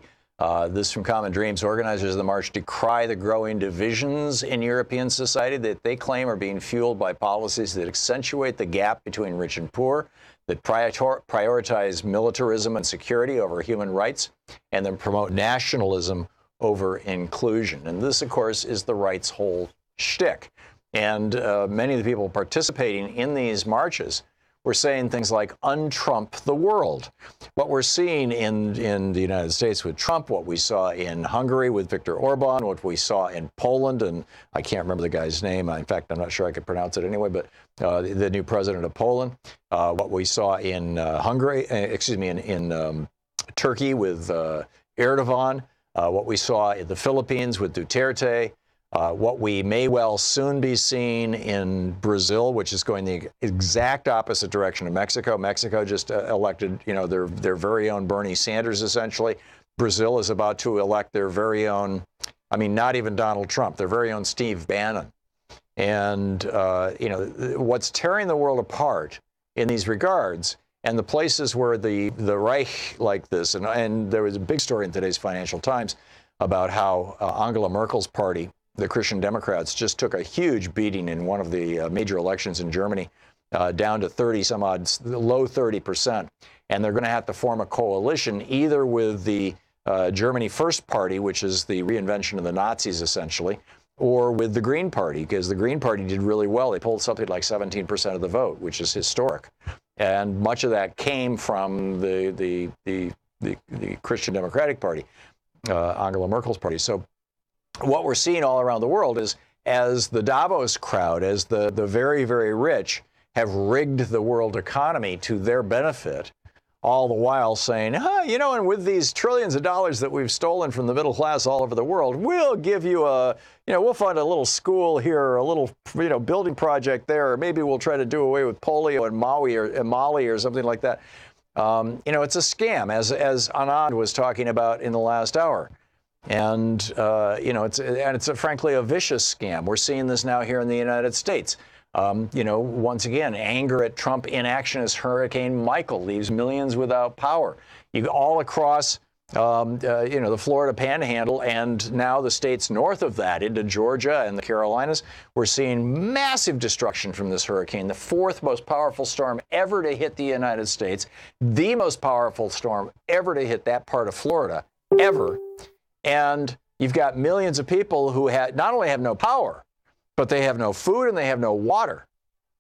This from Common Dreams. Organizers of the march decry the growing divisions in European society that they claim are being fueled by policies that accentuate the gap between rich and poor, that prioritize militarism and security over human rights, and then promote nationalism over inclusion. And this, of course, is the right's whole shtick. And many of the people participating in these marches were saying things like, un-Trump the world. What we're seeing in the United States with Trump, what we saw in Hungary with Viktor Orban, what we saw in Poland, and I can't remember the guy's name. In fact, I'm not sure I could pronounce it anyway, but the new president of Poland, what we saw in Turkey with Erdogan, what we saw in the Philippines with Duterte, what we may well soon be seeing in Brazil, which is going the exact opposite direction of Mexico. Mexico just elected, their very own Bernie Sanders, essentially. Brazil is about to elect their very own, not even Donald Trump, their very own Steve Bannon. And, what's tearing the world apart in these regards, and the places where the Reich like this, and there was a big story in today's Financial Times about how Angela Merkel's party, the Christian Democrats, just took a huge beating in one of the major elections in Germany, down to 30 some odd, low 30%. And they're going to have to form a coalition either with the Germany First Party, which is the reinvention of the Nazis essentially, or with the Green Party, because the Green Party did really well. They pulled something like 17% of the vote, which is historic. And much of that came from the Christian Democratic Party, Angela Merkel's party. So what we're seeing all around the world is, as the Davos crowd, as the very, very rich have rigged the world economy to their benefit, all the while saying, and with these trillions of dollars that we've stolen from the middle class all over the world, we'll give you we'll fund a little school here, a little, building project there, or maybe we'll try to do away with polio in Mali or something like that. It's a scam, as Anand was talking about in the last hour. And, it's frankly a vicious scam. We're seeing this now here in the United States. Once again, anger at Trump inaction as Hurricane Michael leaves millions without power. All across, the Florida Panhandle and now the states north of that into Georgia and the Carolinas, we're seeing massive destruction from this hurricane, the fourth most powerful storm ever to hit the United States, the most powerful storm ever to hit that part of Florida, ever. And you've got millions of people who not only have no power, but they have no food and they have no water.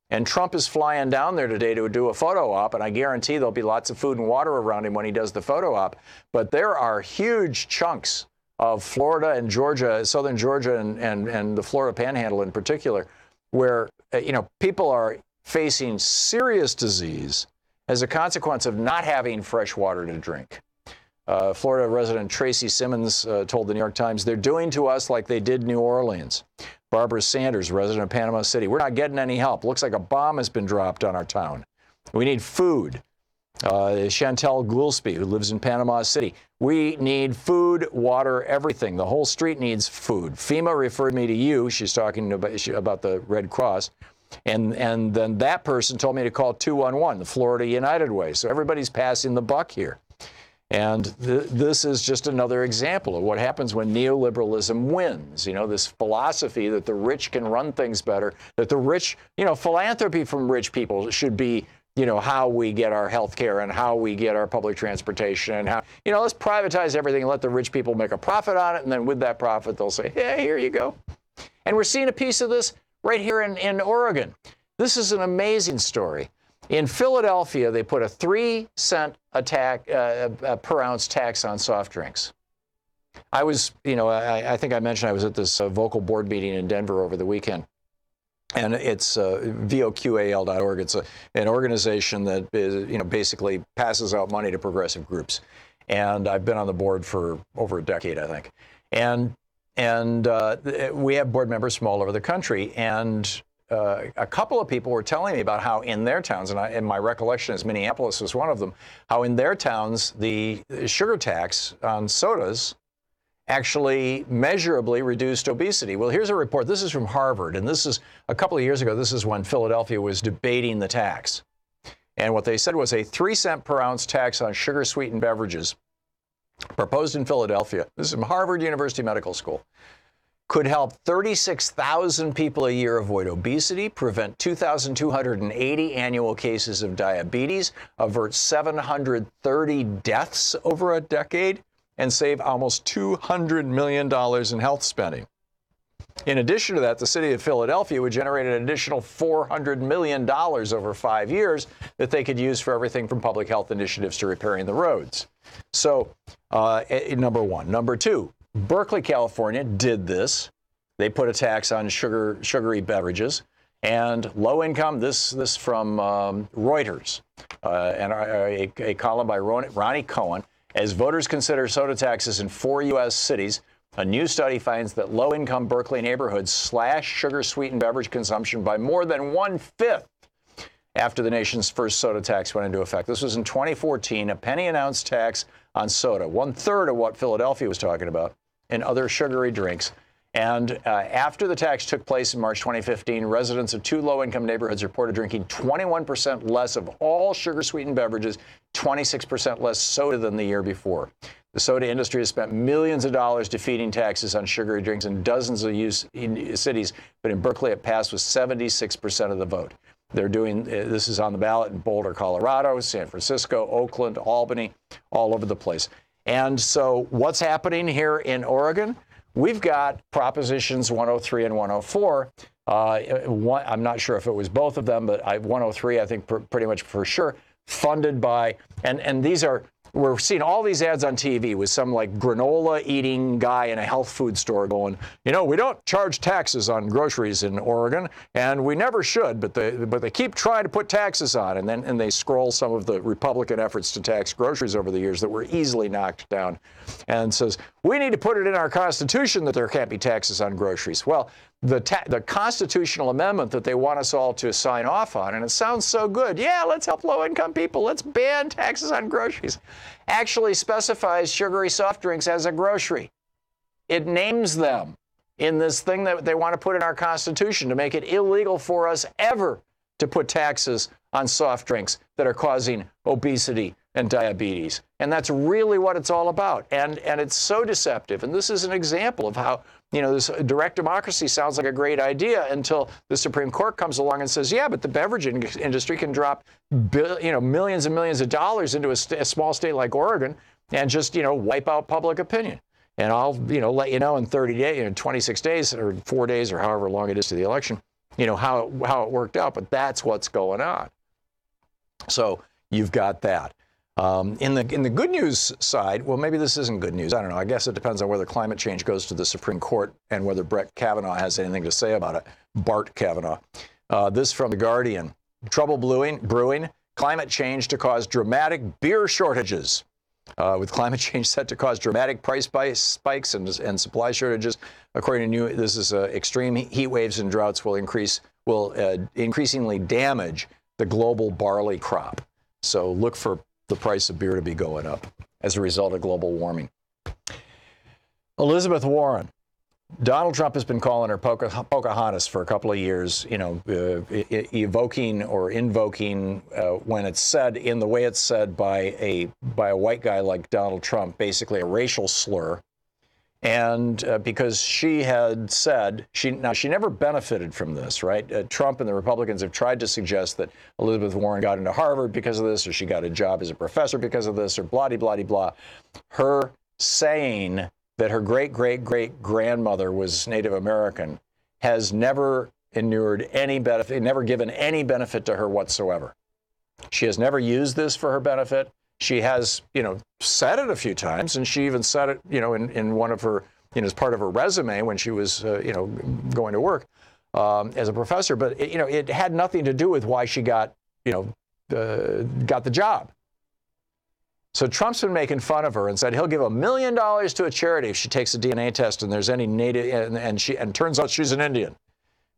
And Trump is flying down there today to do a photo op, and I guarantee there'll be lots of food and water around him when he does the photo op. But there are huge chunks of Florida and Georgia, southern Georgia and the Florida Panhandle in particular, where people are facing serious disease as a consequence of not having fresh water to drink. Florida resident Tracy Simmons told the New York Times, they're doing to us like they did New Orleans. Barbara Sanders, resident of Panama City, we're not getting any help. Looks like a bomb has been dropped on our town. We need food. Chantel Goolsby, who lives in Panama City, we need food, water, everything. The whole street needs food. FEMA referred me to you. She's talking about the Red Cross. And then that person told me to call 211, the Florida United Way. So everybody's passing the buck here. And this is just another example of what happens when neoliberalism wins. This philosophy that the rich can run things better, that the rich, philanthropy from rich people should be, how we get our health care and how we get our public transportation and how, let's privatize everything and let the rich people make a profit on it. And then with that profit, they'll say, hey, here you go. And we're seeing a piece of this right here in Oregon. This is an amazing story. In Philadelphia, they put a 3-cent per ounce tax on soft drinks. I was, I think I mentioned I was at this vocal board meeting in Denver over the weekend. And it's VOQAL.org. It's an organization that is, basically passes out money to progressive groups. And I've been on the board for over a decade, I think. And we have board members from all over the country. And a couple of people were telling me about how in their towns, and my recollection is Minneapolis was one of them, how in their towns the sugar tax on sodas actually measurably reduced obesity. Well, here's a report. This is from Harvard, and this is a couple of years ago. This is when Philadelphia was debating the tax. And what they said was a 3-cent per ounce tax on sugar-sweetened beverages proposed in Philadelphia. This is from Harvard University Medical School. Could help 36,000 people a year avoid obesity, prevent 2,280 annual cases of diabetes, avert 730 deaths over a decade, and save almost $200 million in health spending. In addition to that, the city of Philadelphia would generate an additional $400 million over 5 years that they could use for everything from public health initiatives to repairing the roads. So, number one. Number two, Berkeley, California did this. They put a tax on sugary beverages and low income. This from Reuters, and a column by Ronnie Cohen. As voters consider soda taxes in 4 U.S. cities, a new study finds that low-income Berkeley neighborhoods slashed sugar-sweetened beverage consumption by more than 1/5 after the nation's first soda tax went into effect. This was in 2014, a penny-an-ounce tax on soda, 1/3 of what Philadelphia was talking about, and other sugary drinks. And after the tax took place in March 2015, residents of 2 low-income neighborhoods reported drinking 21% less of all sugar-sweetened beverages, 26% less soda than the year before. The soda industry has spent millions of dollars defeating taxes on sugary drinks in dozens of cities, but in Berkeley it passed with 76% of the vote. They're doing this is on the ballot in Boulder, Colorado, San Francisco, Oakland, Albany, all over the place. And so what's happening here in Oregon? We've got Propositions 103 and 104. I'm not sure if it was both of them, but 103, I think pretty much for sure, funded by, and these are, we're seeing all these ads on TV with some like granola eating guy in a health food store going, you know, we don't charge taxes on groceries in Oregon, and we never should, but they keep trying to put taxes on, and they scroll some of the Republican efforts to tax groceries over the years that were easily knocked down, and says we need to put it in our Constitution that there can't be taxes on groceries. Well, the constitutional amendment that they want us all to sign off on, and it sounds so good. Yeah, let's help low-income people. Let's ban taxes on groceries. Actually specifies sugary soft drinks as a grocery. It names them in this thing that they want to put in our Constitution to make it illegal for us ever to put taxes on soft drinks that are causing obesity and diabetes. And that's really what it's all about. And it's so deceptive. And this is an example of how, you know, this direct democracy sounds like a great idea until the Supreme Court comes along and says, yeah, but the beverage industry can drop millions and millions of dollars into a small state like Oregon and just, you know, wipe out public opinion. And I'll, you know, let you know in 30 days, 26 days or 4 days or however long it is to the election, you know, how it worked out. But that's what's going on. So you've got that. In the good news side, well, maybe this isn't good news. I don't know. I guess it depends on whether climate change goes to the Supreme Court and whether Brett Kavanaugh has anything to say about it. Bart Kavanaugh. This from The Guardian. Trouble brewing, climate change to cause dramatic beer shortages. With climate change set to cause dramatic price spikes and supply shortages, according to extreme heat waves and droughts will increasingly damage the global barley crop. So look for the price of beer to be going up as a result of global warming. Elizabeth Warren. Donald Trump has been calling her Pocahontas for a couple of years, you know, evoking or invoking when it's said in the way it's said by a white guy like Donald Trump, basically a racial slur. And because she had said, she never benefited from this, right? Trump and the Republicans have tried to suggest that Elizabeth Warren got into Harvard because of this, or she got a job as a professor because of this, or blah-de-blah-de-blah. Her saying that her great-great-great-grandmother was Native American has never inured any benefit, never given any benefit to her whatsoever. She has never used this for her benefit. She has, you know, said it a few times, and she even said it, you know, in one of her, you know, as part of her resume when she was, you know, going to work as a professor. But, you know, it had nothing to do with why she got, you know, got the job. So Trump's been making fun of her and said he'll give $1 million to a charity if she takes a DNA test and there's any native, and turns out she's an Indian.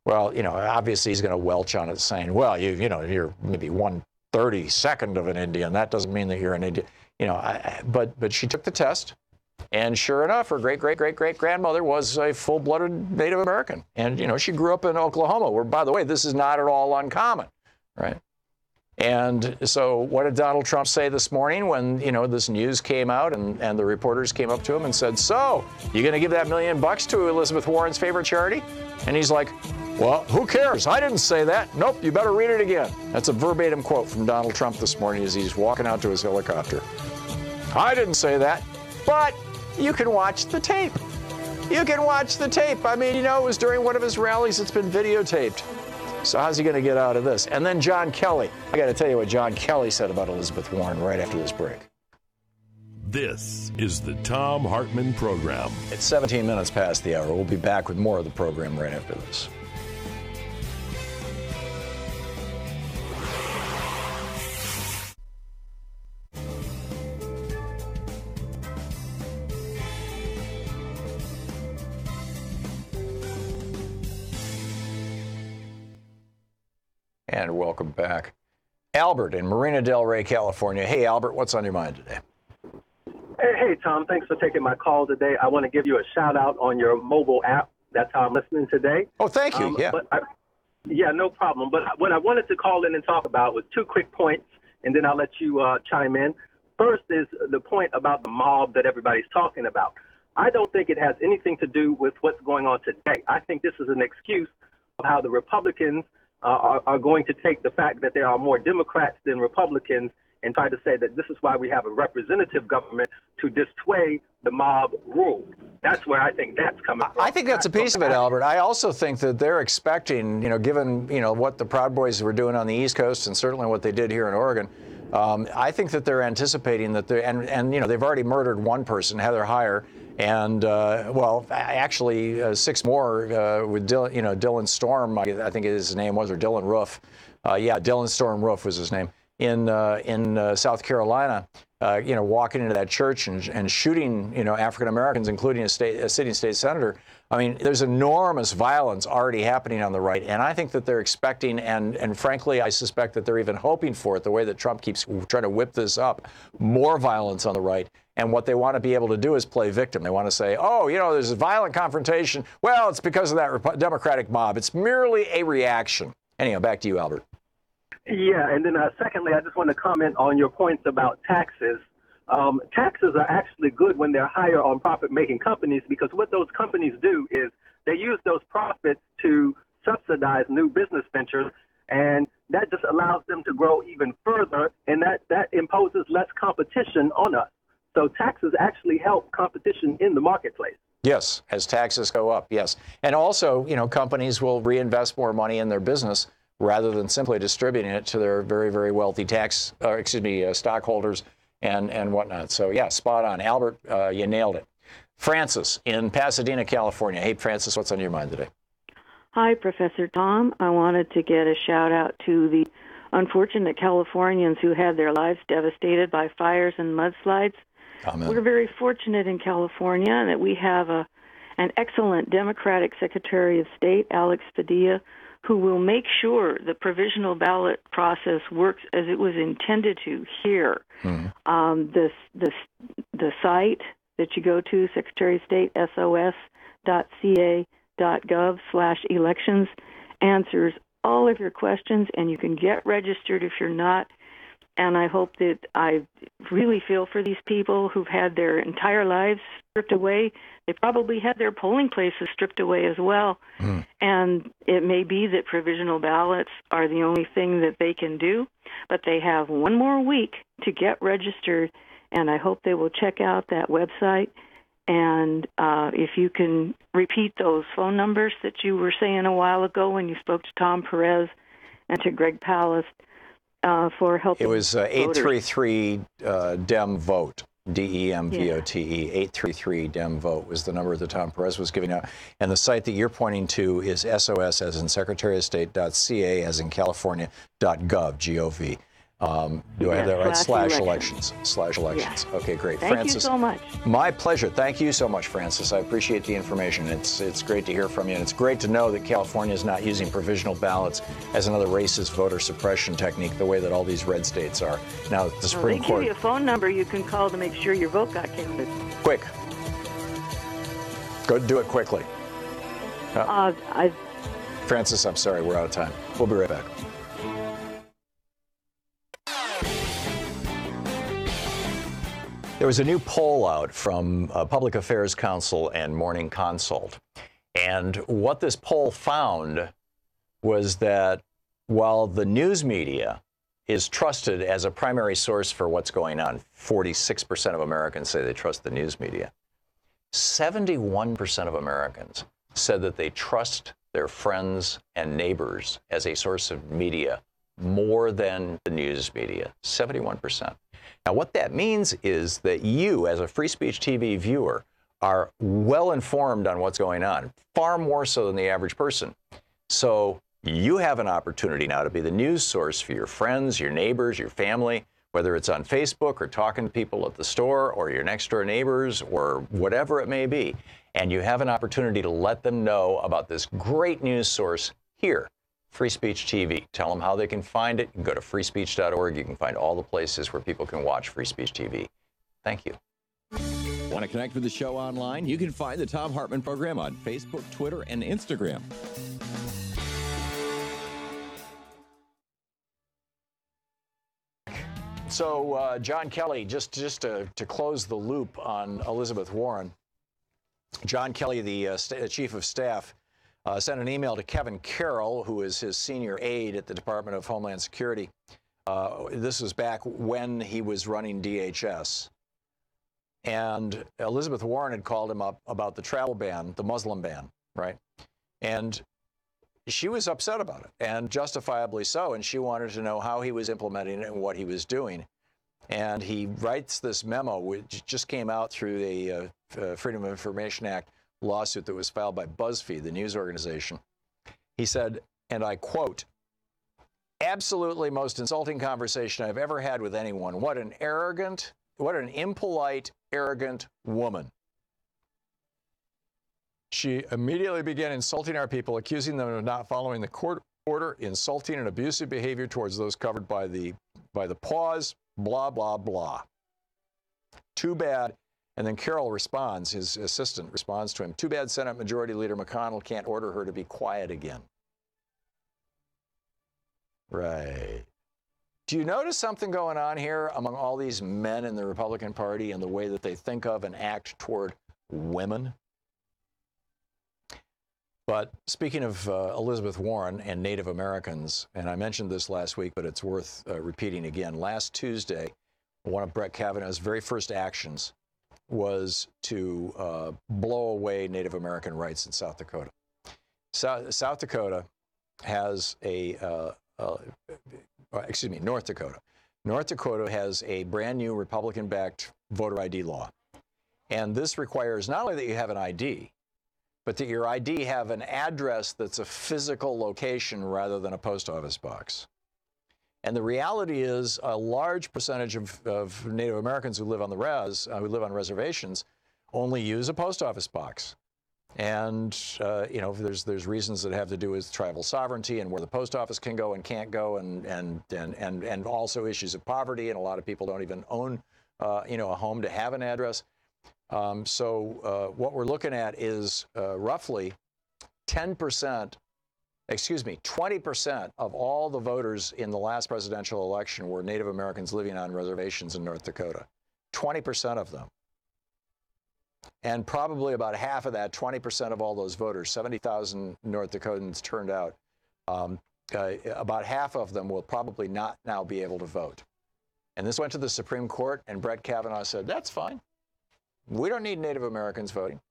Well, you know, obviously he's going to welch on it, saying, well, you know, you're maybe 1/32 of an Indian. That doesn't mean that you're an Indian. You know, but she took the test, and sure enough, her great-great-great-great-grandmother was a full-blooded Native American. And, you know, she grew up in Oklahoma, where, by the way, this is not at all uncommon, right? And so what did Donald Trump say this morning when, you know, this news came out and the reporters came up to him and said, so, you going to give that $1 million to Elizabeth Warren's favorite charity? And he's like, well, who cares? I didn't say that. Nope, you better read it again. That's a verbatim quote from Donald Trump this morning as he's walking out to his helicopter. I didn't say that, but you can watch the tape. You can watch the tape. I mean, you know, it was during one of his rallies. It's been videotaped. So how's he going to get out of this? And then John Kelly. I got to tell you what John Kelly said about Elizabeth Warren right after this break. This is the Thom Hartmann Program. It's 17 minutes past the hour. We'll be back with more of the program right after this. And welcome back. Albert in Marina Del Rey, California. Hey, Albert, what's on your mind today? Hey, Tom, thanks for taking my call today. I want to give you a shout out on your mobile app. That's how I'm listening today. Oh, thank you. Yeah, no problem. But what I wanted to call in and talk about was 2 quick points, and then I'll let you chime in. First is the point about the mob that everybody's talking about. I don't think it has anything to do with what's going on today. I think this is an excuse of how the Republicans are going to take the fact that there are more Democrats than Republicans and try to say that this is why we have a representative government to dissuade the mob rule. That's where I think that's coming from. I think that's a piece of it, Albert. I also think that they're expecting, given, what the Proud Boys were doing on the East Coast and certainly what they did here in Oregon, I think that they're anticipating that they've already murdered one person, Heather Heyer, and actually 6 more with Dylan Storm, I think his name was, or Dylan Roof. Dylan Storm Roof was his name. In South Carolina, walking into that church and shooting, African Americans, including a sitting state senator. I mean, there's enormous violence already happening on the right, and I think that they're expecting, and frankly, I suspect that they're even hoping for it, the way that Trump keeps trying to whip this up, more violence on the right. And what they want to be able to do is play victim. They want to say, there's a violent confrontation. Well, it's because of that Democratic mob. It's merely a reaction. Anyhow, back to you, Albert. Yeah, and then secondly, I just want to comment on your points about taxes. Taxes are actually good when they're higher on profit-making companies, because what those companies do is they use those profits to subsidize new business ventures, and that just allows them to grow even further, and that imposes less competition on us. So taxes actually help competition in the marketplace. Yes, as taxes go up, yes. And also, companies will reinvest more money in their business rather than simply distributing it to their very, very wealthy stockholders and whatnot. So, yeah, spot on. Albert, you nailed it. Francis in Pasadena, California. Hey, Francis, what's on your mind today? Hi, Professor Tom. I wanted to get a shout out to the unfortunate Californians who had their lives devastated by fires and mudslides. Amen. We're very fortunate in California that we have an excellent Democratic Secretary of State, Alex Padilla, who will make sure the provisional ballot process works as it was intended to here. Mm-hmm. The site that you go to, Secretary of State, sos.ca.gov/elections, answers all of your questions, and you can get registered if you're not. And I hope that I really feel for these people who've had their entire lives stripped away. They probably had their polling places stripped away as well. Mm. And it may be that provisional ballots are the only thing that they can do, but they have one more week to get registered. And I hope they will check out that website. And if you can repeat those phone numbers that you were saying a while ago when you spoke to Tom Perez and to Greg Palast, for helping. It was 833 Dem Vote, DEMVOTE. 833 Dem Vote was the number that Tom Perez was giving out. And the site that you're pointing to is SOS, as in Secretary of State.ca, as in California.gov, G-O-V. Do I have that right? /elections. /elections. Yeah. Okay, great. Thank Francis, you so much. My pleasure. Thank you so much, Francis. I appreciate the information. It's great to hear from you, and it's great to know that California is not using provisional ballots as another racist voter suppression technique the way that all these red states are. Now, the Supreme Court... Court... They give you a phone number you can call to make sure your vote got counted. Quick. Go do it quickly. Francis, I'm sorry. We're out of time. We'll be right back. There was a new poll out from Public Affairs Council and Morning Consult. And what this poll found was that while the news media is trusted as a primary source for what's going on, 46% of Americans say they trust the news media, 71% of Americans said that they trust their friends and neighbors as a source of media more than the news media, 71%. Now, what that means is that you, as a free speech TV viewer, are well informed on what's going on, far more so than the average person. So you have an opportunity now to be the news source for your friends, your neighbors, your family, whether it's on Facebook or talking to people at the store or your next door neighbors or whatever it may be. And you have an opportunity to let them know about this great news source here. Free Speech TV. Tell them how they can find it. You can go to freespeech.org. You can find all the places where people can watch Free Speech TV. Thank you. Want to connect with the show online? You can find the Thom Hartmann Program on Facebook, Twitter, and Instagram. So, John Kelly, just to close the loop on Elizabeth Warren, John Kelly, the chief of staff, sent an email to Kevin Carroll, who is his senior aide at the Department of Homeland Security. This was back when he was running DHS. And Elizabeth Warren had called him up about the travel ban, the Muslim ban, right? And she was upset about it, and justifiably so, and she wanted to know how he was implementing it and what he was doing. And he writes this memo, which just came out through the Freedom of Information Act lawsuit that was filed by BuzzFeed, the news organization. He said, and I quote, "Absolutely most insulting conversation I've ever had with anyone. What an impolite, arrogant woman. She immediately began insulting our people, accusing them of not following the court order, insulting and abusive behavior towards those covered by the pause, blah, blah, blah. Too bad." And then Carroll responds, his assistant responds to him, "Too bad Senate Majority Leader McConnell can't order her to be quiet again." Right. Do you notice something going on here among all these men in the Republican Party and the way that they think of and act toward women? But speaking of Elizabeth Warren and Native Americans, and I mentioned this last week, but it's worth repeating again. Last Tuesday, one of Brett Kavanaugh's very first actions was to blow away Native American rights in South Dakota. South Dakota has North Dakota. North Dakota has a brand new Republican-backed voter ID law. And this requires not only that you have an ID, but that your ID have an address that's a physical location rather than a post office box. And the reality is a large percentage of Native Americans who live on who live on reservations only use a post office box. And, there's reasons that have to do with tribal sovereignty and where the post office can go and can't go, and also issues of poverty. And a lot of people don't even own, a home to have an address. So what we're looking at is roughly 20% of all the voters in the last presidential election were Native Americans living on reservations in North Dakota. 20% of them. And probably about half of that, 20% of all those voters, 70,000 North Dakotans turned out, about half of them will probably not now be able to vote. And this went to the Supreme Court, and Brett Kavanaugh said, that's fine. We don't need Native Americans voting.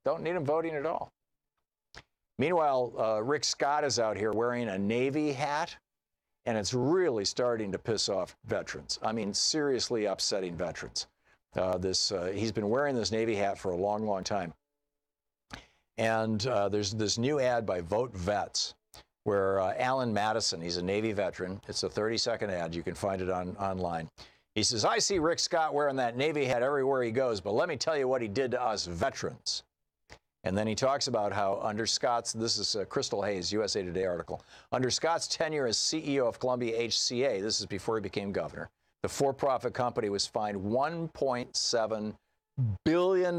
Don't need them voting at all. Meanwhile, Rick Scott is out here wearing a Navy hat, and it's really starting to piss off veterans. I mean, seriously upsetting veterans. He's been wearing this Navy hat for a long, long time. And there's this new ad by Vote Vets where Alan Madison, he's a Navy veteran. It's a 30-second ad. You can find it online. He says, "I see Rick Scott wearing that Navy hat everywhere he goes, but let me tell you what he did to us veterans." And then he talks about how under Scott's, this is Crystal Hayes, USA Today article, under Scott's tenure as CEO of Columbia HCA, this is before he became governor, the for-profit company was fined $1.7 billion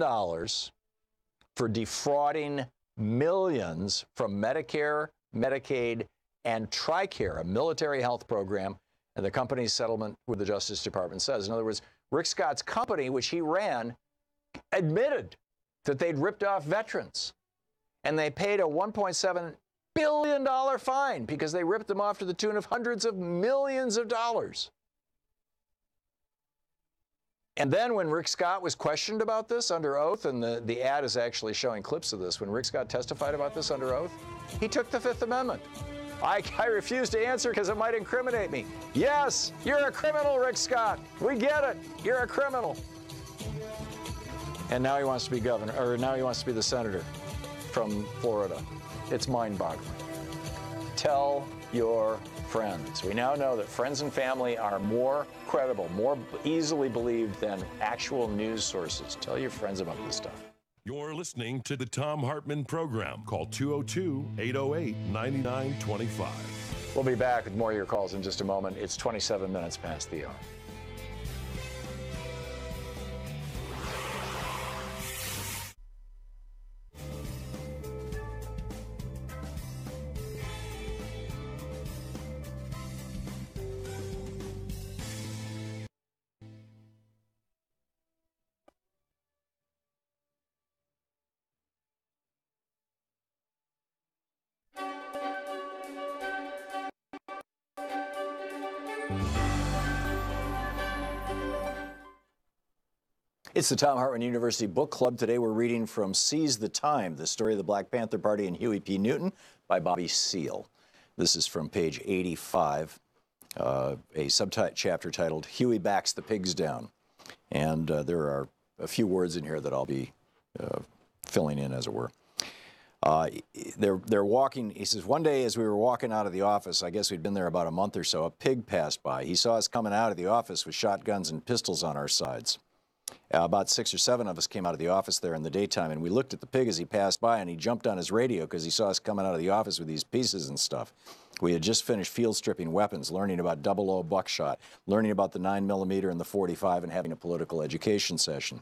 for defrauding millions from Medicare, Medicaid, and TRICARE, a military health program, and the company's settlement with the Justice Department says. In other words, Rick Scott's company, which he ran, admitted that they'd ripped off veterans. And they paid a $1.7 billion fine because they ripped them off to the tune of hundreds of millions of dollars. And then when Rick Scott was questioned about this under oath, and the ad is actually showing clips of this, when Rick Scott testified about this under oath, he took the Fifth Amendment. I refuse to answer because it might incriminate me. Yes, you're a criminal, Rick Scott. We get it. You're a criminal. And now he wants to be governor, or now he wants to be the senator from Florida. It's mind-boggling. Tell your friends. We now know that friends and family are more credible, more easily believed than actual news sources. Tell your friends about this stuff. You're listening to the Thom Hartmann Program. Call 202-808-9925. We'll be back with more of your calls in just a moment. It's 27 minutes past the hour. It's the Thom Hartmann University Book Club. Today we're reading from Seize the Time, the story of the Black Panther Party and Huey P. Newton by Bobby Seale. This is from page 85, a subchapter titled Huey Backs the Pigs Down. And there are a few words in here that I'll be filling in, as it were. They're walking, he says, one day as we were walking out of the office, I guess we'd been there about a month or so, a pig passed by. He saw us coming out of the office with shotguns and pistols on our sides. About 6 or 7 of us came out of the office there in the daytime, and we looked at the pig as he passed by, and he jumped on his radio because he saw us coming out of the office with these pieces and stuff. We had just finished field stripping weapons, learning about 00 buckshot, learning about the 9mm and the .45, and having a political education session.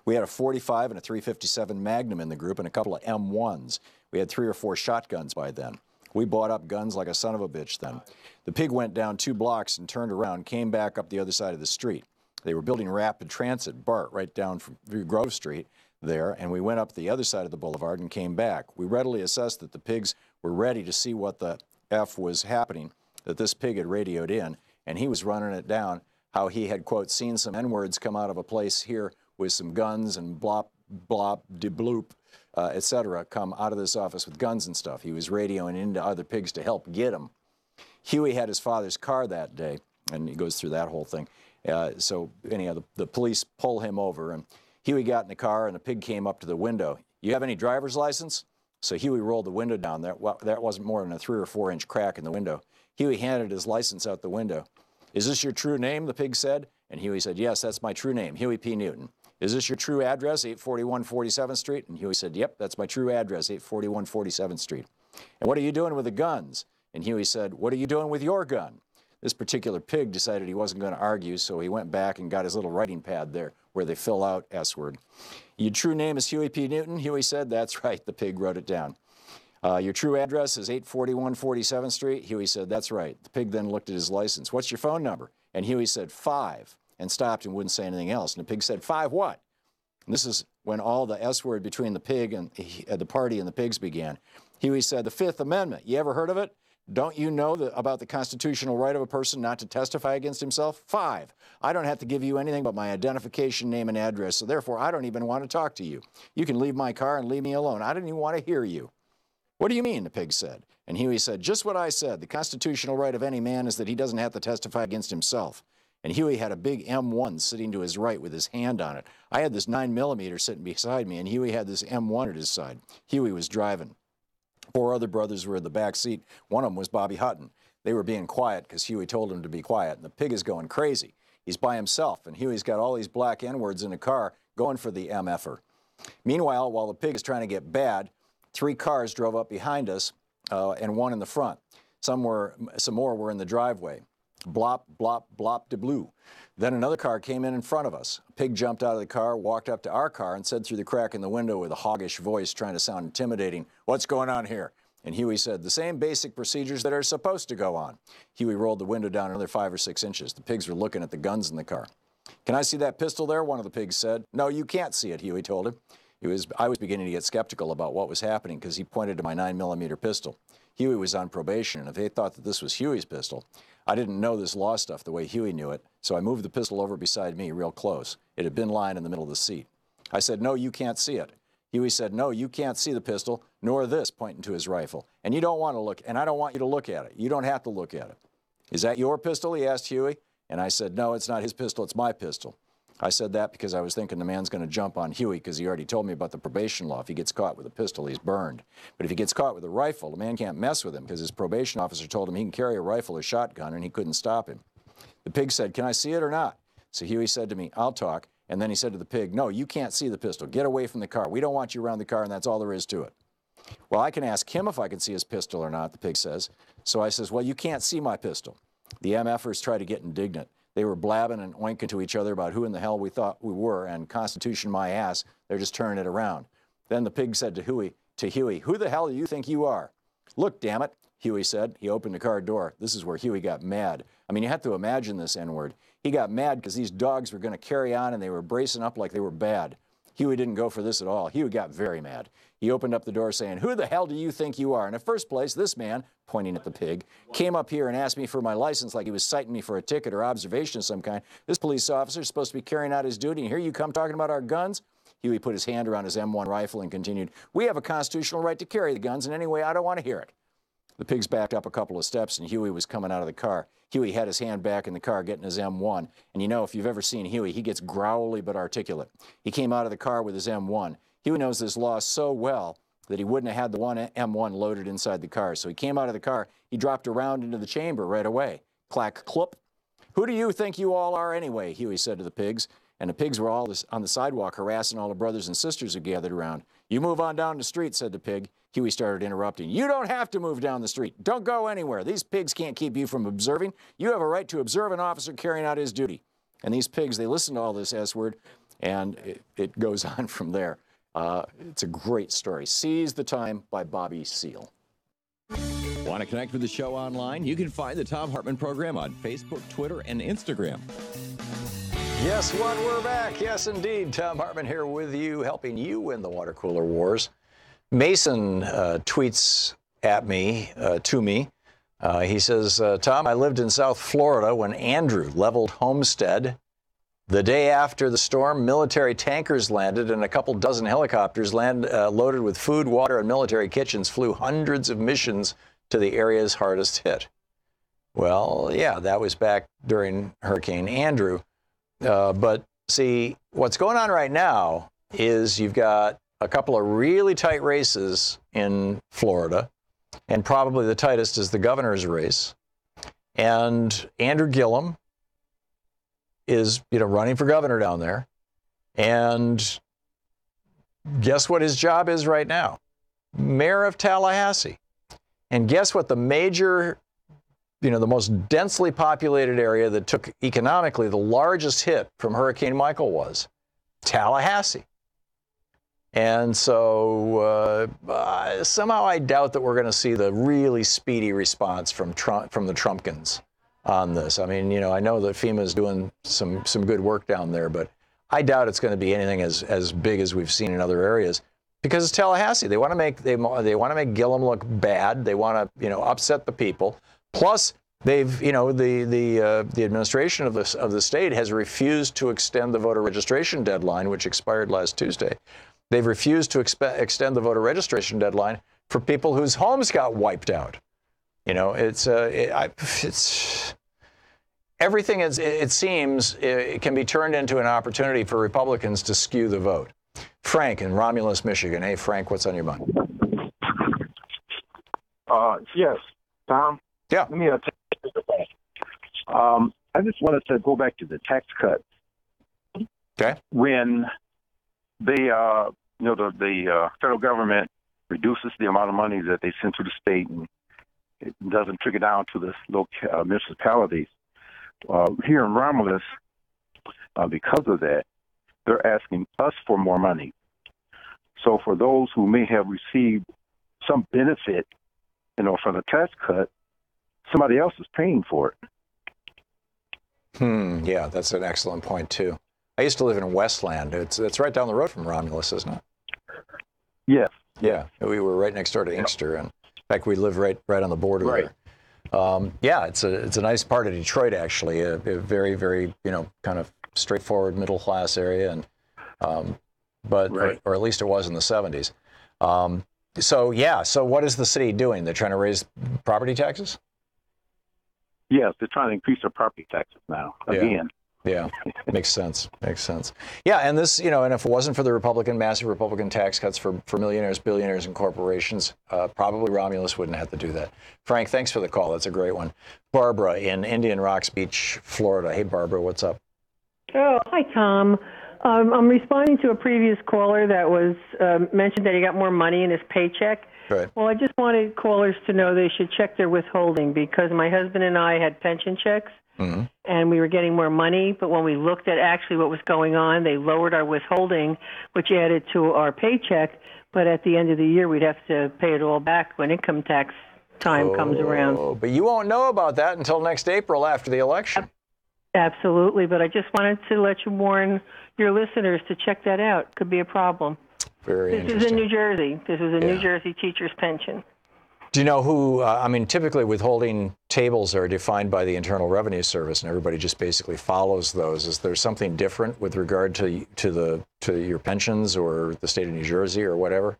We had a .45 and a .357 Magnum in the group and a couple of M1s. We had 3 or 4 shotguns by then. We bought up guns like a son of a bitch then. The pig went down 2 blocks and turned around, came back up the other side of the street. They were building rapid transit, BART, right down from Grove Street there, and we went up the other side of the boulevard and came back. We readily assessed that the pigs were ready to see what the F was happening, that this pig had radioed in, and he was running it down, how he had, quote, seen some N-words come out of a place here with some guns and blop, blop, de bloop, etc., come out of this office with guns and stuff. He was radioing into other pigs to help get him. Huey had his father's car that day, and he goes through that whole thing. So anyhow, the police pull him over, and Huey got in the car, and the pig came up to the window. You have any driver's license? So Huey rolled the window down. That wasn't more than a 3 or 4 inch crack in the window. Huey handed his license out the window. Is this your true name, the pig said? And Huey said, yes, that's my true name, Huey P. Newton. Is this your true address, 841 47th Street? And Huey said, yep, that's my true address, 841 47th Street. And what are you doing with the guns? And Huey said, what are you doing with your gun? This particular pig decided he wasn't going to argue, so he went back and got his little writing pad there where they fill out S-word. Your true name is Huey P. Newton? Huey said, that's right. The pig wrote it down. Your true address is 841 47th Street? Huey said, that's right. The pig then looked at his license. What's your phone number? And Huey said, 5, and stopped and wouldn't say anything else. And the pig said, 5 what? And this is when all the S-word between the pig and the party and the pigs began. Huey said, the 5th Amendment. You ever heard of it? Don't you know about the constitutional right of a person not to testify against himself? 5, I don't have to give you anything but my identification, name, and address, so therefore I don't even want to talk to you. You can leave my car and leave me alone. I didn't even want to hear you. What do you mean, the pig said. And Huey said, just what I said. The constitutional right of any man is that he doesn't have to testify against himself. And Huey had a big M1 sitting to his right with his hand on it. I had this 9mm sitting beside me, and Huey had this M1 at his side. Huey was driving. 4 other brothers were in the back seat. One of them was Bobby Hutton. They were being quiet because Huey told him to be quiet, and the pig is going crazy. He's by himself, and Huey's got all these black N-words in the car going for the MFer. Meanwhile, while the pig is trying to get bad, 3 cars drove up behind us and 1 in the front. Some more were in the driveway. Blop, blop, blop, de blue. Then another car came in front of us. A pig jumped out of the car, walked up to our car, and said through the crack in the window with a hoggish voice trying to sound intimidating, what's going on here? And Huey said, the same basic procedures that are supposed to go on. Huey rolled the window down another 5 or 6 inches. The pigs were looking at the guns in the car. Can I see that pistol there? One of the pigs said. No, you can't see it, Huey told him. I was beginning to get skeptical about what was happening because he pointed to my 9mm pistol. Huey was on probation, and if they thought that this was Huey's pistol, I didn't know this law stuff the way Huey knew it, so I moved the pistol over beside me real close. It had been lying in the middle of the seat. I said, no, you can't see it. Huey said, no, you can't see the pistol, nor this, pointing to his rifle. And you don't want to look, and I don't want you to look at it. You don't have to look at it. Is that your pistol? He asked Huey. And I said, no, it's not his pistol, it's my pistol. I said that because I was thinking the man's going to jump on Huey because he already told me about the probation law. If he gets caught with a pistol, he's burned. But if he gets caught with a rifle, the man can't mess with him because his probation officer told him he can carry a rifle or shotgun and he couldn't stop him. The pig said, can I see it or not? So Huey said to me, I'll talk. And then he said to the pig, no, you can't see the pistol. Get away from the car. We don't want you around the car, and that's all there is to it. Well, I can ask him if I can see his pistol or not, the pig says. So I says, well, you can't see my pistol. The MFers tried to get indignant. They were blabbing and oinking to each other about who in the hell we thought we were, and Constitution my ass, they're just turning it around. Then the pig said to Huey, who the hell do you think you are? Look, damn it, Huey said. He opened the car door. This is where Huey got mad. I mean, you have to imagine this N-word. He got mad because these dogs were going to carry on, and they were bracing up like they were bad. Huey didn't go for this at all. Huey got very mad. He opened up the door saying, who the hell do you think you are? In the first place, this man, pointing at the pig, came up here and asked me for my license like he was citing me for a ticket or observation of some kind. This police officer is supposed to be carrying out his duty, and here you come talking about our guns? Huey put his hand around his M1 rifle and continued, we have a constitutional right to carry the guns, and anyway, I don't want to hear it. The pigs backed up a couple of steps, and Huey was coming out of the car. Huey had his hand back in the car getting his M1. And you know, if you've ever seen Huey, he gets growly but articulate. He came out of the car with his M1. Huey knows this law so well that he wouldn't have had the one M1 loaded inside the car. So he came out of the car. He dropped around into the chamber right away. Clack, clop. Who do you think you all are anyway? Huey said to the pigs. And the pigs were all on the sidewalk harassing all the brothers and sisters who gathered around. You move on down the street, said the pig. Huey started interrupting. You don't have to move down the street. Don't go anywhere. These pigs can't keep you from observing. You have a right to observe an officer carrying out his duty. And these pigs, they listen to all this S-word, and it goes on from there. It's a great story. Seize the Time by Bobby Seale. Want to connect with the show online? You can find the Thom Hartmann Program on Facebook, Twitter, and Instagram. Guess what? We're back. Yes, indeed. Thom Hartmann here with you, helping you win the water cooler wars. Mason tweets at me, to me. He says, Tom, I lived in South Florida when Andrew leveled Homestead. The day after the storm, military tankers landed and a couple dozen helicopters loaded with food, water, and military kitchens flew hundreds of missions to the areas hardest hit. Well, yeah, that was back during Hurricane Andrew. But see, what's going on right now is you've got a couple of really tight races in Florida, and probably the tightest is the governor's race. And Andrew Gillum is, running for governor down there. And guess what his job is right now? Mayor of Tallahassee. And guess what the major, the most densely populated area that took economically the largest hit from Hurricane Michael was? Tallahassee. And so somehow I doubt that we're going to see the really speedy response from the Trumpkins on this. I mean, I know that FEMA is doing some good work down there, but I doubt it's going to be anything as big as we've seen in other areas because it's Tallahassee. They want to make Gillum look bad. They want to upset the people. Plus, they've the administration of the state has refused to extend the voter registration deadline, which expired last Tuesday. They've refused to extend the voter registration deadline for people whose homes got wiped out. It's everything. It seems it can be turned into an opportunity for Republicans to skew the vote. Frank in Romulus, Michigan. Hey, Frank, what's on your mind? Yes, Tom. Yeah. Let me I just wanted to go back to the tax cut. Okay. When they, the federal government reduces the amount of money that they send to the state, and it doesn't trickle down to the local municipalities. Here in Romulus, because of that, they're asking us for more money. So for those who may have received some benefit, from the tax cut, somebody else is paying for it. Yeah, that's an excellent point, too. I used to live in Westland. It's right down the road from Romulus, isn't it? Yes. Yeah, we were right next door to Inkster, and in fact, we live right on the border there. Yeah, it's a nice part of Detroit, actually. A very, very, kind of straightforward middle class area, and or at least it was in the 70s. So what is the city doing? They're trying to raise property taxes? Yes, they're trying to increase their property taxes now again. Yeah, makes sense. Makes sense. Yeah, and this, and if it wasn't for the massive Republican tax cuts for millionaires, billionaires, and corporations, probably Romulus wouldn't have to do that. Frank, thanks for the call. That's a great one. Barbara in Indian Rocks Beach, Florida. Hey, Barbara, what's up? Oh, hi, Tom. I'm responding to a previous caller that was mentioned that he got more money in his paycheck. Right. Well, I just wanted callers to know they should check their withholding because my husband and I had pension checks. Mm-hmm. And we were getting more money, but when we looked at actually what was going on, they lowered our withholding, which added to our paycheck. But at the end of the year, we'd have to pay it all back when income tax time comes around. Oh, but you won't know about that until next April after the election. Absolutely, but I just wanted to let you warn your listeners to check that out. Could be a problem. Very This interesting. is in New Jersey. This is a New Jersey teacher's pension. Do you know who, typically withholding tables are defined by the Internal Revenue Service, and everybody just basically follows those. Is there something different with regard to your pensions or the state of New Jersey or whatever?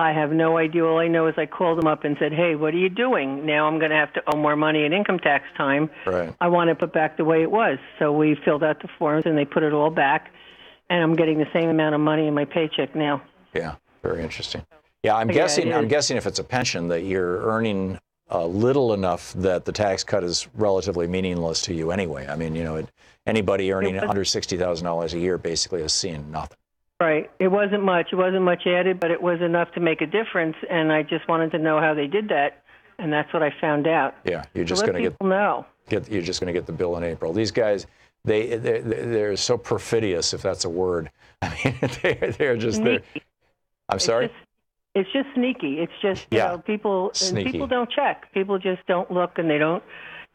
I have no idea. All I know is I called them up and said, hey, what are you doing? Now I'm going to have to owe more money in income tax time. Right. I want it put back the way it was. So we filled out the forms, and they put it all back, and I'm getting the same amount of money in my paycheck now. Yeah, very interesting. Yeah, I'm guessing if it's a pension that you're earning little enough that the tax cut is relatively meaningless to you anyway. I mean, anybody earning under $60,000 a year basically is seeing nothing. Right. It wasn't much. It wasn't much added, but it was enough to make a difference, and I just wanted to know how they did that, and that's what I found out. Yeah, you're just going to people know. You're just going to get the bill in April. These guys, they're so perfidious, if that's a word. I mean, they're just there. I'm sorry. It's just sneaky. It's just people don't check. People just don't look, and they don't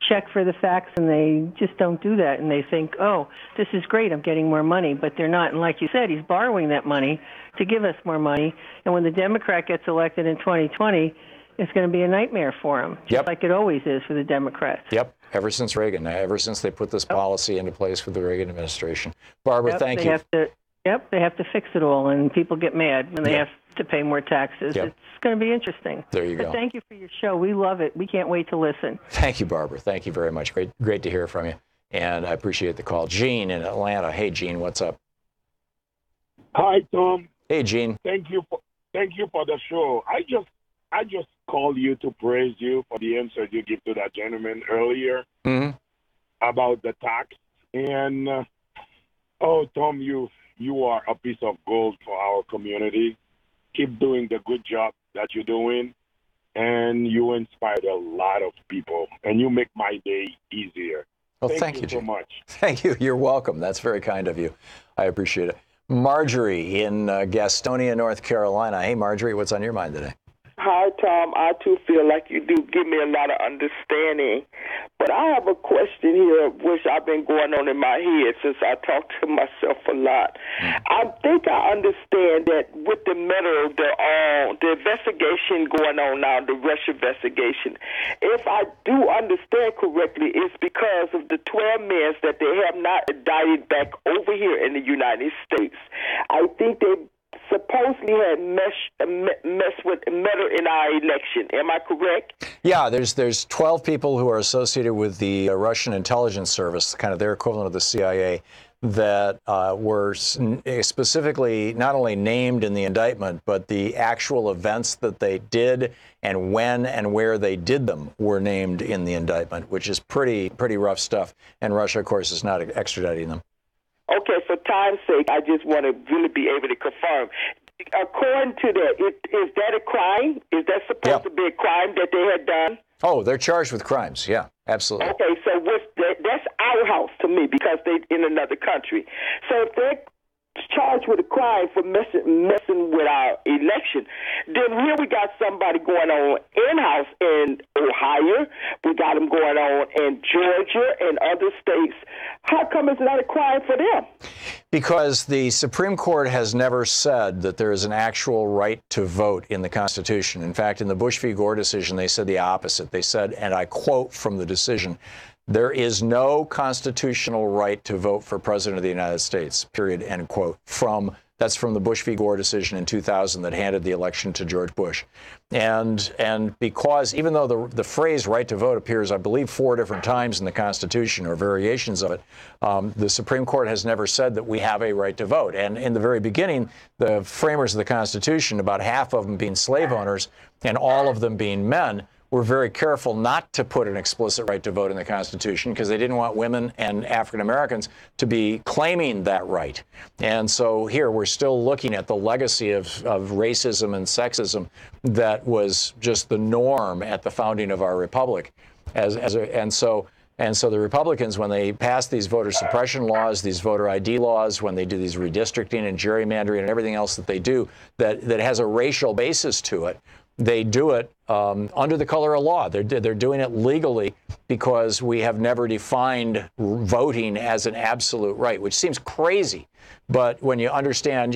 check for the facts, and they just don't do that. And they think, oh, this is great, I'm getting more money, but they're not. And like you said, he's borrowing that money to give us more money. And when the Democrat gets elected in 2020, it's going to be a nightmare for him, just like it always is for the Democrats. Yep. Ever since Reagan, ever since they put this policy into place with the Reagan administration. Barbara, thank you. They have to fix it all, and people get mad when they have to pay more taxes. Yep. It's going to be interesting. There you go. But thank you for your show. We love it. We can't wait to listen. Thank you, Barbara. Thank you very much. Great to hear from you. And I appreciate the call. Gene in Atlanta. Hey, Gene, what's up? Hi, Tom. Hey, Gene. Thank you for the show. I just called you to praise you for the answer you gave to that gentleman earlier about the tax. And Tom, you are a piece of gold for our community. Keep doing the good job that you're doing, and you inspired a lot of people, and you make my day easier. Well, thank you so much. Thank you. You're welcome. That's very kind of you. I appreciate it. Marjorie in Gastonia, North Carolina. Hey, Marjorie, what's on your mind today? Hi, Tom. I, too, feel like you do give me a lot of understanding. But I have a question here, which I've been going on in my head since I talk to myself a lot. I think I understand that with the matter of the investigation going on now, the Russia investigation, if I do understand correctly, it's because of the 12 men that they have not indicted back over here in the United States. I think they supposedly had messed with matter in our election. Am I correct? Yeah, there's 12 people who are associated with the Russian intelligence service, kind of their equivalent of the CIA, that were specifically not only named in the indictment, but the actual events that they did and when and where they did them were named in the indictment, which is pretty rough stuff. And Russia, of course, is not extraditing them. Okay, for time's sake, I just want to really be able to confirm. According to that, is that a crime? Is that supposed to be a crime that they had done? Oh, they're charged with crimes. Yeah, absolutely. Okay, so that's our house to me because they're in another country. So if they're charged with a crime for messing with our election, then here we got somebody going on in-house in Ohio. We got them going on in Georgia and other states. How come it's not a crime for them? Because the Supreme Court has never said that there is an actual right to vote in the Constitution. In fact, in the Bush v. Gore decision, they said the opposite. They said, and I quote from the decision, "There is no constitutional right to vote for President of the United States," period, end quote. That's from the Bush v. Gore decision in 2000 that handed the election to George Bush. And because even though the phrase right to vote appears, I believe, 4 different times in the Constitution or variations of it, the Supreme Court has never said that we have a right to vote. And in the very beginning, the framers of the Constitution, about half of them being slave owners and all of them being men, were very careful not to put an explicit right to vote in the Constitution because they didn't want women and African Americans to be claiming that right. And so here we're still looking at the legacy of racism and sexism that was just the norm at the founding of our republic. And so the Republicans, when they pass these voter suppression laws, these voter ID laws, when they do these redistricting and gerrymandering and everything else that they do that has a racial basis to it, they do it under the color of law. They're doing it legally because we have never defined voting as an absolute right, which seems crazy. But when you understand,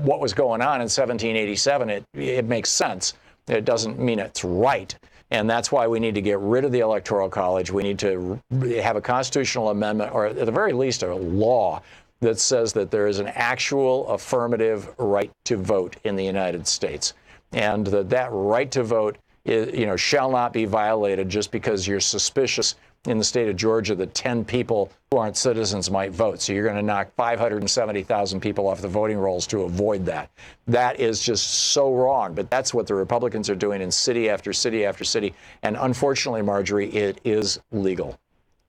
what was going on in 1787, it makes sense. It doesn't mean it's right. And that's why we need to get rid of the Electoral College. We need to have a constitutional amendment, or at the very least a law that says that there is an actual affirmative right to vote in the United States. And that right to vote is, shall not be violated just because you're suspicious in the state of Georgia that 10 people who aren't citizens might vote. So you're going to knock 570,000 people off the voting rolls to avoid that. That is just so wrong. But that's what the Republicans are doing in city after city after city. And unfortunately, Marjorie, it is legal.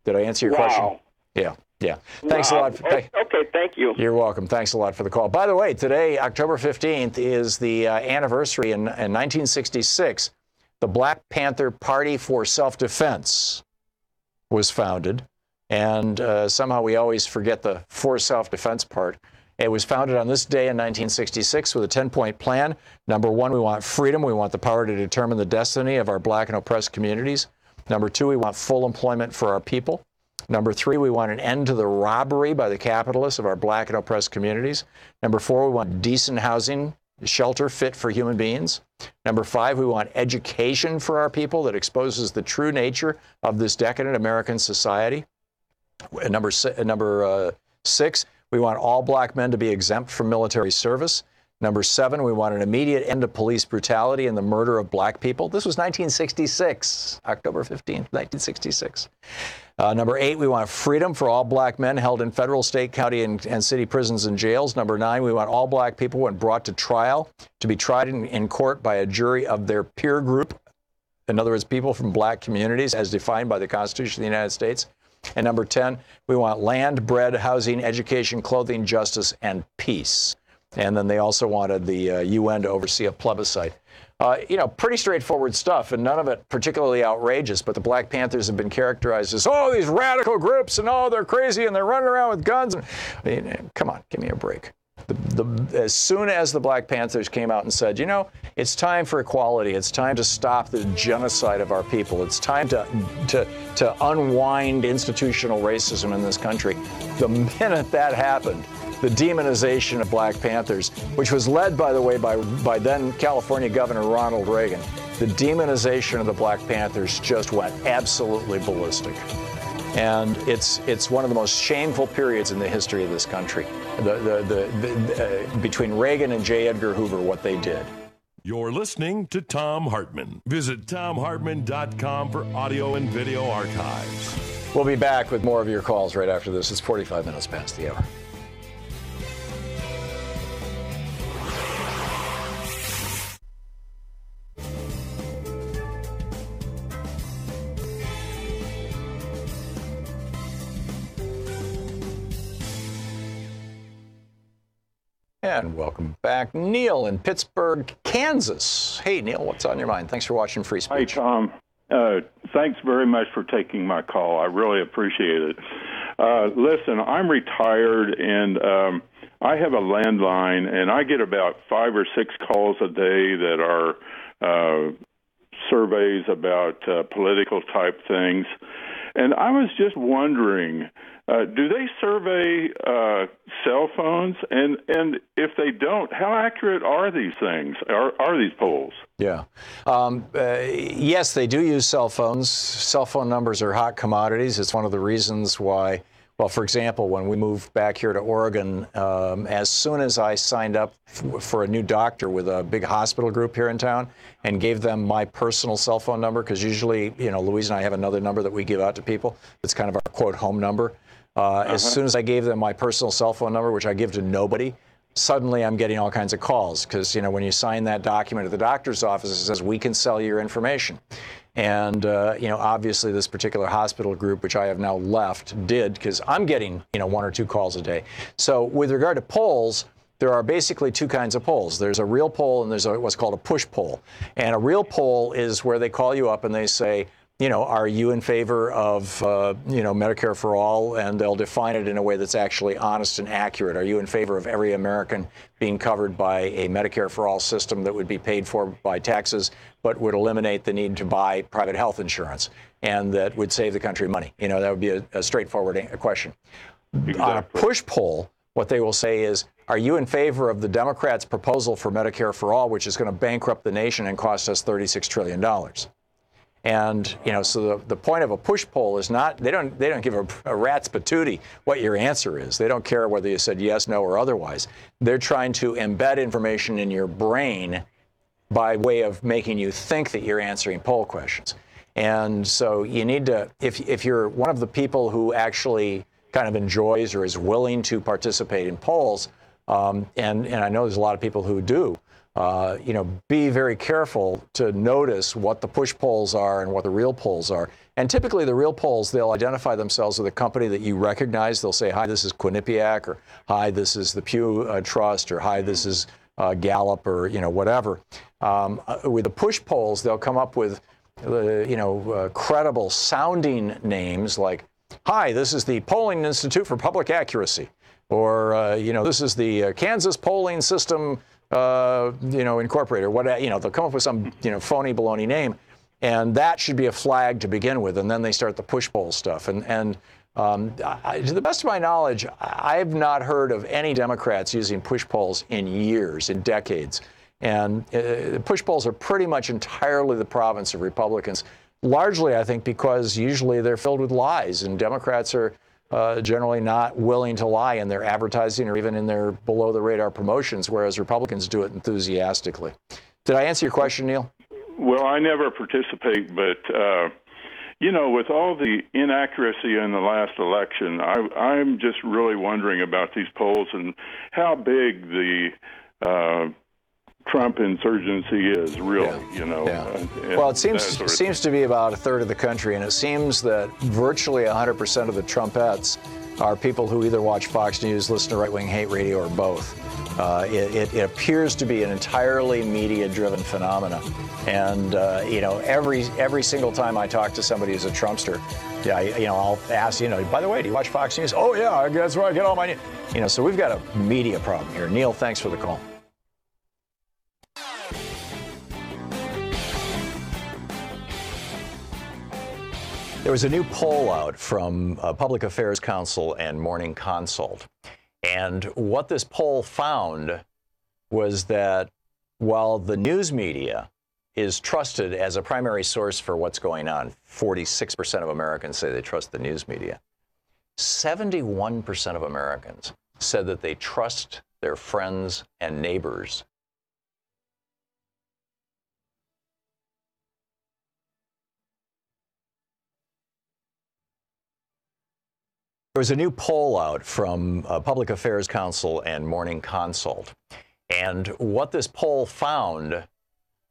Did I answer your question? Yeah. Yeah. Thanks a lot. Okay, thank you. You're welcome. Thanks a lot for the call. By the way, today, October 15th, is the anniversary in 1966. The Black Panther Party for Self-Defense was founded. And somehow we always forget the for self-defense part. It was founded on this day in 1966 with a 10-point plan. Number one, we want freedom. We want the power to determine the destiny of our black and oppressed communities. Number two, we want full employment for our people. Number three, we want an end to the robbery by the capitalists of our black and oppressed communities. Number four, we want decent housing, shelter fit for human beings. Number five, we want education for our people that exposes the true nature of this decadent American society. Number six, we want all black men to be exempt from military service. Number seven, we want an immediate end to police brutality and the murder of black people. This was 1966, October 15th, 1966. Number eight, we want freedom for all black men held in federal, state, county, and city prisons and jails. Number nine, we want all black people, when brought to trial, to be tried in court by a jury of their peer group. In other words, people from black communities as defined by the Constitution of the United States. And number 10, we want land, bread, housing, education, clothing, justice, and peace. And then they also wanted the UN to oversee a plebiscite. Pretty straightforward stuff, and none of it particularly outrageous, but the Black Panthers have been characterized as, these radical groups, and they're crazy, and they're running around with guns. Come on, give me a break. As soon as the Black Panthers came out and said, it's time for equality, it's time to stop the genocide of our people, it's time to unwind institutional racism in this country, the minute that happened, the demonization of Black Panthers, which was led, by the way, by then California Governor Ronald Reagan, the demonization of the Black Panthers just went absolutely ballistic. And it's one of the most shameful periods in the history of this country, between Reagan and J. Edgar Hoover, what they did. You're listening to Thom Hartmann. Visit ThomHartmann.com for audio and video archives. We'll be back with more of your calls right after this. It's 45 minutes past the hour. And welcome back. Neil in Pittsburgh, Kansas. Hey, Neil, what's on your mind? Thanks for watching Free Speech. Hey, Tom. Thanks very much for taking my call. I really appreciate it. Listen, I'm retired, and I have a landline, and I get about 5 or 6 calls a day that are surveys about political type things. And I was just wondering, do they survey cell phones? And if they don't, how accurate are these things? Are these polls? Yeah. Yes, they do use cell phones. Cell phone numbers are hot commodities. It's one of the reasons why, well, for example, when we moved back here to Oregon, as soon as I signed up for a new doctor with a big hospital group here in town and gave them my personal cell phone number, because usually, Louise and I have another number that we give out to people. It's kind of our, quote, home number. As soon as I gave them my personal cell phone number, which I give to nobody, suddenly I'm getting all kinds of calls because, when you sign that document at the doctor's office, it says, we can sell your information. And, obviously this particular hospital group, which I have now left, did, because I'm getting, 1 or 2 calls a day. So with regard to polls, there are basically 2 kinds of polls. There's a real poll and there's what's called a push poll. And a real poll is where they call you up and they say, are you in favor of, Medicare for all? And they'll define it in a way that's actually honest and accurate. Are you in favor of every American being covered by a Medicare for all system that would be paid for by taxes, but would eliminate the need to buy private health insurance and that would save the country money? That would be a straightforward question. Exactly. On a push poll, what they will say is, are you in favor of the Democrats' proposal for Medicare for all, which is going to bankrupt the nation and cost us $36 trillion? And, so the point of a push poll is not, they don't give a rat's patootie what your answer is. They don't care whether you said yes, no, or otherwise. They're trying to embed information in your brain by way of making you think that you're answering poll questions. And so you need to, if you're one of the people who actually kind of enjoys or is willing to participate in polls, and I know there's a lot of people who do, be very careful to notice what the push polls are and what the real polls are. And typically the real polls, they'll identify themselves with a company that you recognize. They'll say, hi, this is Quinnipiac, or hi, this is the Pew Trust, or hi, this is Gallup, or, whatever. With the push polls, they'll come up with, credible sounding names like, hi, this is the Polling Institute for Public Accuracy, or, this is the Kansas Polling System, Incorporated, or what, they'll come up with some, phony baloney name, and that should be a flag to begin with, and then they start the push poll stuff. And to the best of my knowledge, I've not heard of any Democrats using push polls in years, in decades. And push polls are pretty much entirely the province of Republicans, largely, I think, because usually they're filled with lies, and Democrats are generally not willing to lie in their advertising or even in their below-the-radar promotions, whereas Republicans do it enthusiastically. Did I answer your question, Neil? Well, I never participate, but, with all the inaccuracy in the last election, I'm just really wondering about these polls and how big the Trump insurgency is, really, Well, it seems to be about a third of the country, and it seems that virtually 100% of the Trumpettes are people who either watch Fox News, listen to right-wing hate radio, or both. It appears to be an entirely media-driven phenomena, and every single time I talk to somebody who's a Trumpster, I'll ask, by the way, do you watch Fox News? Oh yeah, that's where I get all my news. So we've got a media problem here. Neil, thanks for the call. There was a new poll out from Public Affairs Council and Morning Consult. And what this poll found was that while the news media is trusted as a primary source for what's going on, 46% of Americans say they trust the news media, 71% of Americans said that they trust their friends and neighbors. There was a new poll out from Public Affairs Council and Morning Consult. And what this poll found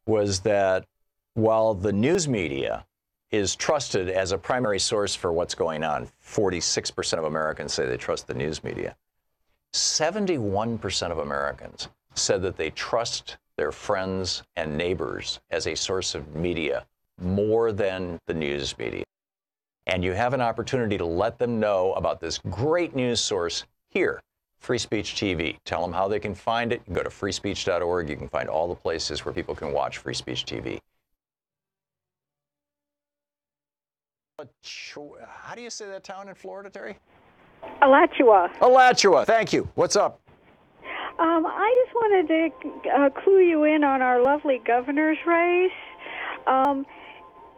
was that while the news media is trusted as a primary source for what's going on, 46% of Americans say they trust the news media, 71% of Americans said that they trust their friends and neighbors as a source of media more than the news media. And you have an opportunity to let them know about this great news source here, Free Speech TV. Tell them how they can find it. Go to freespeech.org. You can find all the places where people can watch Free Speech TV. How do you say that town in Florida, Terry? Alachua. Alachua. Thank you. What's up? I just wanted to clue you in on our lovely governor's race.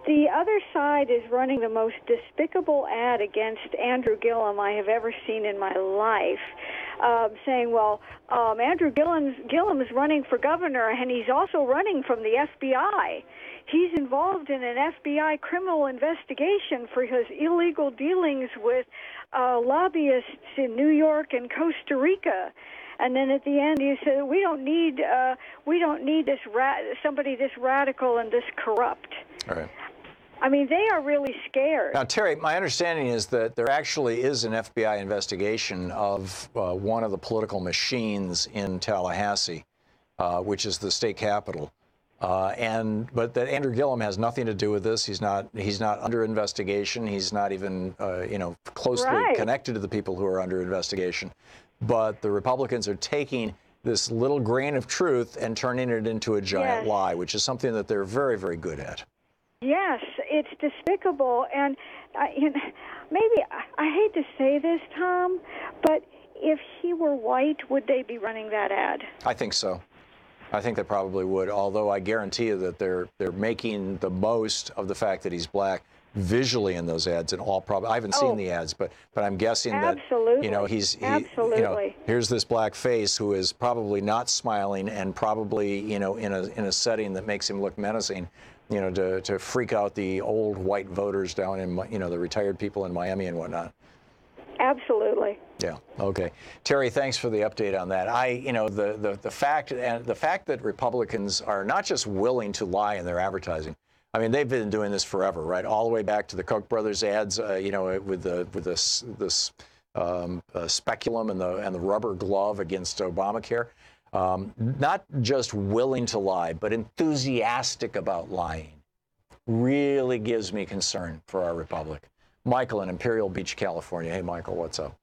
The other side is running the most despicable ad against Andrew Gillum I have ever seen in my life, saying, well, Andrew Gillum is running for governor, and he's also running from the FBI. He's involved in an FBI criminal investigation for his illegal dealings with lobbyists in New York and Costa Rica. And then at the end, he said, we don't need this somebody this radical and this corrupt. All right. I mean, they are really scared. Now, Terry, my understanding is that there actually is an FBI investigation of one of the political machines in Tallahassee, which is the state capitol. But that Andrew Gillum has nothing to do with this. He's not under investigation. He's not even closely connected to the people who are under investigation. But the Republicans are taking this little grain of truth and turning it into a giant lie, which is something that they're very, very good at. Yes, it's despicable, and maybe I hate to say this, Tom, but if he were white, would they be running that ad? I think so. I think they probably would, although I guarantee you that they're making the most of the fact that he's black visually in those ads. I haven't seen the ads, but I'm guessing that here's this black face who is probably not smiling and probably in a setting that makes him look menacing, to freak out the old white voters down in the retired people in Miami and whatnot. Absolutely. Yeah. Okay. Terry, thanks for the update on that. The fact that Republicans are not just willing to lie in their advertising. I mean, they've been doing this forever, right? All the way back to the Koch brothers ads, with this speculum and the rubber glove against Obamacare. Not just willing to lie, but enthusiastic about lying. Really gives me concern for our republic. Michael in Imperial Beach, California. Hey, Michael, what's up?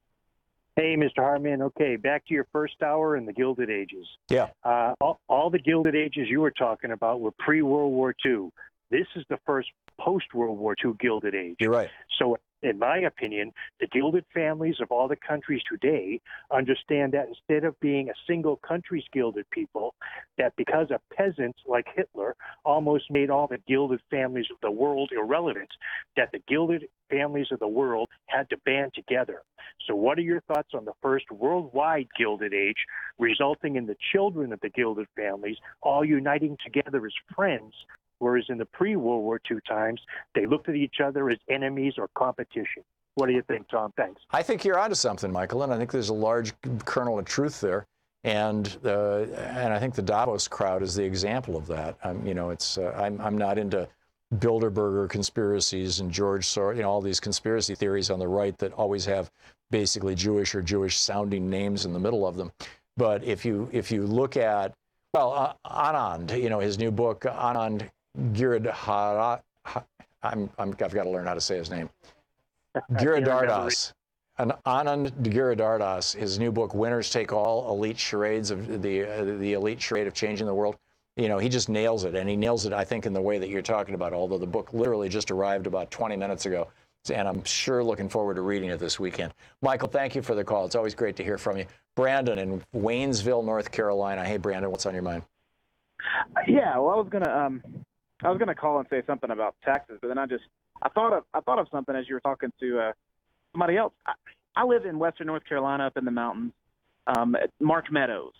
Hey, Mr. Hartman. Okay, back to your first hour in the Gilded Ages. Yeah. All the Gilded Ages you were talking about were pre-World War II. This is the first post-World War II Gilded Age. You're right. So, in my opinion, the gilded families of all the countries today understand that instead of being a single country's gilded people, that because of peasants like Hitler almost made all the gilded families of the world irrelevant, that the gilded families of the world had to band together. So what are your thoughts on the first worldwide Gilded Age, resulting in the children of the gilded families all uniting together as friends, whereas in the pre-World War II times, they looked at each other as enemies or competition? What do you think, Tom? Thanks. I think you're onto something, Michael, and I think there's a large kernel of truth there. And I think the Davos crowd is the example of that. I'm not into Bilderberger conspiracies and George Soros, all these conspiracy theories on the right that always have basically Jewish or Jewish-sounding names in the middle of them. But if you look at, Anand, his new book, Anand Giridharadas, I've got to learn how to say his name. Giridharadas. Anand Giridharadas, his new book, Winners Take All, Elite Charades of the Elite Charade of Changing the World. He just nails it, and he nails it, I think, in the way that you're talking about, although the book literally just arrived about 20 minutes ago, and I'm sure looking forward to reading it this weekend. Michael, thank you for the call. It's always great to hear from you. Brandon in Waynesville, North Carolina. Hey, Brandon, what's on your mind? Yeah, well, I was gonna call and say something about taxes, but then I thought of something as you were talking to somebody else. I live in Western North Carolina, up in the mountains. Mark Meadows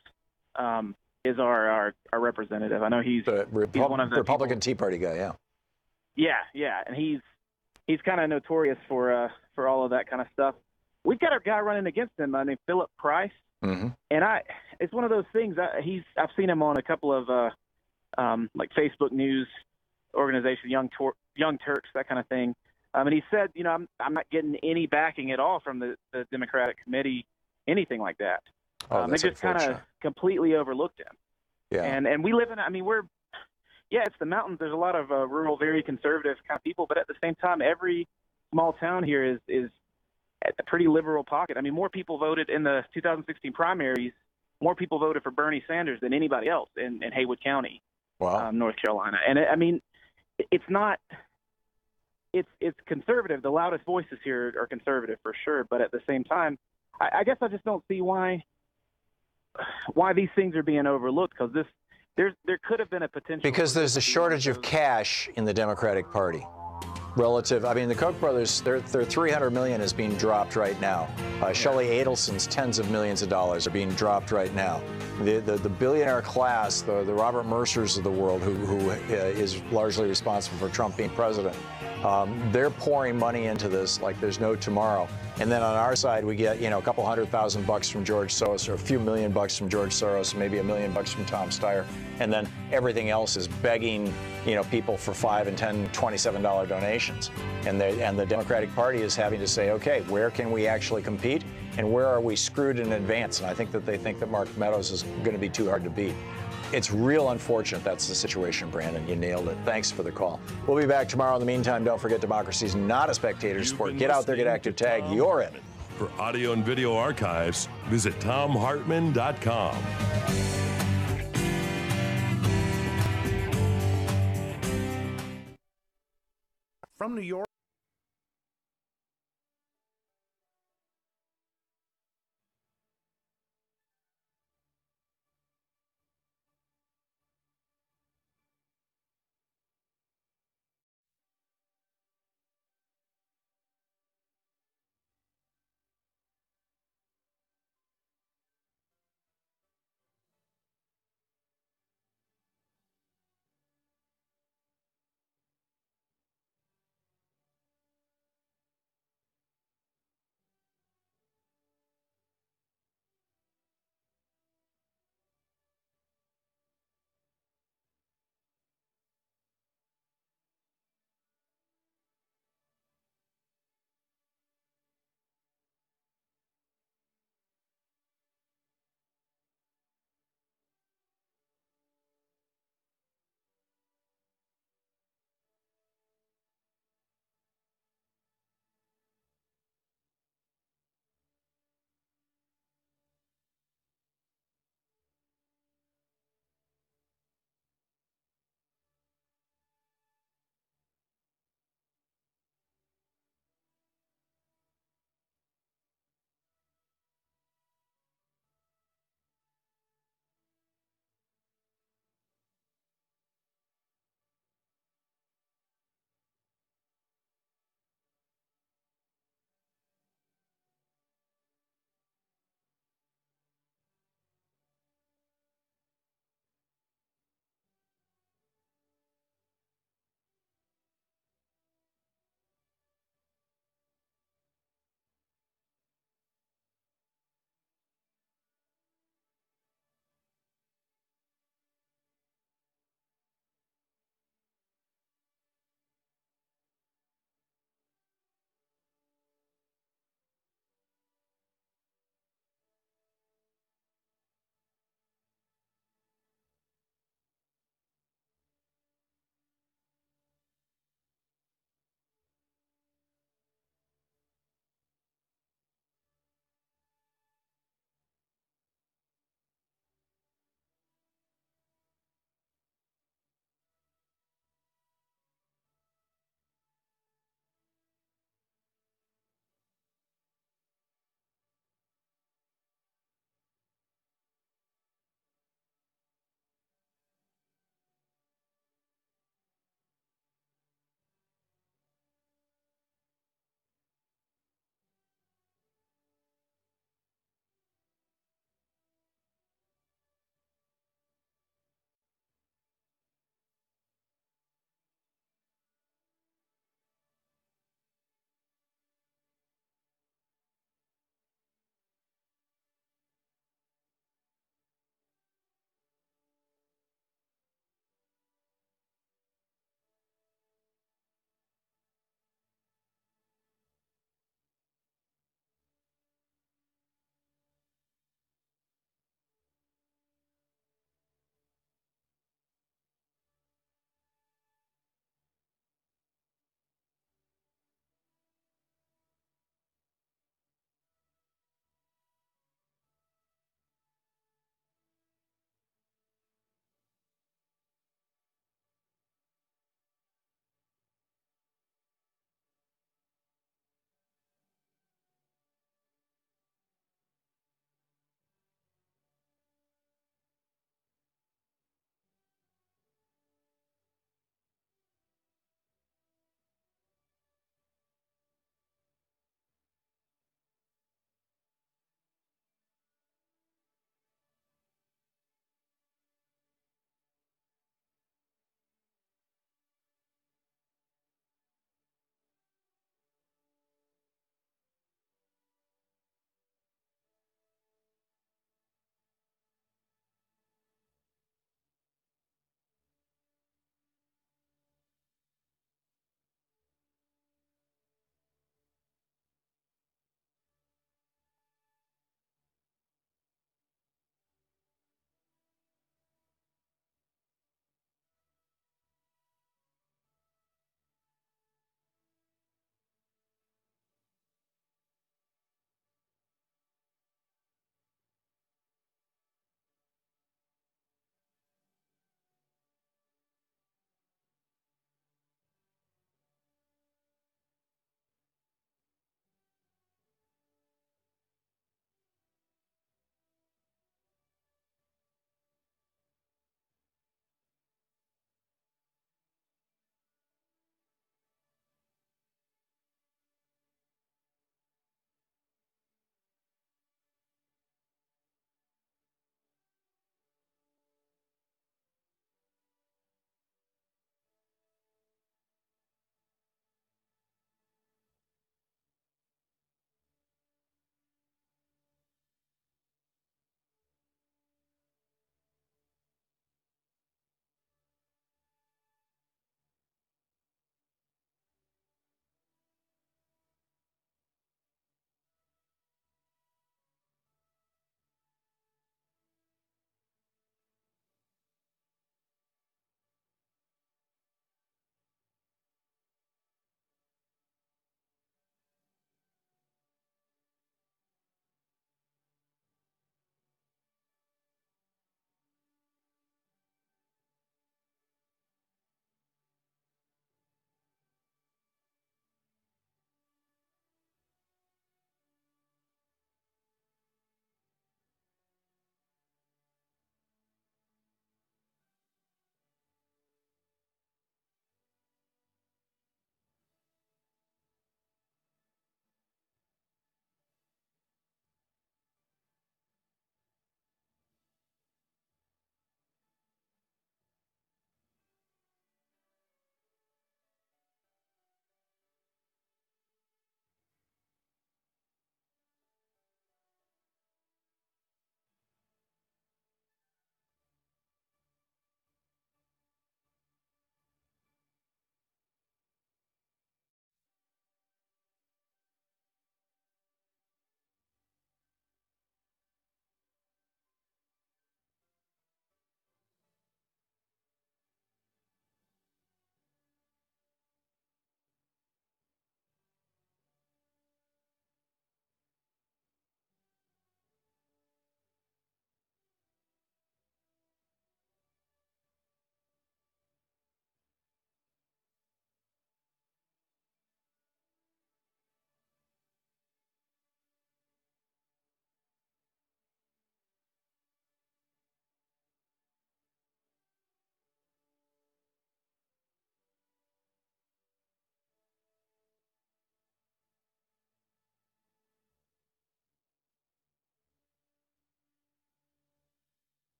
is our representative. I know he's one of the Republican Tea Party guy. Yeah, and he's kind of notorious for all of that kind of stuff. We've got a guy running against him named Philip Price, and it's one of those things. I've seen him on a couple of like Facebook news organizations, Young Turks, that kind of thing. And he said, I'm not getting any backing at all from the Democratic committee, anything like that. They just kind of completely overlooked him. Yeah. And we live in, it's the mountains. There's a lot of rural, very conservative kind of people, but at the same time, every small town here is at a pretty liberal pocket. More people voted in the 2016 primaries. More people voted for Bernie Sanders than anybody else in Haywood County, North Carolina. And it's not. It's conservative. The loudest voices here are conservative for sure, but at the same time, I guess I just don't see why these things are being overlooked, because there could have been a potential. Because there's a shortage of cash in the Democratic Party. The Koch brothers, their $300 million is being dropped right now. Shelley Adelson's tens of millions of dollars are being dropped right now. The billionaire class, the Robert Mercers of the world, who is largely responsible for Trump being president, They're pouring money into this like there's no tomorrow. And then on our side, we get, a couple $100,000 from George Soros, or a few $1 million from George Soros, maybe $1 million from Tom Steyer. And then everything else is begging, people for $5 and $10, $27 donations. And the Democratic Party is having to say, okay, where can we actually compete? And where are we screwed in advance? And I think that they think that Mark Meadows is going to be too hard to beat. It's real unfortunate that's the situation, Brandon. You nailed it. Thanks for the call. We'll be back tomorrow. In the meantime, don't forget democracy's not a spectator sport. Get out there, get active, tag, you're in. For audio and video archives, visit ThomHartmann.com. From New York.